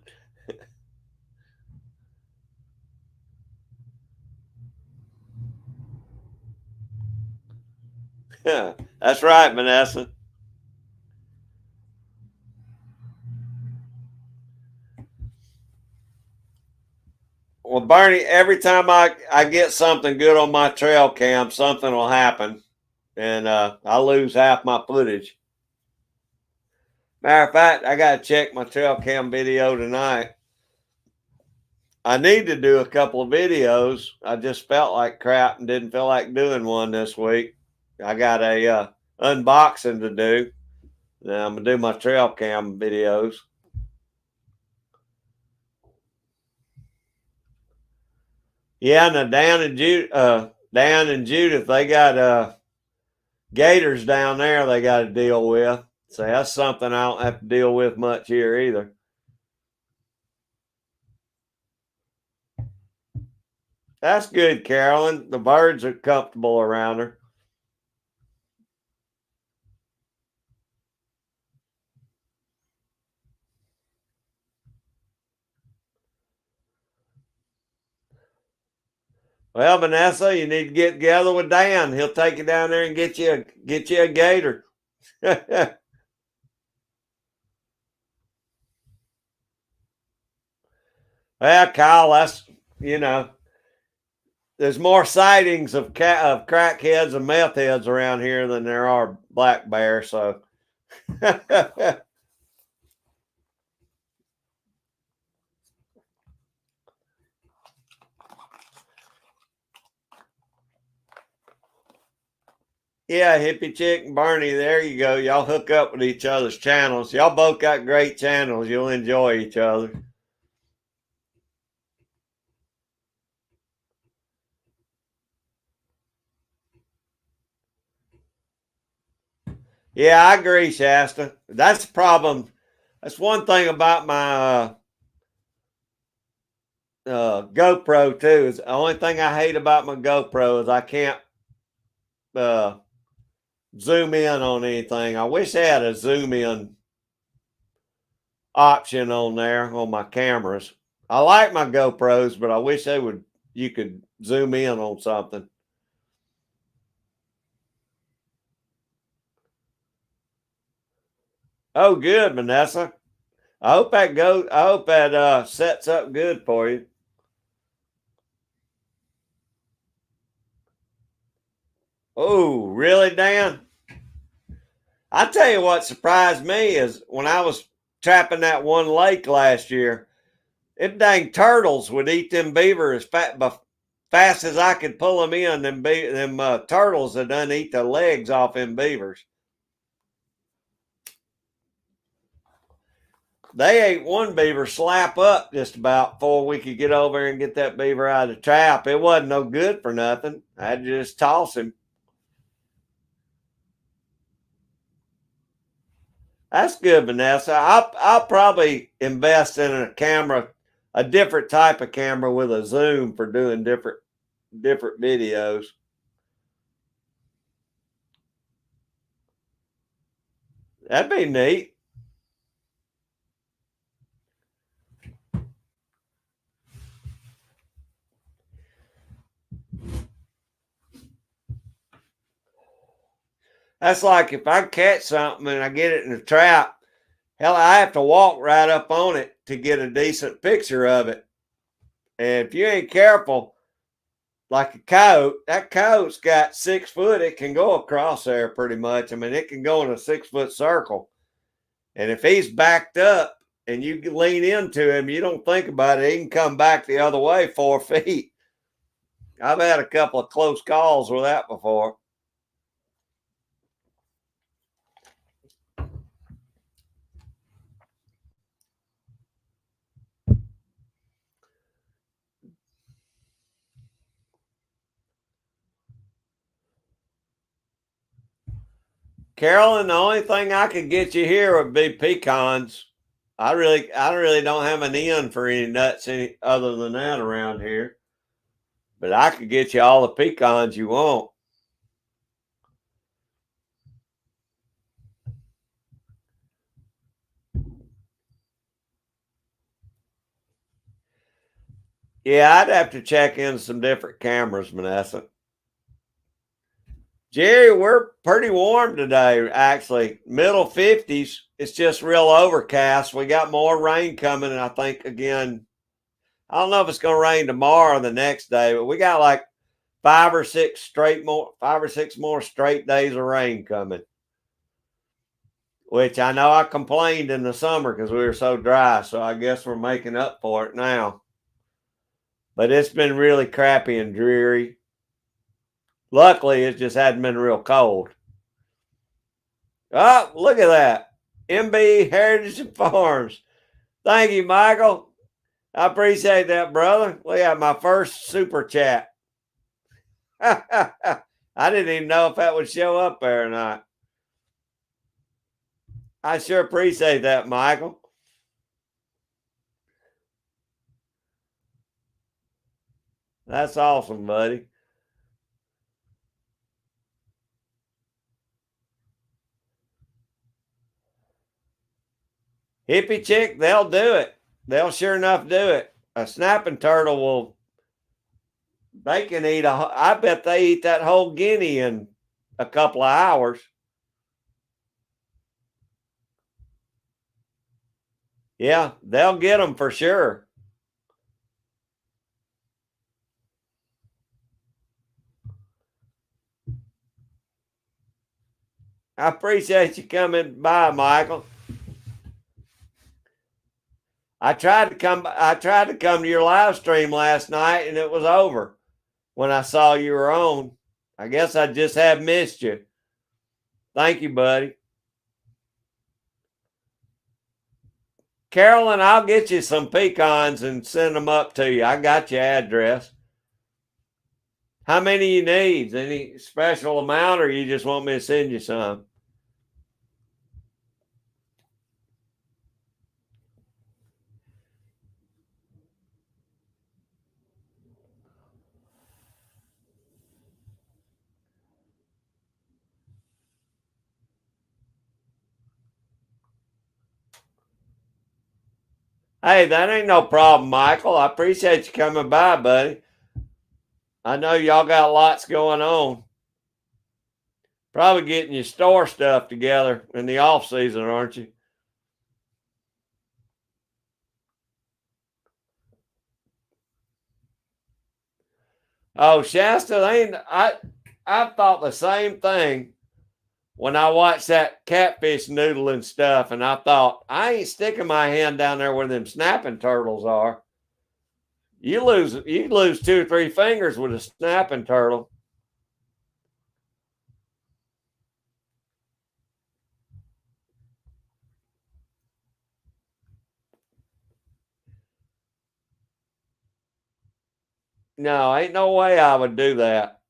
That's right, Vanessa. Well, Bernie, every time I get something good on my trail cam, something will happen, and I lose half my footage. Matter of fact, I got to check my trail cam video tonight. I need to do a couple of videos. I just felt like crap and didn't feel like doing one this week. I got a unboxing to do. Now I'm gonna do my trail cam videos. Yeah, now Dan and Judith, they got gators down there. They got to deal with. So that's something I don't have to deal with much here either. That's good, Carolyn. The birds are comfortable around her. Well, Vanessa, you need to get together with Dan. He'll take you down there and get you a gator. Well, Kyle, that's you know, there's more sightings of crackheads and meth heads around here than there are black bears. So, yeah, Hippie Chick and Bernie, there you go. Y'all hook up with each other's channels. Y'all both got great channels. You'll enjoy each other. Yeah, I agree, Shasta. That's the problem. That's one thing about my GoPro too. Is the only thing I hate about my GoPro is I can't uh, zoom in on anything. I wish they had a zoom in option on there on my cameras. I like my GoPros, but I wish they would. You could zoom in on something. Oh, good, Vanessa. I hope that sets up good for you. Oh, really, Dan? I tell you what surprised me is when I was trapping that one lake last year, them dang turtles would eat them beaver fast as I could pull them in. Them turtles that done eat the legs off them beavers. They ate one beaver slap up just about before we could get over and get that beaver out of the trap. It wasn't no good for nothing. I had to just toss him. That's good, Vanessa. I'll probably invest in a camera, a different type of camera with a zoom for doing different videos. That'd be neat. That's like if I catch something and I get it in a trap, hell, I have to walk right up on it to get a decent picture of it. And if you ain't careful, like a coyote, that coyote's got 6 foot. It can go across there pretty much. I mean, it can go in a 6 foot circle. And if he's backed up and you lean into him, you don't think about it. He can come back the other way 4 feet. I've had a couple of close calls with that before. Carolyn, the only thing I could get you here would be pecans. I really don't have an end for any nuts other than that around here. But I could get you all the pecans you want. Yeah, I'd have to check in some different cameras, Vanessa. Jerry, we're pretty warm today, actually. Middle 50s. It's just real overcast. We got more rain coming, and I think, again, I don't know if it's going to rain tomorrow or the next day, but we got like 5 or 6 more straight days of rain coming. Which I know I complained in the summer because we were so dry, so I guess we're making up for it now. But it's been really crappy and dreary. Luckily, it just hadn't been real cold. Oh, look at that. MB Heritage and Farms. Thank you, Michael. I appreciate that, brother. Look at my first super chat. I didn't even know if that would show up there or not. I sure appreciate that, Michael. That's awesome, buddy. Hippie chick, they'll do it. They'll sure enough do it. A snapping turtle will, they can eat I bet they eat that whole guinea in a couple of hours. Yeah, they'll get them for sure. I appreciate you coming by, Michael. I tried to come to your live stream last night and it was over when I saw you were on. I guess I just have missed you. Thank you, buddy. Carolyn, I'll get you some pecans and send them up to you. I got your address. How many you need? Any special amount, or you just want me to send you some? Hey, that ain't no problem, Michael. I appreciate you coming by, buddy. I know y'all got lots going on. Probably getting your store stuff together in the off season, aren't you? Oh, Shasta, I thought the same thing when I watched that catfish noodling stuff, and I thought, I ain't sticking my hand down there where them snapping turtles are. You lose 2 or 3 fingers with a snapping turtle. No, ain't no way I would do that.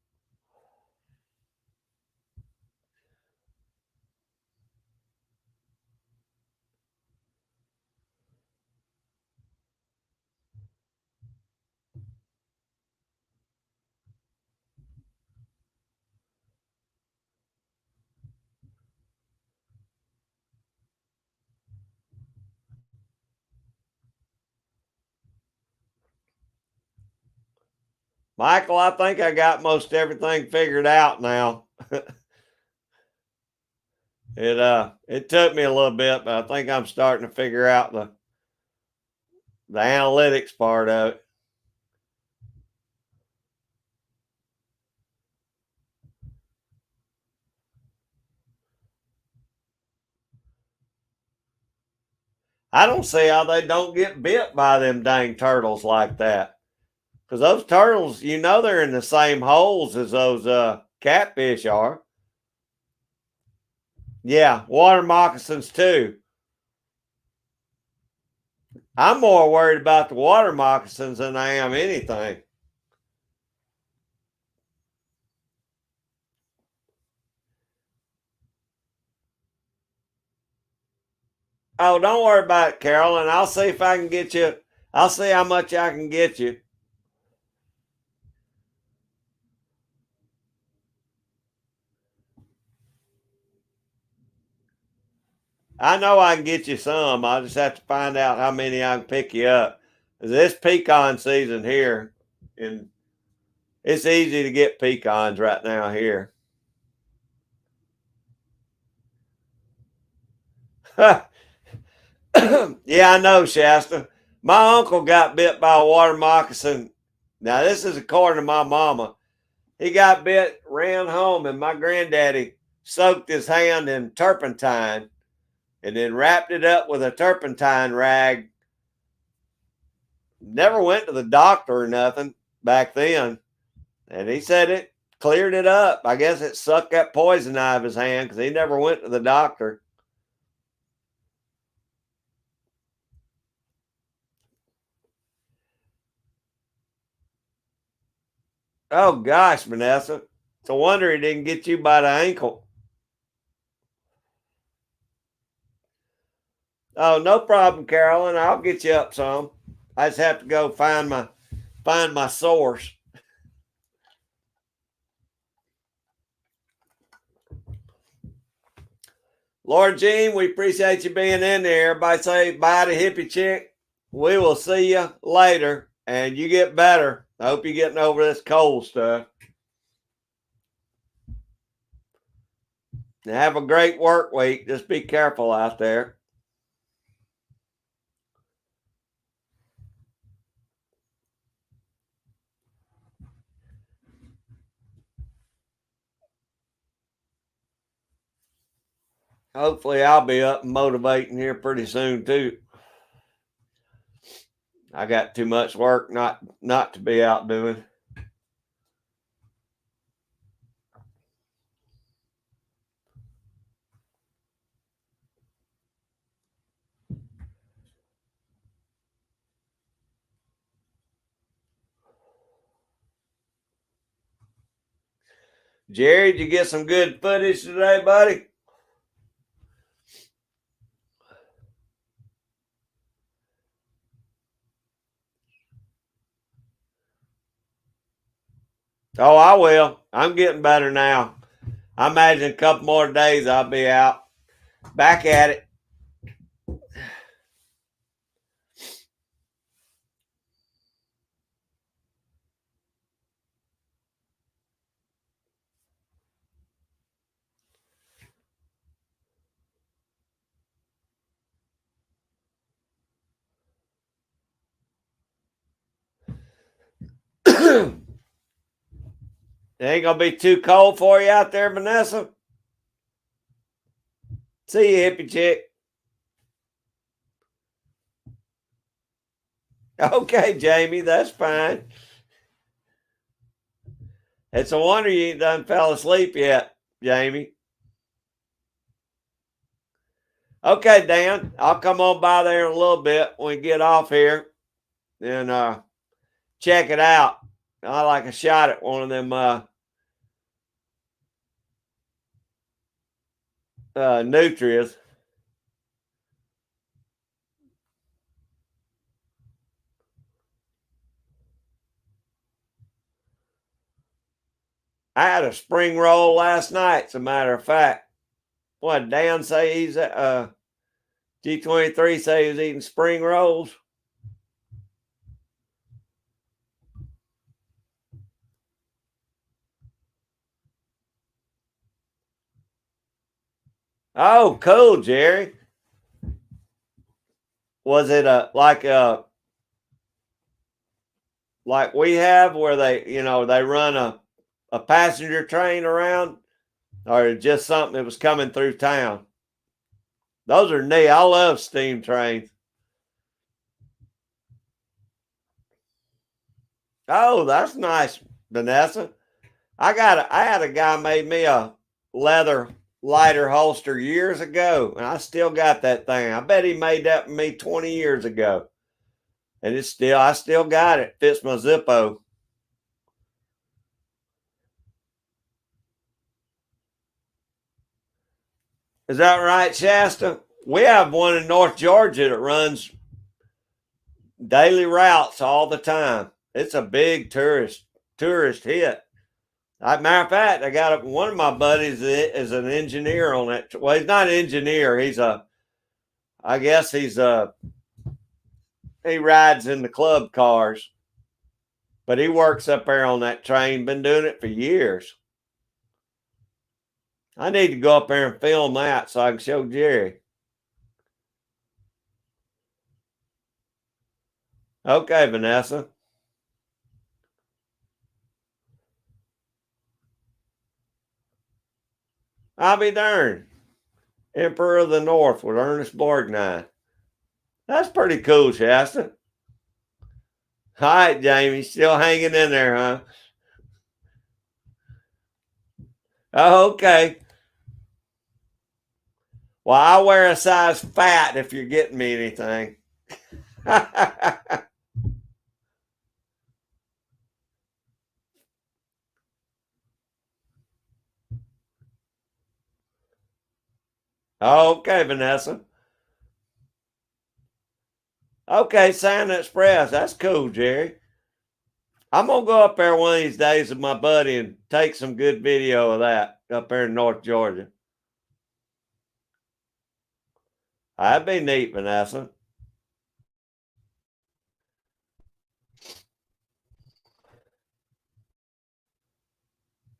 Michael, I think I got most everything figured out now. It took me a little bit, but I think I'm starting to figure out the analytics part of it. I don't see how they don't get bit by them dang turtles like that. Because those turtles, they're in the same holes as those catfish are. Yeah, water moccasins too. I'm more worried about the water moccasins than I am anything. Oh, don't worry about it, Carolyn. I'll see if I can get you. I'll see how much I can get you. I know I can get you some. I'll just have to find out how many I can pick you up. This pecan season here, and it's easy to get pecans right now here. Yeah, I know, Shasta. My uncle got bit by a water moccasin. Now, this is according to my mama. He got bit, ran home, and my granddaddy soaked his hand in turpentine and then wrapped it up with a turpentine rag. Never went to the doctor or nothing back then. And he said it cleared it up. I guess it sucked that poison out of his hand because he never went to the doctor. Oh gosh, Vanessa. It's a wonder he didn't get you by the ankle. Oh, no problem, Carolyn. I'll get you up some. I just have to go find my source. Lord Jean, we appreciate you being in there. Everybody say bye to Hippie Chick. We will see you later, and you get better. I hope you're getting over this cold stuff. And have a great work week. Just be careful out there. Hopefully, I'll be up and motivating here pretty soon too. I got too much work not to be out doing. Jerry, did you get some good footage today, buddy? Oh, I will. I'm getting better now. I imagine a couple more days I'll be out. Back at it. It ain't gonna be too cold for you out there, Vanessa. See you, Hippie Chick. Okay, Jamie, that's fine. It's a wonder you ain't done fell asleep yet, Jamie. Okay, Dan, I'll come on by there in a little bit when we get off here and check it out. I like a shot at one of them nutrients. I had a spring roll last night, as a matter of fact. What Dan say he's G23 say he's eating spring rolls. Oh, cool, Jerry. Was it like we have where they run a passenger train around, or just something that was coming through town? Those are neat. I love steam trains. Oh, that's nice, Vanessa. I had a guy made me a leather lighter holster years ago, and I still got that thing. I bet he made that for me 20 years ago. And I still got it. Fits my Zippo. Is that right, Shasta? We have one in North Georgia that runs daily routes all the time. It's a big tourist hit. Matter of fact, I got one of my buddies is an engineer on that. Well, he's not an engineer. I guess he rides in the club cars, but he works up there on that train. Been doing it for years. I need to go up there and film that so I can show Jerry. Okay, Vanessa. I'll be darned. Emperor of the North with Ernest Borgnine. That's pretty cool, Shasta. All right, Jamie, still hanging in there, huh? Oh, okay. Well, I wear a size fat if you're getting me anything. Okay, Vanessa. Okay, Santa Express. That's cool, Jerry. I'm gonna go up there one of these days with my buddy and take some good video of that up there in North Georgia. That'd be neat, Vanessa.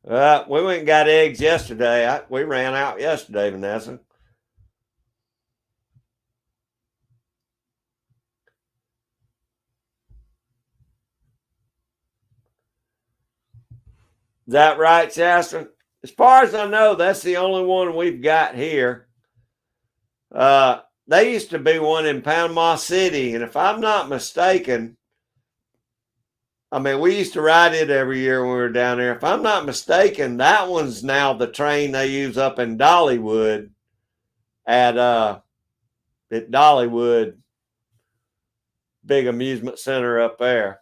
We went and got eggs yesterday. We ran out yesterday, Vanessa. Is that right, Shasta? As far as I know, that's the only one we've got here. They used to be one in Panama City, and if I'm not mistaken, I mean, we used to ride it every year when we were down there. If I'm not mistaken, that one's now the train they use up in Dollywood at Dollywood big amusement center up there.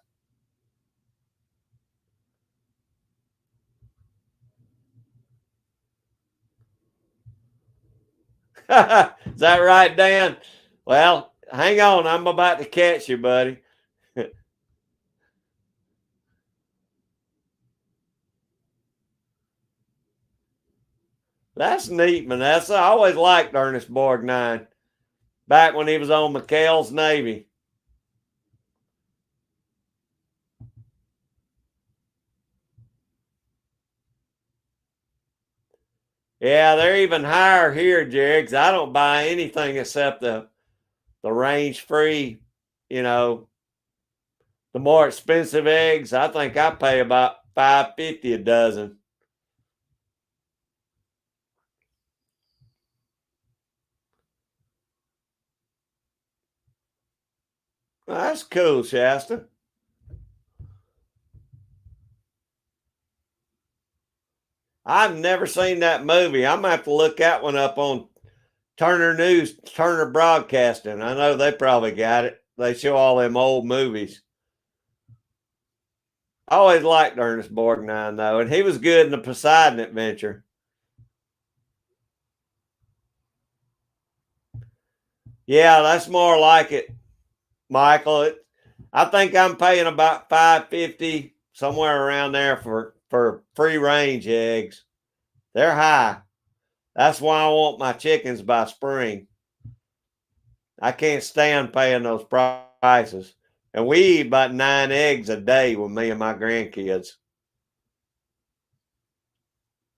Is that right, Dan? Well, hang on. I'm about to catch you, buddy. That's neat, Vanessa. I always liked Ernest Borgnine back when he was on McHale's Navy. Yeah, they're even higher here, Jerry, because I don't buy anything except the range free, you know, the more expensive eggs. I think I pay about $5.50 a dozen. Well, that's cool, Shasta. I've never seen that movie. I'm gonna have to look that one up on Turner News, Turner Broadcasting. I know they probably got it. They show all them old movies. I always liked Ernest Borgnine though, and he was good in the Poseidon Adventure. Yeah, that's more like it, Michael. I think I'm paying about $5.50 somewhere around there for free range eggs. They're high. That's why I want my chickens by spring. I can't stand paying those prices. And we eat about 9 eggs a day with me and my grandkids.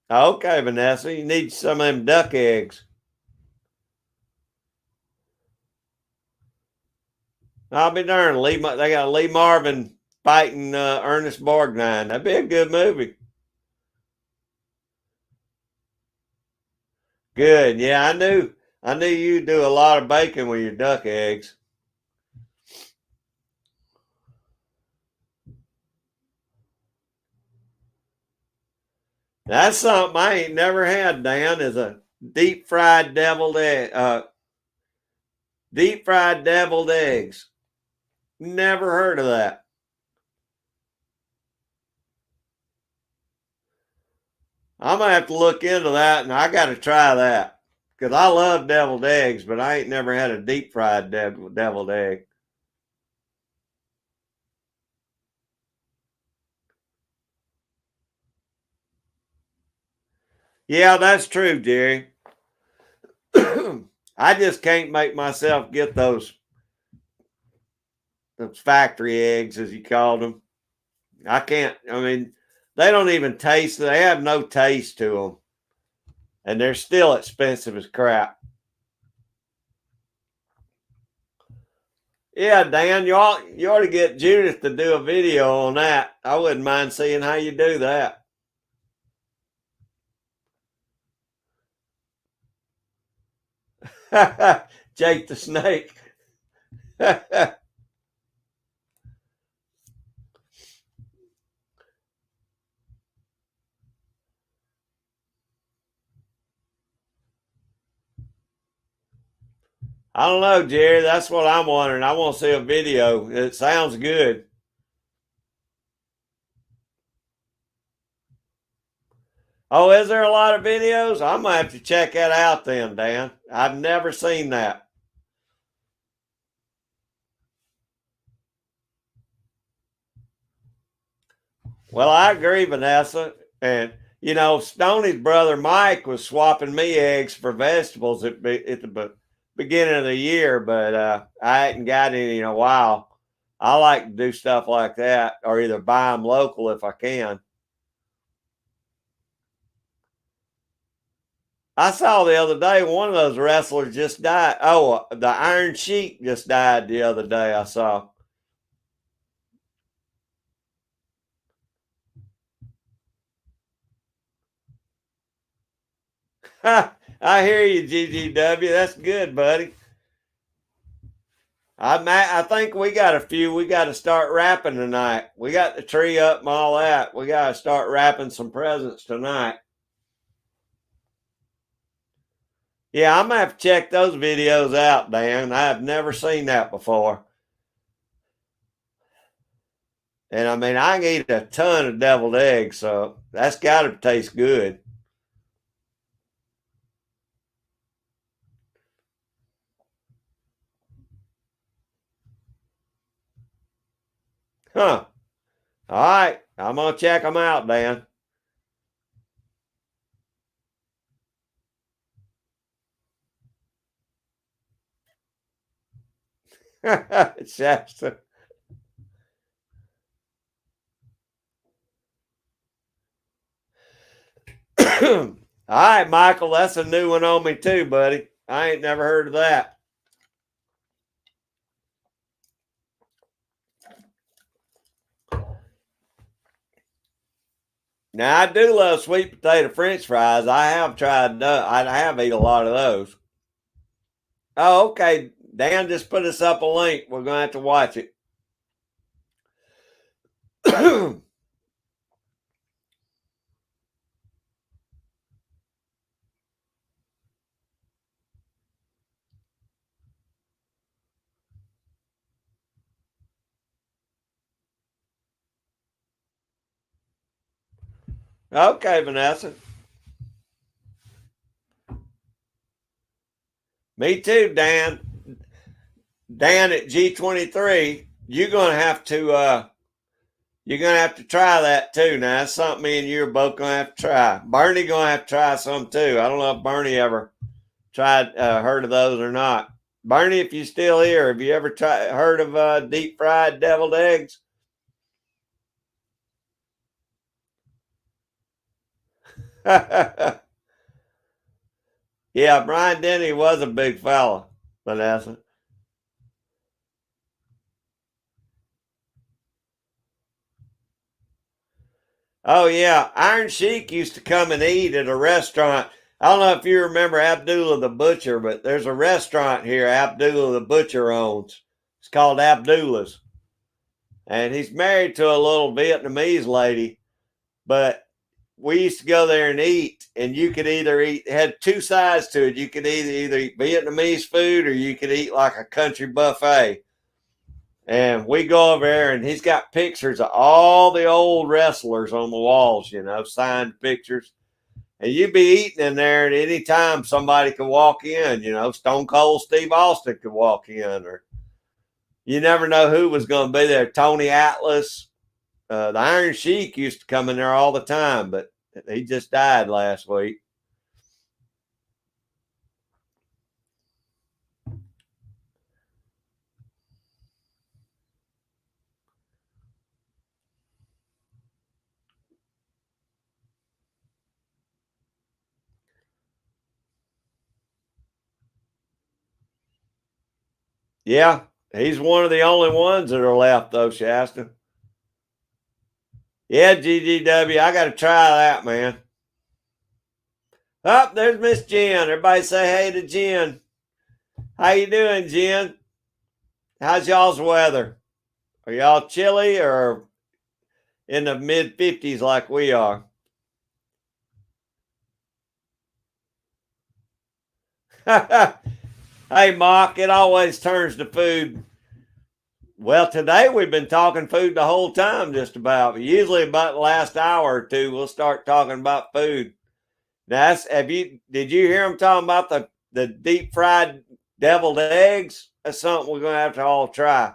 Okay, Vanessa, you need some of them duck eggs. I'll be darned. They got Lee Marvin fighting Ernest Borgnine. That'd be a good movie. Good. Yeah, I knew you do a lot of bacon with your duck eggs. That's something I ain't never had, Dan, is a deep fried deviled egg. Deep fried deviled eggs. Never heard of that. I'm gonna have to look into that, and I got to try that Because I love deviled eggs, but I ain't never had a deep fried deviled egg. Yeah, that's true, Jerry. I just can't make myself get those factory eggs, as you called them. I can't. I mean, they don't even taste. They have no taste to them, and they're still expensive as crap. Yeah, Dan, you ought to get Judith to do a video on that. I wouldn't mind seeing how you do that. Jake the Snake. I don't know, Jerry. That's what I'm wondering. I want to see a video. It sounds good. Oh, is there a lot of videos? I'm gonna have to check that out then, Dan. I've never seen that. Well, I agree, Vanessa. And Stoney's brother Mike was swapping me eggs for vegetables at the beginning of the year, but I hadn't got any in a while. I like to do stuff like that, or either buy them local if I can. I saw the other day one of those wrestlers just died. Oh, the Iron Sheik just died the other day. I saw. I hear you, GGW. That's good, buddy. I think we got a few. We got to start wrapping tonight. We got the tree up and all that. We got to start wrapping some presents tonight. Yeah, I'm gonna have to check those videos out, Dan. I've never seen that before. And I mean, I can eat a ton of deviled eggs, so that's got to taste good. Huh. All right. I'm going to check them out, Dan. Shasta. All right, Michael. That's a new one on me, too, buddy. I ain't never heard of that. Now, I do love sweet potato french fries. I have tried, I have eaten a lot of those. Oh, okay. Dan just put us up a link. We're going to have to watch it. Okay, Vanessa. Me too, Dan. Dan at G23. You're gonna have to try that too. Now that's something me and you are both gonna have to try. Bernie gonna have to try some too. I don't know if Bernie ever tried heard of those or not. Bernie, if you're still here, have you ever heard of deep fried deviled eggs? Yeah, Brian Denny was a big fella, Vanessa. Oh yeah, Iron Sheik used to come and eat at a restaurant. I don't know if you remember Abdullah the Butcher, but there's a restaurant here Abdullah the Butcher owns. It's called Abdullah's. And he's married to a little Vietnamese lady, but we used to go there and eat, and you could either eat, it had two sides to it. You could either eat Vietnamese food or you could eat like a country buffet. And we go over there, and he's got pictures of all the old wrestlers on the walls, signed pictures. And you'd be eating in there, and any time somebody could walk in, Stone Cold Steve Austin could walk in, or you never know who was going to be there. Tony Atlas, the Iron Sheik used to come in there all the time, but he just died last week. Yeah, he's one of the only ones that are left, though, Shasta. Yeah, GGW, I got to try that, man. Oh, there's Miss Jen. Everybody say hey to Jen. How you doing, Jen? How's y'all's weather? Are y'all chilly or in the mid 50s like we are? Hey, Mark, it always turns to food. Well, today we've been talking food the whole time, just about. But usually, about the last hour or two, we'll start talking about food. Now, did you hear them talking about the deep fried deviled eggs? That's something we're gonna have to all try.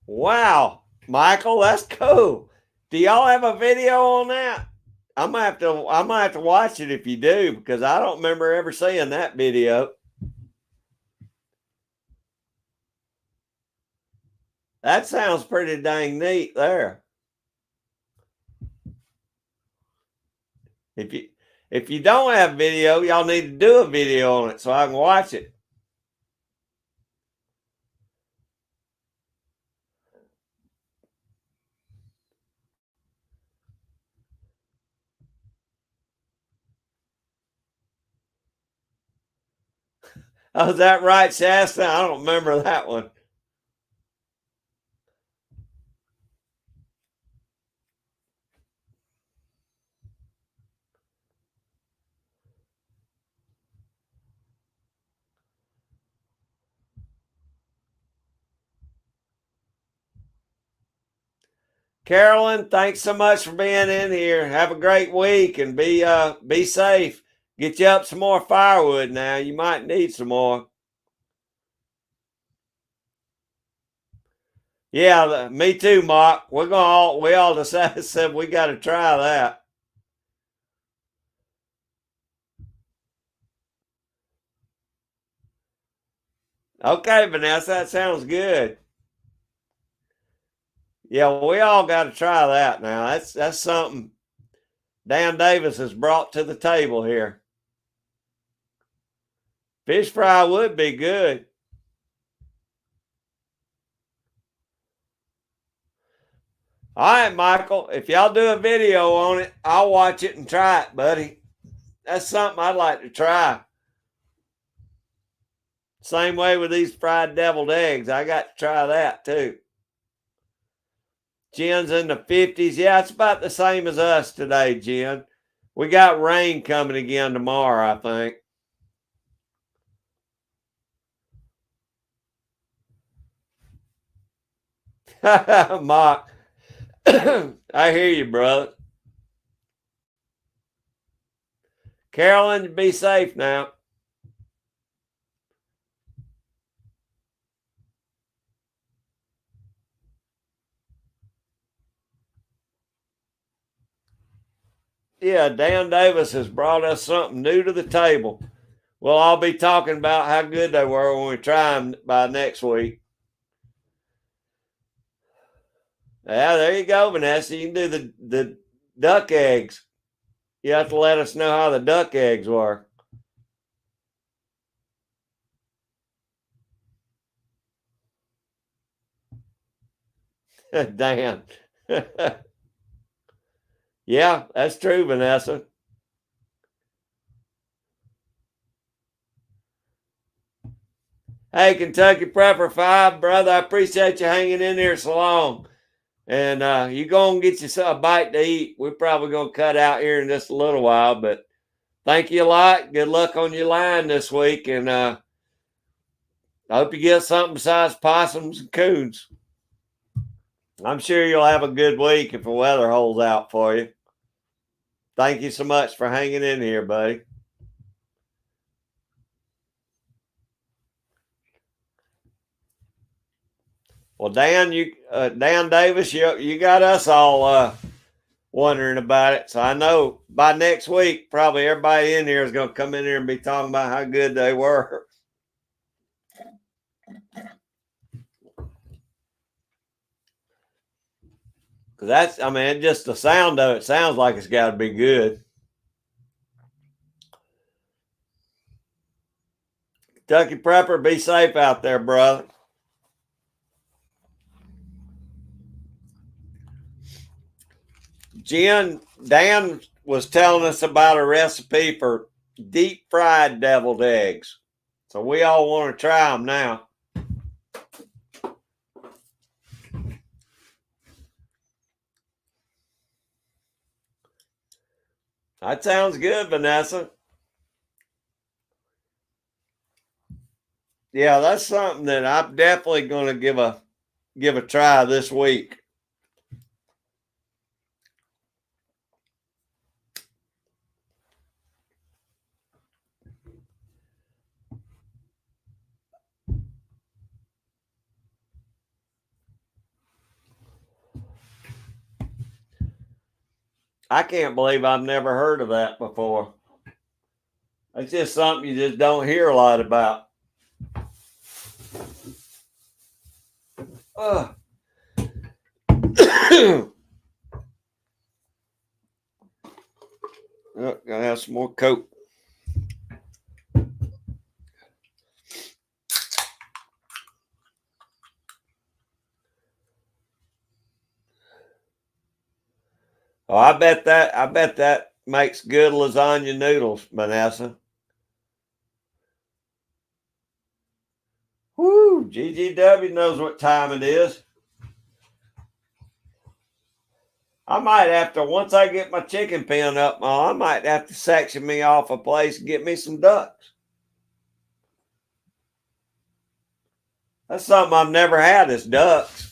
Wow, Michael, that's cool. Do y'all have a video on that? I might have to watch it if you do, because I don't remember ever seeing that video. That sounds pretty dang neat there. If you don't have video, y'all need to do a video on it so I can watch it. Oh, is that right, Shasta? I don't remember that one. Carolyn, thanks so much for being in here. Have a great week and be safe. Get you up some more firewood now. You might need some more. Yeah, me too, Mark. We all decided said we got to try that. Okay, Vanessa, that sounds good. Yeah, we all got to try that now. That's something Dan Davis has brought to the table here. Fish fry would be good. All right, Michael. If y'all do a video on it, I'll watch it and try it, buddy. That's something I'd like to try. Same way with these fried deviled eggs. I got to try that too. Jen's in the 50s. Yeah, it's about the same as us today, Jen. We got rain coming again tomorrow, I think. Mark, I hear you, brother. Carolyn, be safe now. Yeah, Dan Davis has brought us something new to the table. Well, I'll be talking about how good they were when we try them by next week. Yeah, there you go, Vanessa. You can do the duck eggs. You have to let us know how the duck eggs were. Dan. Yeah, that's true, Vanessa. Hey, Kentucky Prepper 5, brother, I appreciate you hanging in there so long. And you go and get you a bite to eat. We're probably going to cut out here in just a little while, but thank you a lot. Good luck on your line this week. And I hope you get something besides possums and coons. I'm sure you'll have a good week if the weather holds out for you. Thank you so much for hanging in here, buddy. Well, Dan, Dan Davis, you got us all wondering about it. So I know by next week, probably everybody in here is going to come in here and be talking about how good they were. Because that's, I mean, just the sound of it sounds like it's got to be good. Kentucky Prepper, be safe out there, brother. Dan was telling us about a recipe for deep fried deviled eggs. So we all want to try them now. That sounds good, Vanessa. Yeah, that's something that I'm definitely going to give a try this week. I can't believe I've never heard of that before. It's just something you just don't hear a lot about. Oh, gotta have some more Coke. Oh, I bet that makes good lasagna noodles, Vanessa. Woo, GGW knows what time it is. I might have to, once I get my chicken pen up, I might have to section me off a place and get me some ducks. That's something I've never had is ducks.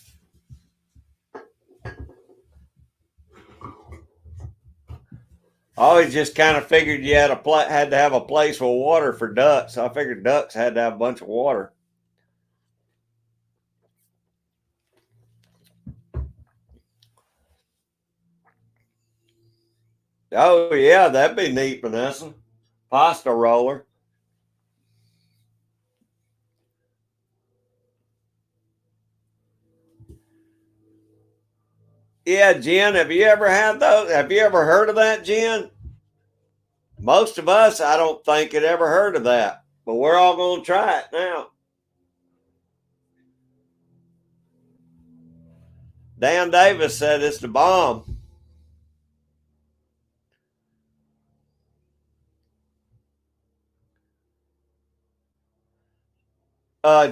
I always just kind of figured you had to have a place with water for ducks. I figured ducks had to have a bunch of water. Oh yeah, that'd be neat, Vanessa. Pasta roller. Yeah, Jen, have you ever had those? Have you ever heard of that, Jen? Most of us, I don't think, had ever heard of that, but we're all going to try it now. Dan Davis said it's the bomb.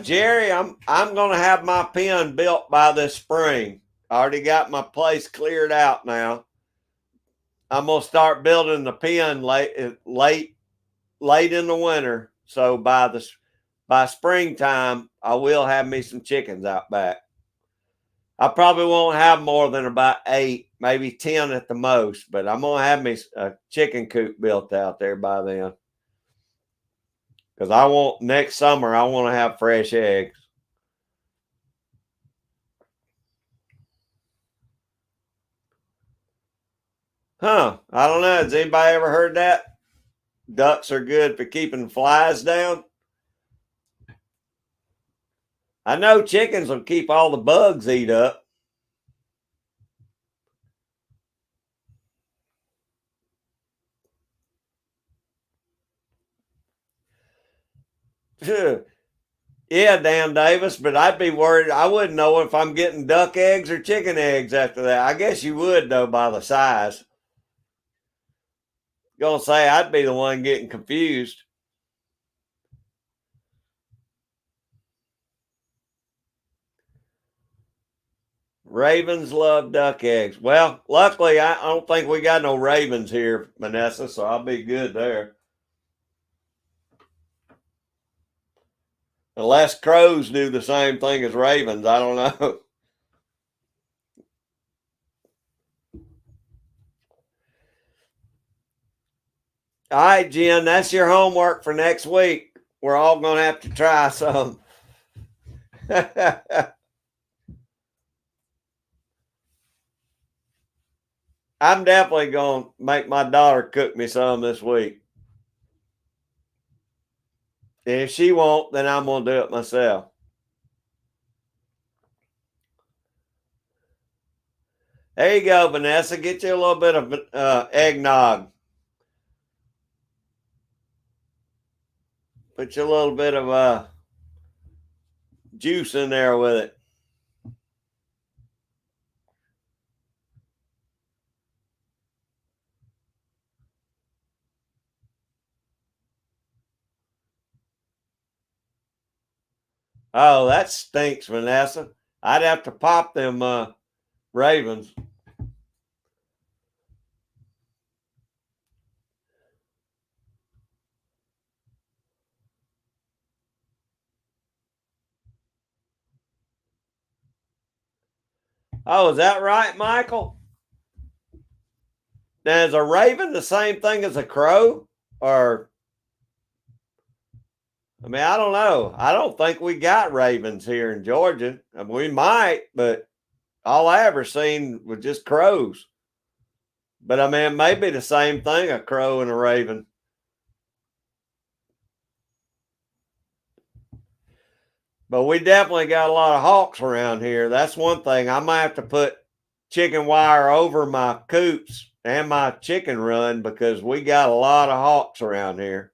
Jerry, I'm going to have my pen built by this spring. I already got my place cleared out now. I'm going to start building the pen late in the winter. So by springtime, I will have me some chickens out back. I probably won't have more than about 8, maybe 10 at the most, but I'm going to have me a chicken coop built out there by then. Because next summer, I want to have fresh eggs. Huh. I don't know. Has anybody ever heard that? Ducks are good for keeping flies down. I know chickens will keep all the bugs eat up. Yeah, Dan Davis, but I'd be worried. I wouldn't know if I'm getting duck eggs or chicken eggs after that. I guess you would, though, by the size. Gonna say I'd be the one getting confused. Ravens love duck eggs. Well, luckily, I don't think we got no ravens here, Vanessa, so I'll be good there. Unless crows do the same thing as ravens, I don't know. All right, Jen, that's your homework for next week. We're all going to have to try some. I'm definitely going to make my daughter cook me some this week. And if she won't, then I'm going to do it myself. There you go, Vanessa. Get you a little bit of eggnog. Put you a little bit of juice in there with it. Oh, that stinks, Vanessa. I'd have to pop them ravens. Oh, is that right, Michael? Now, is a raven the same thing as a crow? Or, I mean, I don't know. I don't think we got ravens here in Georgia. I mean, we might, but all I ever seen was just crows. But I mean, it may be the same thing, a crow and a raven. But we definitely got a lot of hawks around here. That's one thing. I might have to put chicken wire over my coops and my chicken run because we got a lot of hawks around here.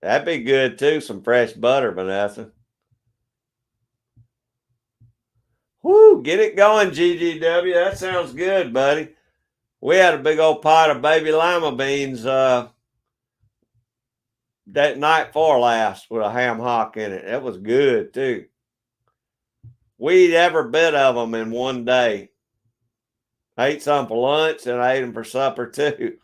That'd be good too. Some fresh butter, Vanessa. Whoo, get it going, GGW. That sounds good, buddy. We had a big old pot of baby lima beans that night before last with a ham hock in it. It was good too. We eat every bit of them in one day. I ate some for lunch and I ate them for supper too.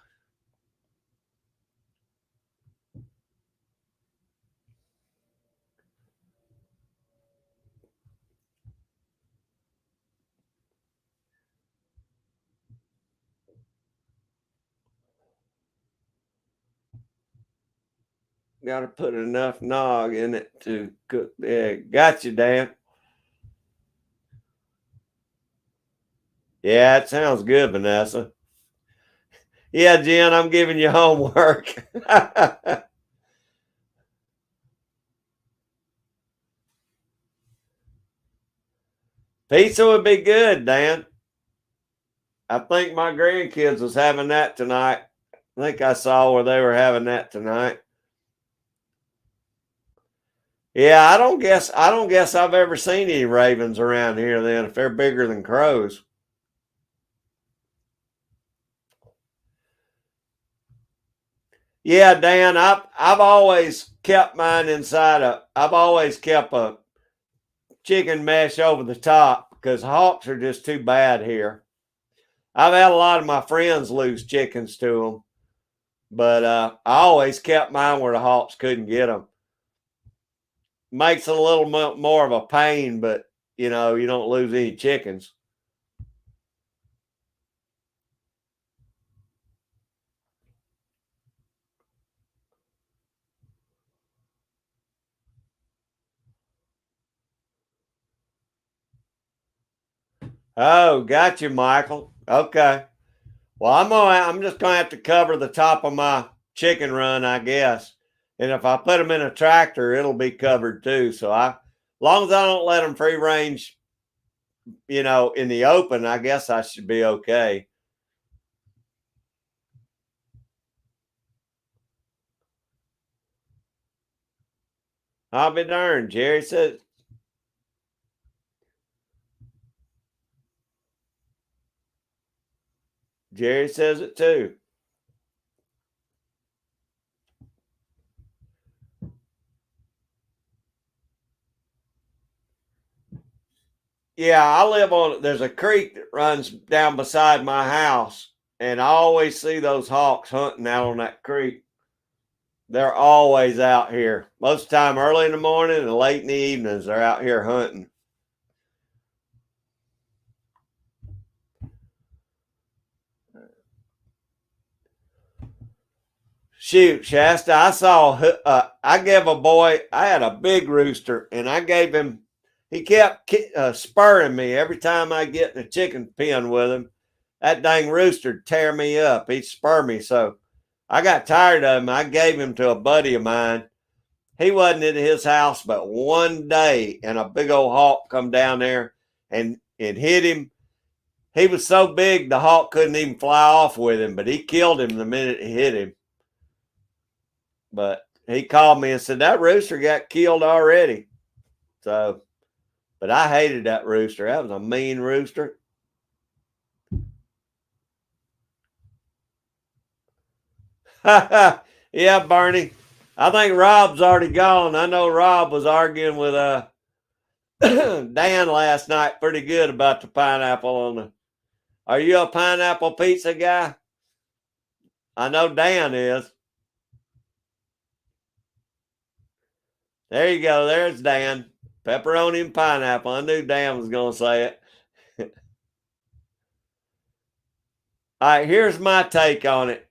Got to put enough nog in it to cook the egg. Got you, Dan. Yeah, it sounds good, Vanessa. Yeah, Jen, I'm giving you homework. Pizza would be good, Dan. I think my grandkids was having that tonight. I think I saw where they were having that tonight. Yeah, I don't guess I've ever seen any ravens around here then if they're bigger than crows. Yeah, Dan, I've always kept mine inside I've always kept a chicken mesh over the top because hawks are just too bad here. I've had a lot of my friends lose chickens to them, but I always kept mine where the hawks couldn't get them. Makes it a little more of a pain, but you know, you don't lose any chickens. Oh, got you, Michael. Okay. Well, I'm just gonna have to cover the top of my chicken run, I guess. And if I put them in a tractor, it'll be covered too. So long as I don't let them free range, in the open, I guess I should be okay. I'll be darned. Jerry says it too. Yeah, I live on. There's a creek that runs down beside my house, And I always see those hawks hunting out on that creek. They're always out here. Most of the time early in the morning and late in the evenings, they're out here hunting. Shoot, Shasta, I gave a boy, I had a big rooster, and I gave him, he kept spurring me every time I get in a chicken pen with him. That dang rooster'd tear me up. He'd spur me. So I got tired of him. I gave him to a buddy of mine. He wasn't at his house but one day, and a big old hawk come down there and it hit him. He was so big the hawk couldn't even fly off with him, but he killed him the minute he hit him. But he called me and said that rooster got killed already. So, but I hated that rooster. That was a mean rooster. Yeah, Barney. I think Rob's already gone. I know Rob was arguing with Dan last night pretty good about the pineapple on the. Are you a pineapple pizza guy? I know Dan is. There you go. There's Dan. Pepperoni and pineapple. I knew Dan was going to say it. All right, here's my take on it.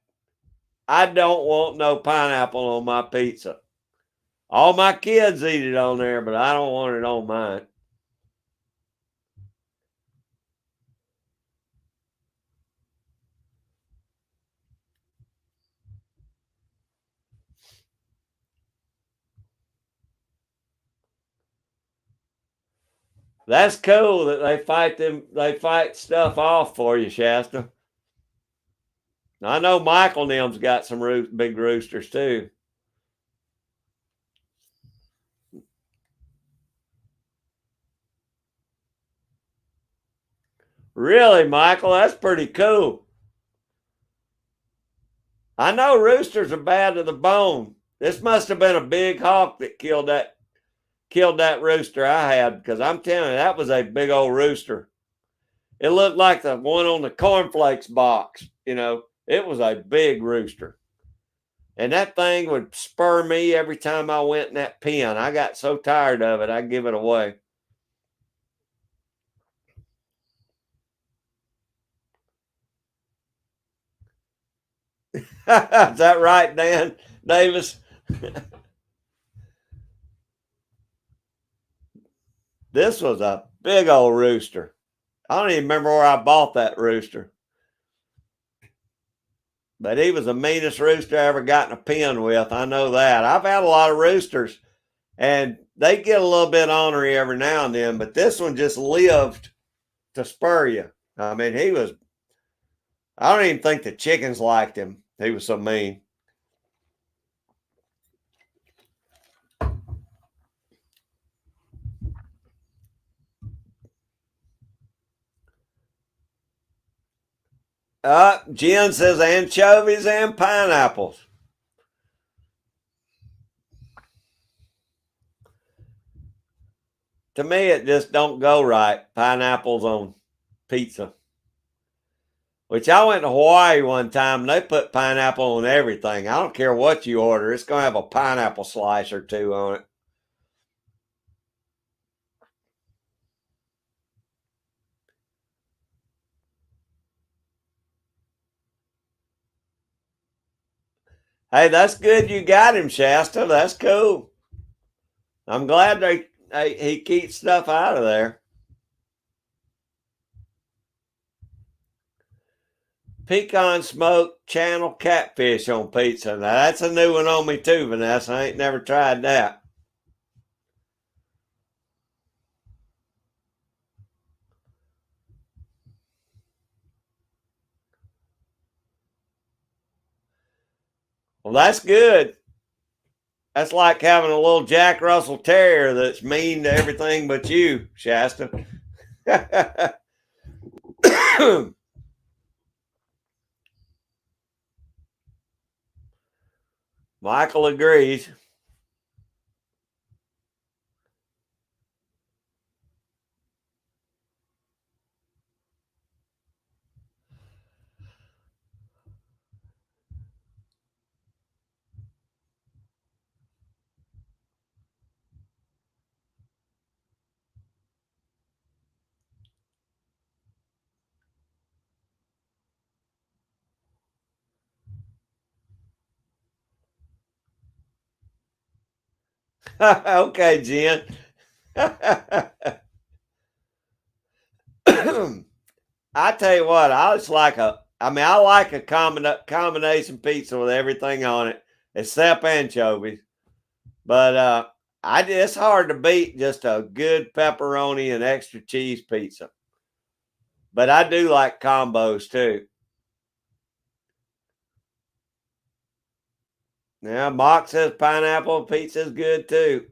I don't want no pineapple on my pizza. All my kids eat it on there, but I don't want it on mine. That's cool that they fight stuff off for you, Shasta. I know Michael and them's got some big roosters too. Really, Michael? That's pretty cool. I know roosters are bad to the bone. This must have been a big hawk that killed that rooster I had, because I'm telling you, that was a big old rooster. It looked like the one on the cornflakes box. It was a big rooster. And that thing would spur me every time I went in that pen. I got so tired of it, I'd give it away. Is that right, Dan Davis? This was a big old rooster. I don't even remember where I bought that rooster. But he was the meanest rooster I ever got in a pen with. I know that. I've had a lot of roosters, and they get a little bit ornery every now and then, but this one just lived to spur you. I mean, I don't even think the chickens liked him. He was so mean. Jen says anchovies and pineapples. To me, it just don't go right. Pineapples on pizza. Which I went to Hawaii one time and they put pineapple on everything. I don't care what you order, it's going to have a pineapple slice or two on it. Hey, that's good you got him, Shasta. That's cool. I'm glad he keeps stuff out of there. Pecan smoked channel catfish on pizza. Now that's a new one on me too, Vanessa. I ain't never tried that. Well, that's good. That's like having a little Jack Russell Terrier that's mean to everything but you, Shasta. Michael agrees. Okay, Jen. I tell you what, I like a combination pizza with everything on it, except anchovies. But it's hard to beat just a good pepperoni and extra cheese pizza. But I do like combos too. Now, Mock says pineapple pizza is good too.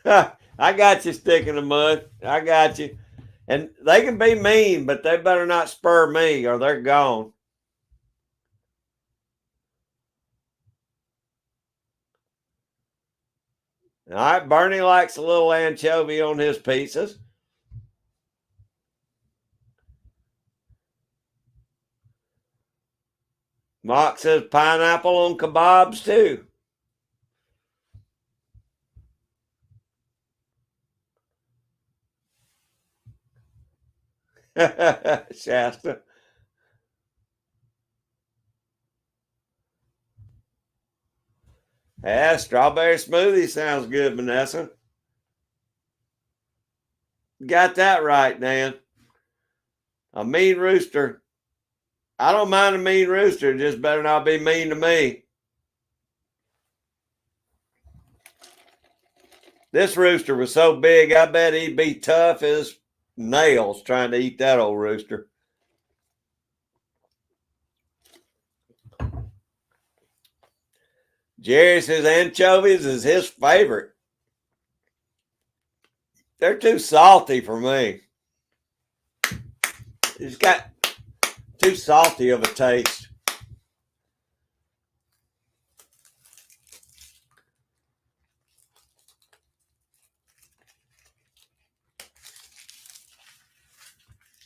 I got you, stick in the mud. I got you. And they can be mean, but they better not spur me or they're gone. All right, Bernie likes a little anchovy on his pizzas. Mock says pineapple on kebabs too. Shasta. Yeah, strawberry smoothie sounds good, Vanessa. Got that right, Dan. A mean rooster. I don't mind a mean rooster, just better not be mean to me. This rooster was so big, I bet he'd be tough as nails trying to eat that old rooster. Jerry says anchovies is his favorite. They're too salty for me. It's got too salty of a taste.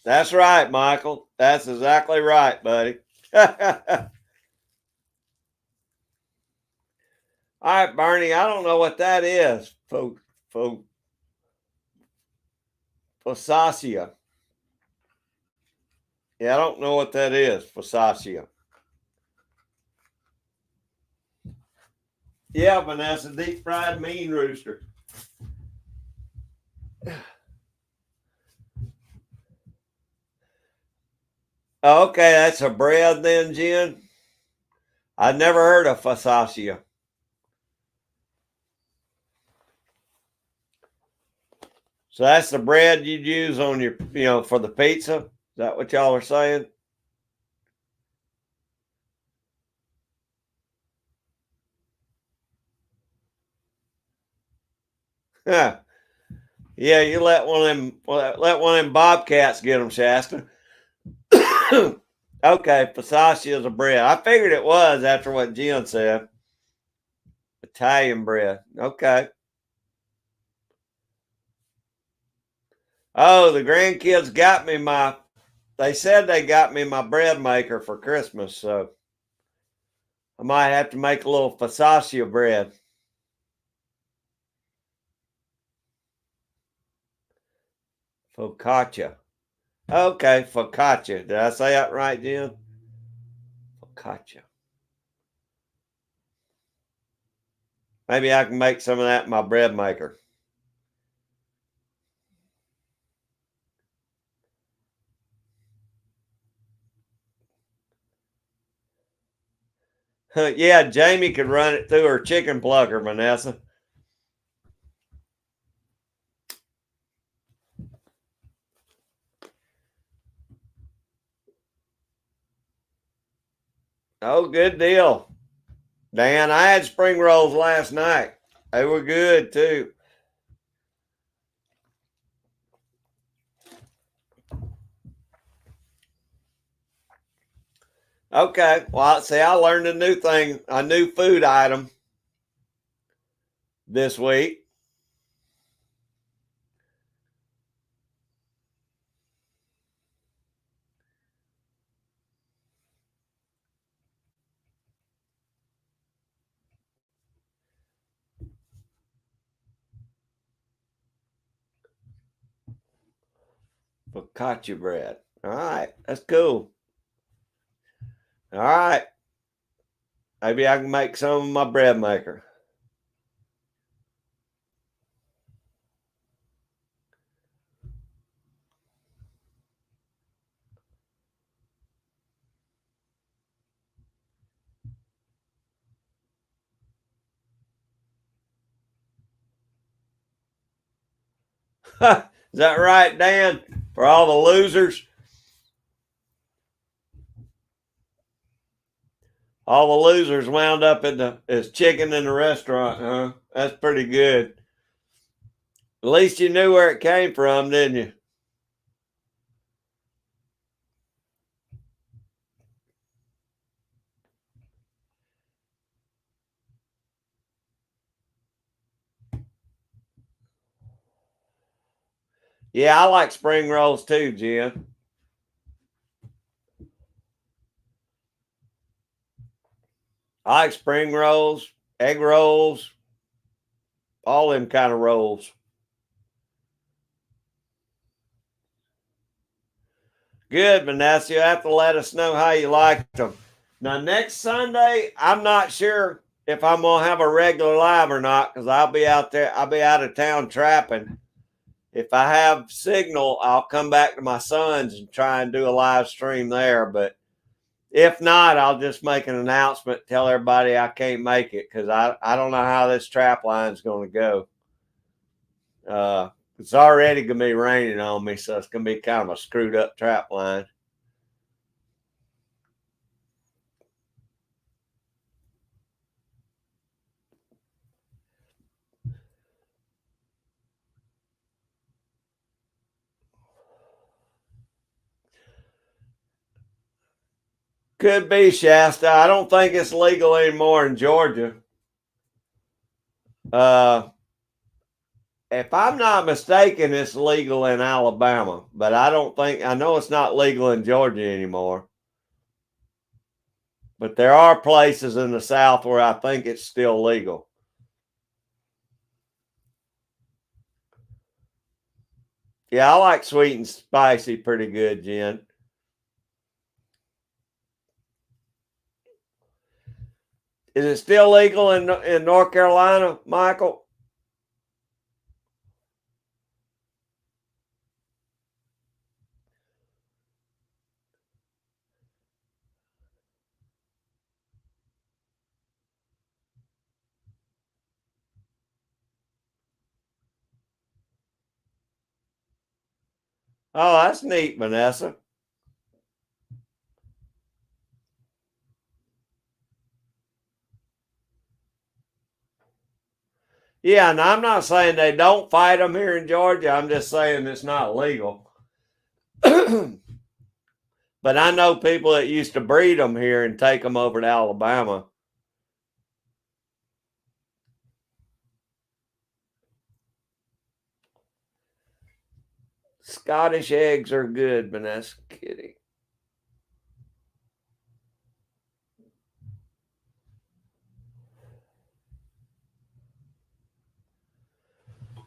That's right, Michael. That's exactly right, buddy. All right, Bernie, I don't know what that is. Focaccia. Yeah, I don't know what that is. Focaccia. Yeah, Vanessa, deep fried mean rooster. Okay, that's a bread then, Jen. I've never heard of focaccia. So that's the bread you'd use on your, for the pizza. Is that what y'all are saying? Yeah, yeah. You let one of them bobcats get them, Shasta. Okay, focaccia is a bread. I figured it was after what Jen said. Italian bread. Okay. Oh, the grandkids got me my. They said they got me my bread maker for Christmas, so I might have to make a little focaccia bread. Focaccia. Okay, focaccia. Did I say that right, Jen? Focaccia. Maybe I can make some of that in my bread maker. Yeah, Jamie could run it through her chicken plucker, Vanessa. Oh, good deal. Dan, I had spring rolls last night. They were good too. Okay. Well, see, I learned a new thing, a new food item this week. Focaccia bread. All right. That's cool. All right. Maybe I can make some of my bread maker. Is that right, Dan? For all the losers? All the losers wound up as chicken in the restaurant, huh? That's pretty good. At least you knew where it came from, didn't you? Yeah, I like spring rolls too, Jen. I like spring rolls, egg rolls, all them kind of rolls. Good, Vanessa. You have to let us know how you liked them. Now, next Sunday, I'm not sure if I'm going to have a regular live or not because I'll be out there. I'll be out of town trapping. If I have signal, I'll come back to my son's and try and do a live stream there. But if not, I'll just make an announcement, tell everybody I can't make it because I don't know how this trap line's going to go. It's already going to be raining on me, so it's going to be kind of a screwed up trap line. Could be, Shasta. I don't think it's legal anymore in Georgia. If I'm not mistaken, it's legal in Alabama, but I know it's not legal in Georgia anymore. But there are places in the South where I think it's still legal. Yeah, I like sweet and spicy pretty good, Jen. Is it still legal in North Carolina, Michael? Oh, that's neat, Vanessa. Yeah, and I'm not saying they don't fight them here in Georgia. I'm just saying it's not legal. But I know people that used to breed them here and take them over to Alabama. Scottish eggs are good, Vanessa Kitty.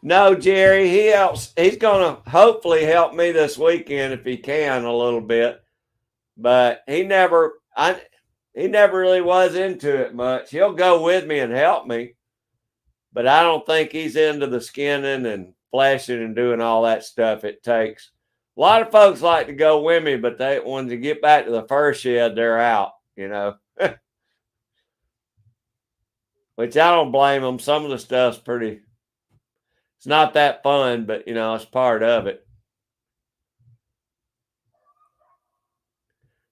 No, Jerry, he helps. He's going to hopefully help me this weekend if he can a little bit. But he never really was into it much. He'll go with me and help me, but I don't think he's into the skinning and fleshing and doing all that stuff it takes. A lot of folks like to go with me, but when they get back to the fur shed, they're out, which I don't blame them. Some of the stuff's it's not that fun, but it's part of it.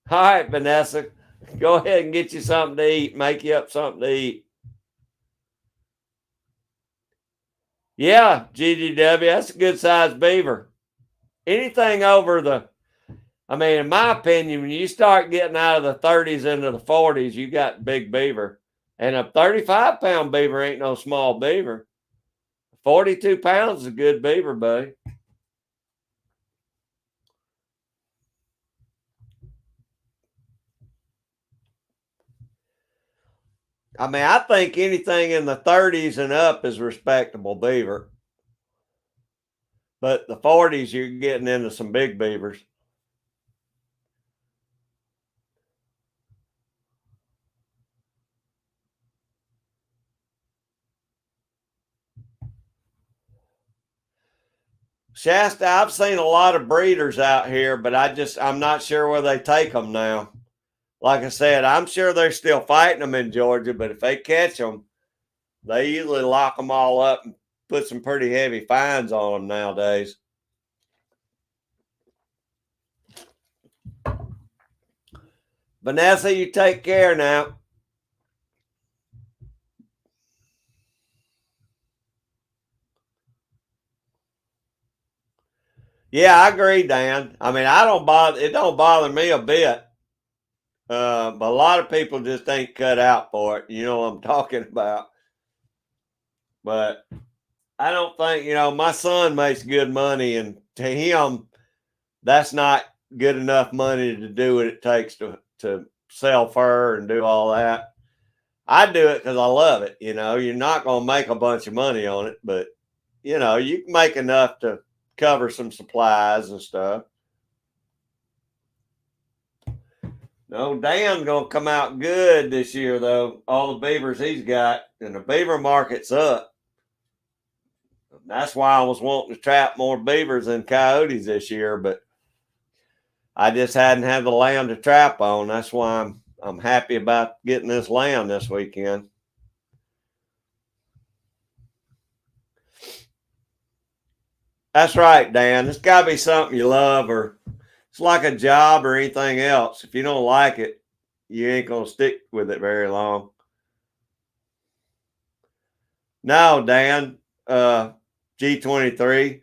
All right, Vanessa, go ahead and get you something to eat. Make you up something to eat. Yeah, GGW, that's a good sized beaver. Anything over in my opinion, when you start getting out of the 30s into the 40s, you got big beaver. And a 35-pound beaver ain't no small beaver. 42 pounds is a good beaver, buddy. I think anything in the 30s and up is respectable beaver. But the 40s, you're getting into some big beavers. Shasta, I've seen a lot of breeders out here, but I'm not sure where they take them now. Like I said, I'm sure they're still fighting them in Georgia, but if they catch them, they usually lock them all up and put some pretty heavy fines on them nowadays. Vanessa, you take care now. Yeah, I agree, Dan. I mean, it don't bother me a bit. But a lot of people just ain't cut out for it. You know what I'm talking about. But I don't think, my son makes good money, and to him, that's not good enough money to do what it takes to sell fur and do all that. I do it because I love it. You're not going to make a bunch of money on it, but you can make enough to cover some supplies and stuff. No, Dan's gonna come out good this year, though. All the beavers he's got, and the beaver market's up. That's why I was wanting to trap more beavers than coyotes this year, but I just hadn't had the land to trap on. That's why I'm happy about getting this land this weekend. That's right, Dan. It's got to be something you love, or it's like a job or anything else. If you don't like it, you ain't gonna stick with it very long. No, Dan, G23.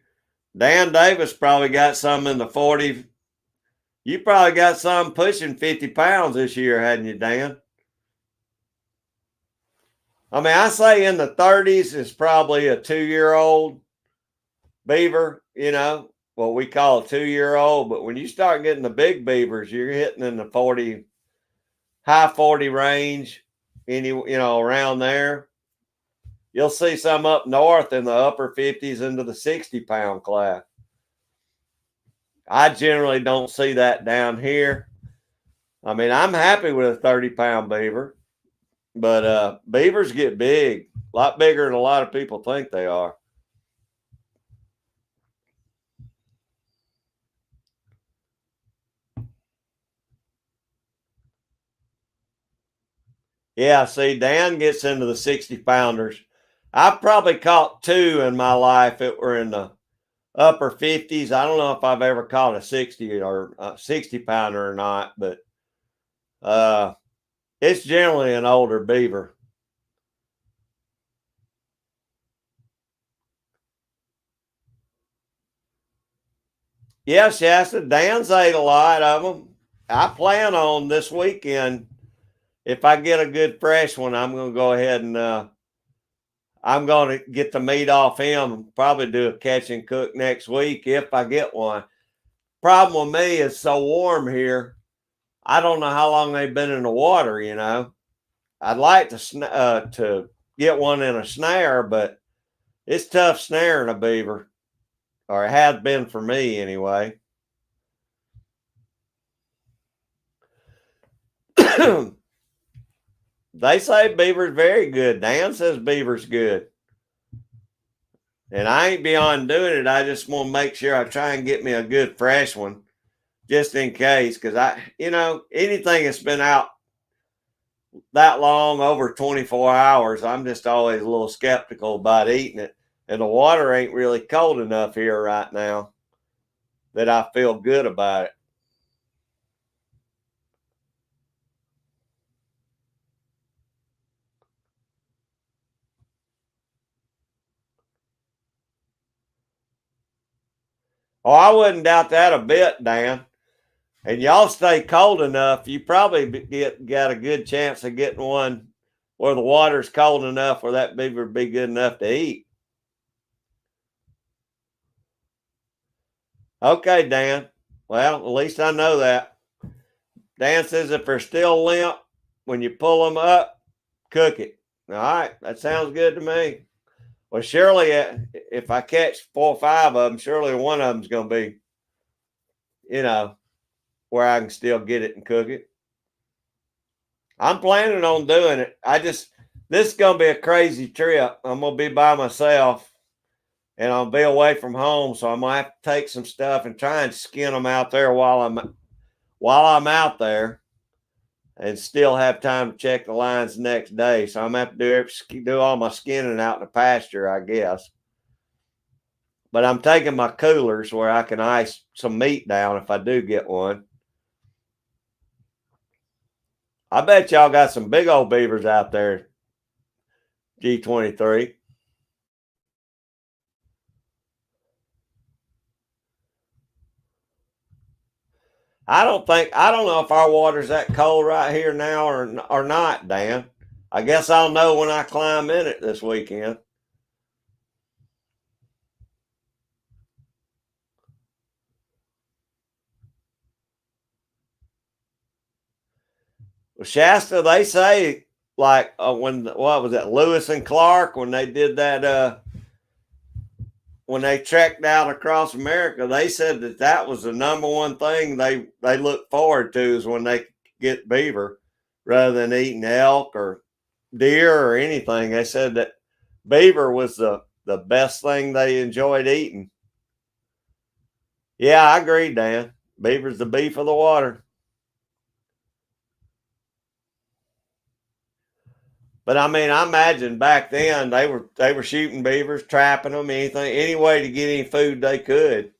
Dan Davis probably got some in the 40. You probably got some pushing 50 pounds this year, hadn't you, Dan? I mean, I say in the 30s is probably a 2-year-old beaver, what we call a 2-year-old. But when you start getting the big beavers, you're hitting in the 40, high 40 range, around there. You'll see some up north in the upper 50s into the 60-pound class. I generally don't see that down here. I mean, I'm happy with a 30-pound beaver, but beavers get big, a lot bigger than a lot of people think they are. Yeah, see, Dan gets into the 60-pounders. I've probably caught 2 in my life that were in the upper 50s. I don't know if I've ever caught a 60 or a 60-pounder or not, but it's generally an older beaver. Yeah, Shasta, Dan's ate a lot of them. I plan on this weekend, if I get a good fresh one, I'm going to go ahead and I'm going to get the meat off him and probably do a catch and cook next week if I get one. Problem with me is so warm here. I don't know how long they've been in the water, I'd like to get one in a snare, but it's tough snaring a beaver, or it has been for me anyway. They say beaver's very good. Dan says beaver's good. And I ain't beyond doing it. I just want to make sure I try and get me a good fresh one just in case. Because anything that's been out that long, over 24 hours, I'm just always a little skeptical about eating it. And the water ain't really cold enough here right now that I feel good about it. Oh, I wouldn't doubt that a bit, Dan. And y'all stay cold enough, you probably got a good chance of getting one where the water's cold enough where that beaver would be good enough to eat. Okay, Dan. Well, at least I know that. Dan says if they're still limp, when you pull them up, cook it. All right, that sounds good to me. Well, surely if I catch 4 or 5 of them, surely one of them's going to be, where I can still get it and cook it. I'm planning on doing it. This is going to be a crazy trip. I'm going to be by myself. and I'll be away from home, so I might have to take some stuff and try and skin them out there while I'm out there, and still have time to check the lines the next day. So I'm gonna have to do all my skinning out in the pasture, I guess. But I'm taking my coolers where I can ice some meat down if I do get one. I bet y'all got some big old beavers out there, G23. I don't know if our water's that cold right here now or not, Dan. I guess I'll know when I climb in it this weekend. Well, Shasta, they say like what was that, Lewis and Clark, when they did that when they trekked out across America, they said that was the number one thing they look forward to, is when they get beaver rather than eating elk or deer or anything. They said that beaver was the best thing they enjoyed eating. Yeah, I agree, Dan. Beaver's the beef of the water. But I mean, I imagine back then they were shooting beavers, trapping them, any way to get any food they could.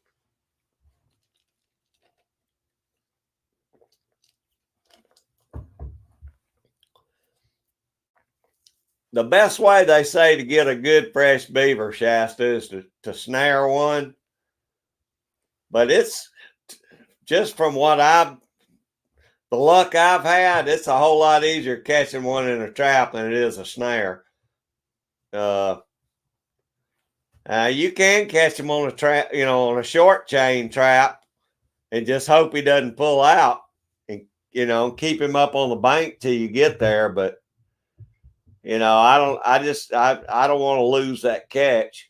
The best way, they say, to get a good fresh beaver, Shasta, is to snare one. But it's just from the luck I've had, it's a whole lot easier catching one in a trap than it is a snare. You can catch him on a trap, on a short chain trap, and just hope he doesn't pull out, and keep him up on the bank till you get there. But I don't want to lose that catch.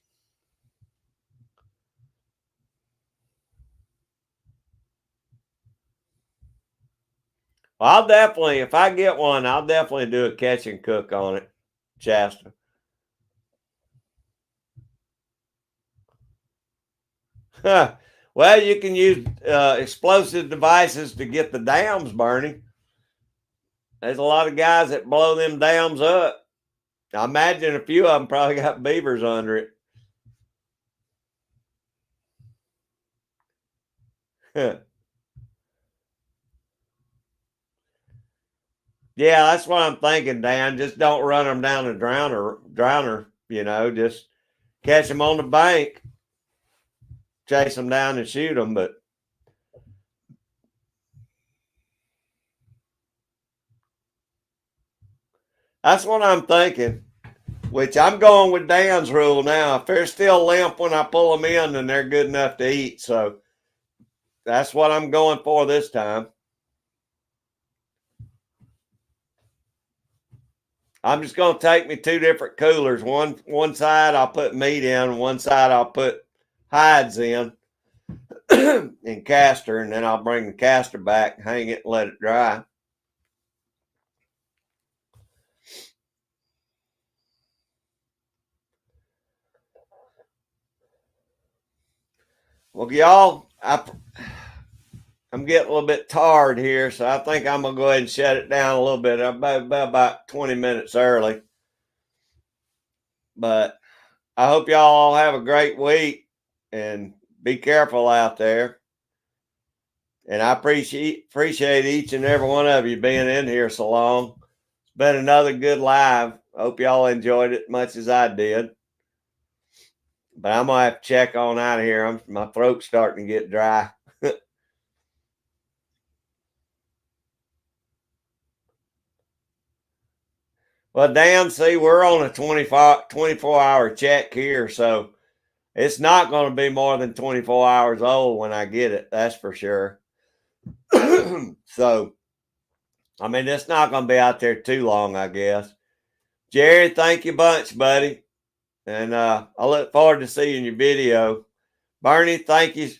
Well, if I get one, I'll definitely do a catch and cook on it, Shasta. Well, you can use explosive devices to get the dams burning. There's a lot of guys that blow them dams up. I imagine a few of them probably got beavers under it. Yeah, that's what I'm thinking, Dan. Just don't run them down the drowner. Just catch them on the bank, chase them down and shoot them. But that's what I'm thinking, which I'm going with Dan's rule now. If they're still limp when I pull them in, then they're good enough to eat. So that's what I'm going for this time. I'm just going to take me two different coolers. One side I'll put meat in, one side I'll put hides in and castor, and then I'll bring the castor back, hang it, and let it dry. Well, y'all, I'm getting a little bit tired here, so I think I'm going to go ahead and shut it down a little bit. I'm about 20 minutes early. But I hope y'all all have a great week, and be careful out there. And I appreciate each and every one of you being in here so long. It's been another good live. I hope y'all enjoyed it as much as I did. But I'm going to have to check on out of here. My throat's starting to get dry. Well, Dan, see, we're on a 24-hour check here, so it's not going to be more than 24 hours old when I get it. That's for sure. So, I mean, it's not going to be out there too long, I guess. Jerry, thank you bunch, buddy. And I look forward to seeing your video. Bernie, thank you,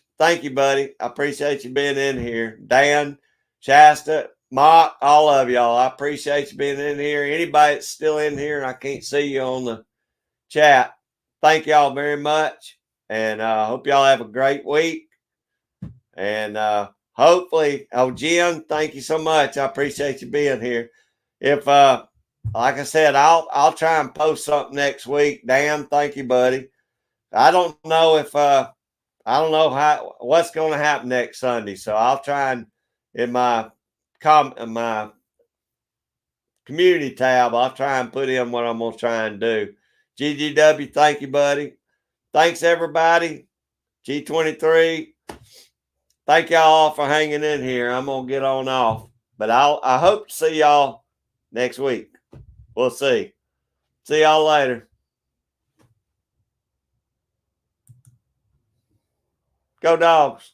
buddy. I appreciate you being in here. Dan, Shasta, Mock, all of y'all, I appreciate you being in here. Anybody that's still in here and I can't see you on the chat, thank y'all very much. And hope y'all have a great week. And hopefully, Jim, thank you so much. I appreciate you being here. If like I said, I'll try and post something next week. Dan, thank you, buddy. I don't know if I don't know what's going to happen next Sunday, so I'll try and in my community tab, I'll try and put in what I'm going to try and do. GGW, thank you, buddy. Thanks, everybody. G23, thank y'all all for hanging in here. I'm going to get on off. But I hope to see y'all next week. We'll see. See y'all later. Go Dogs.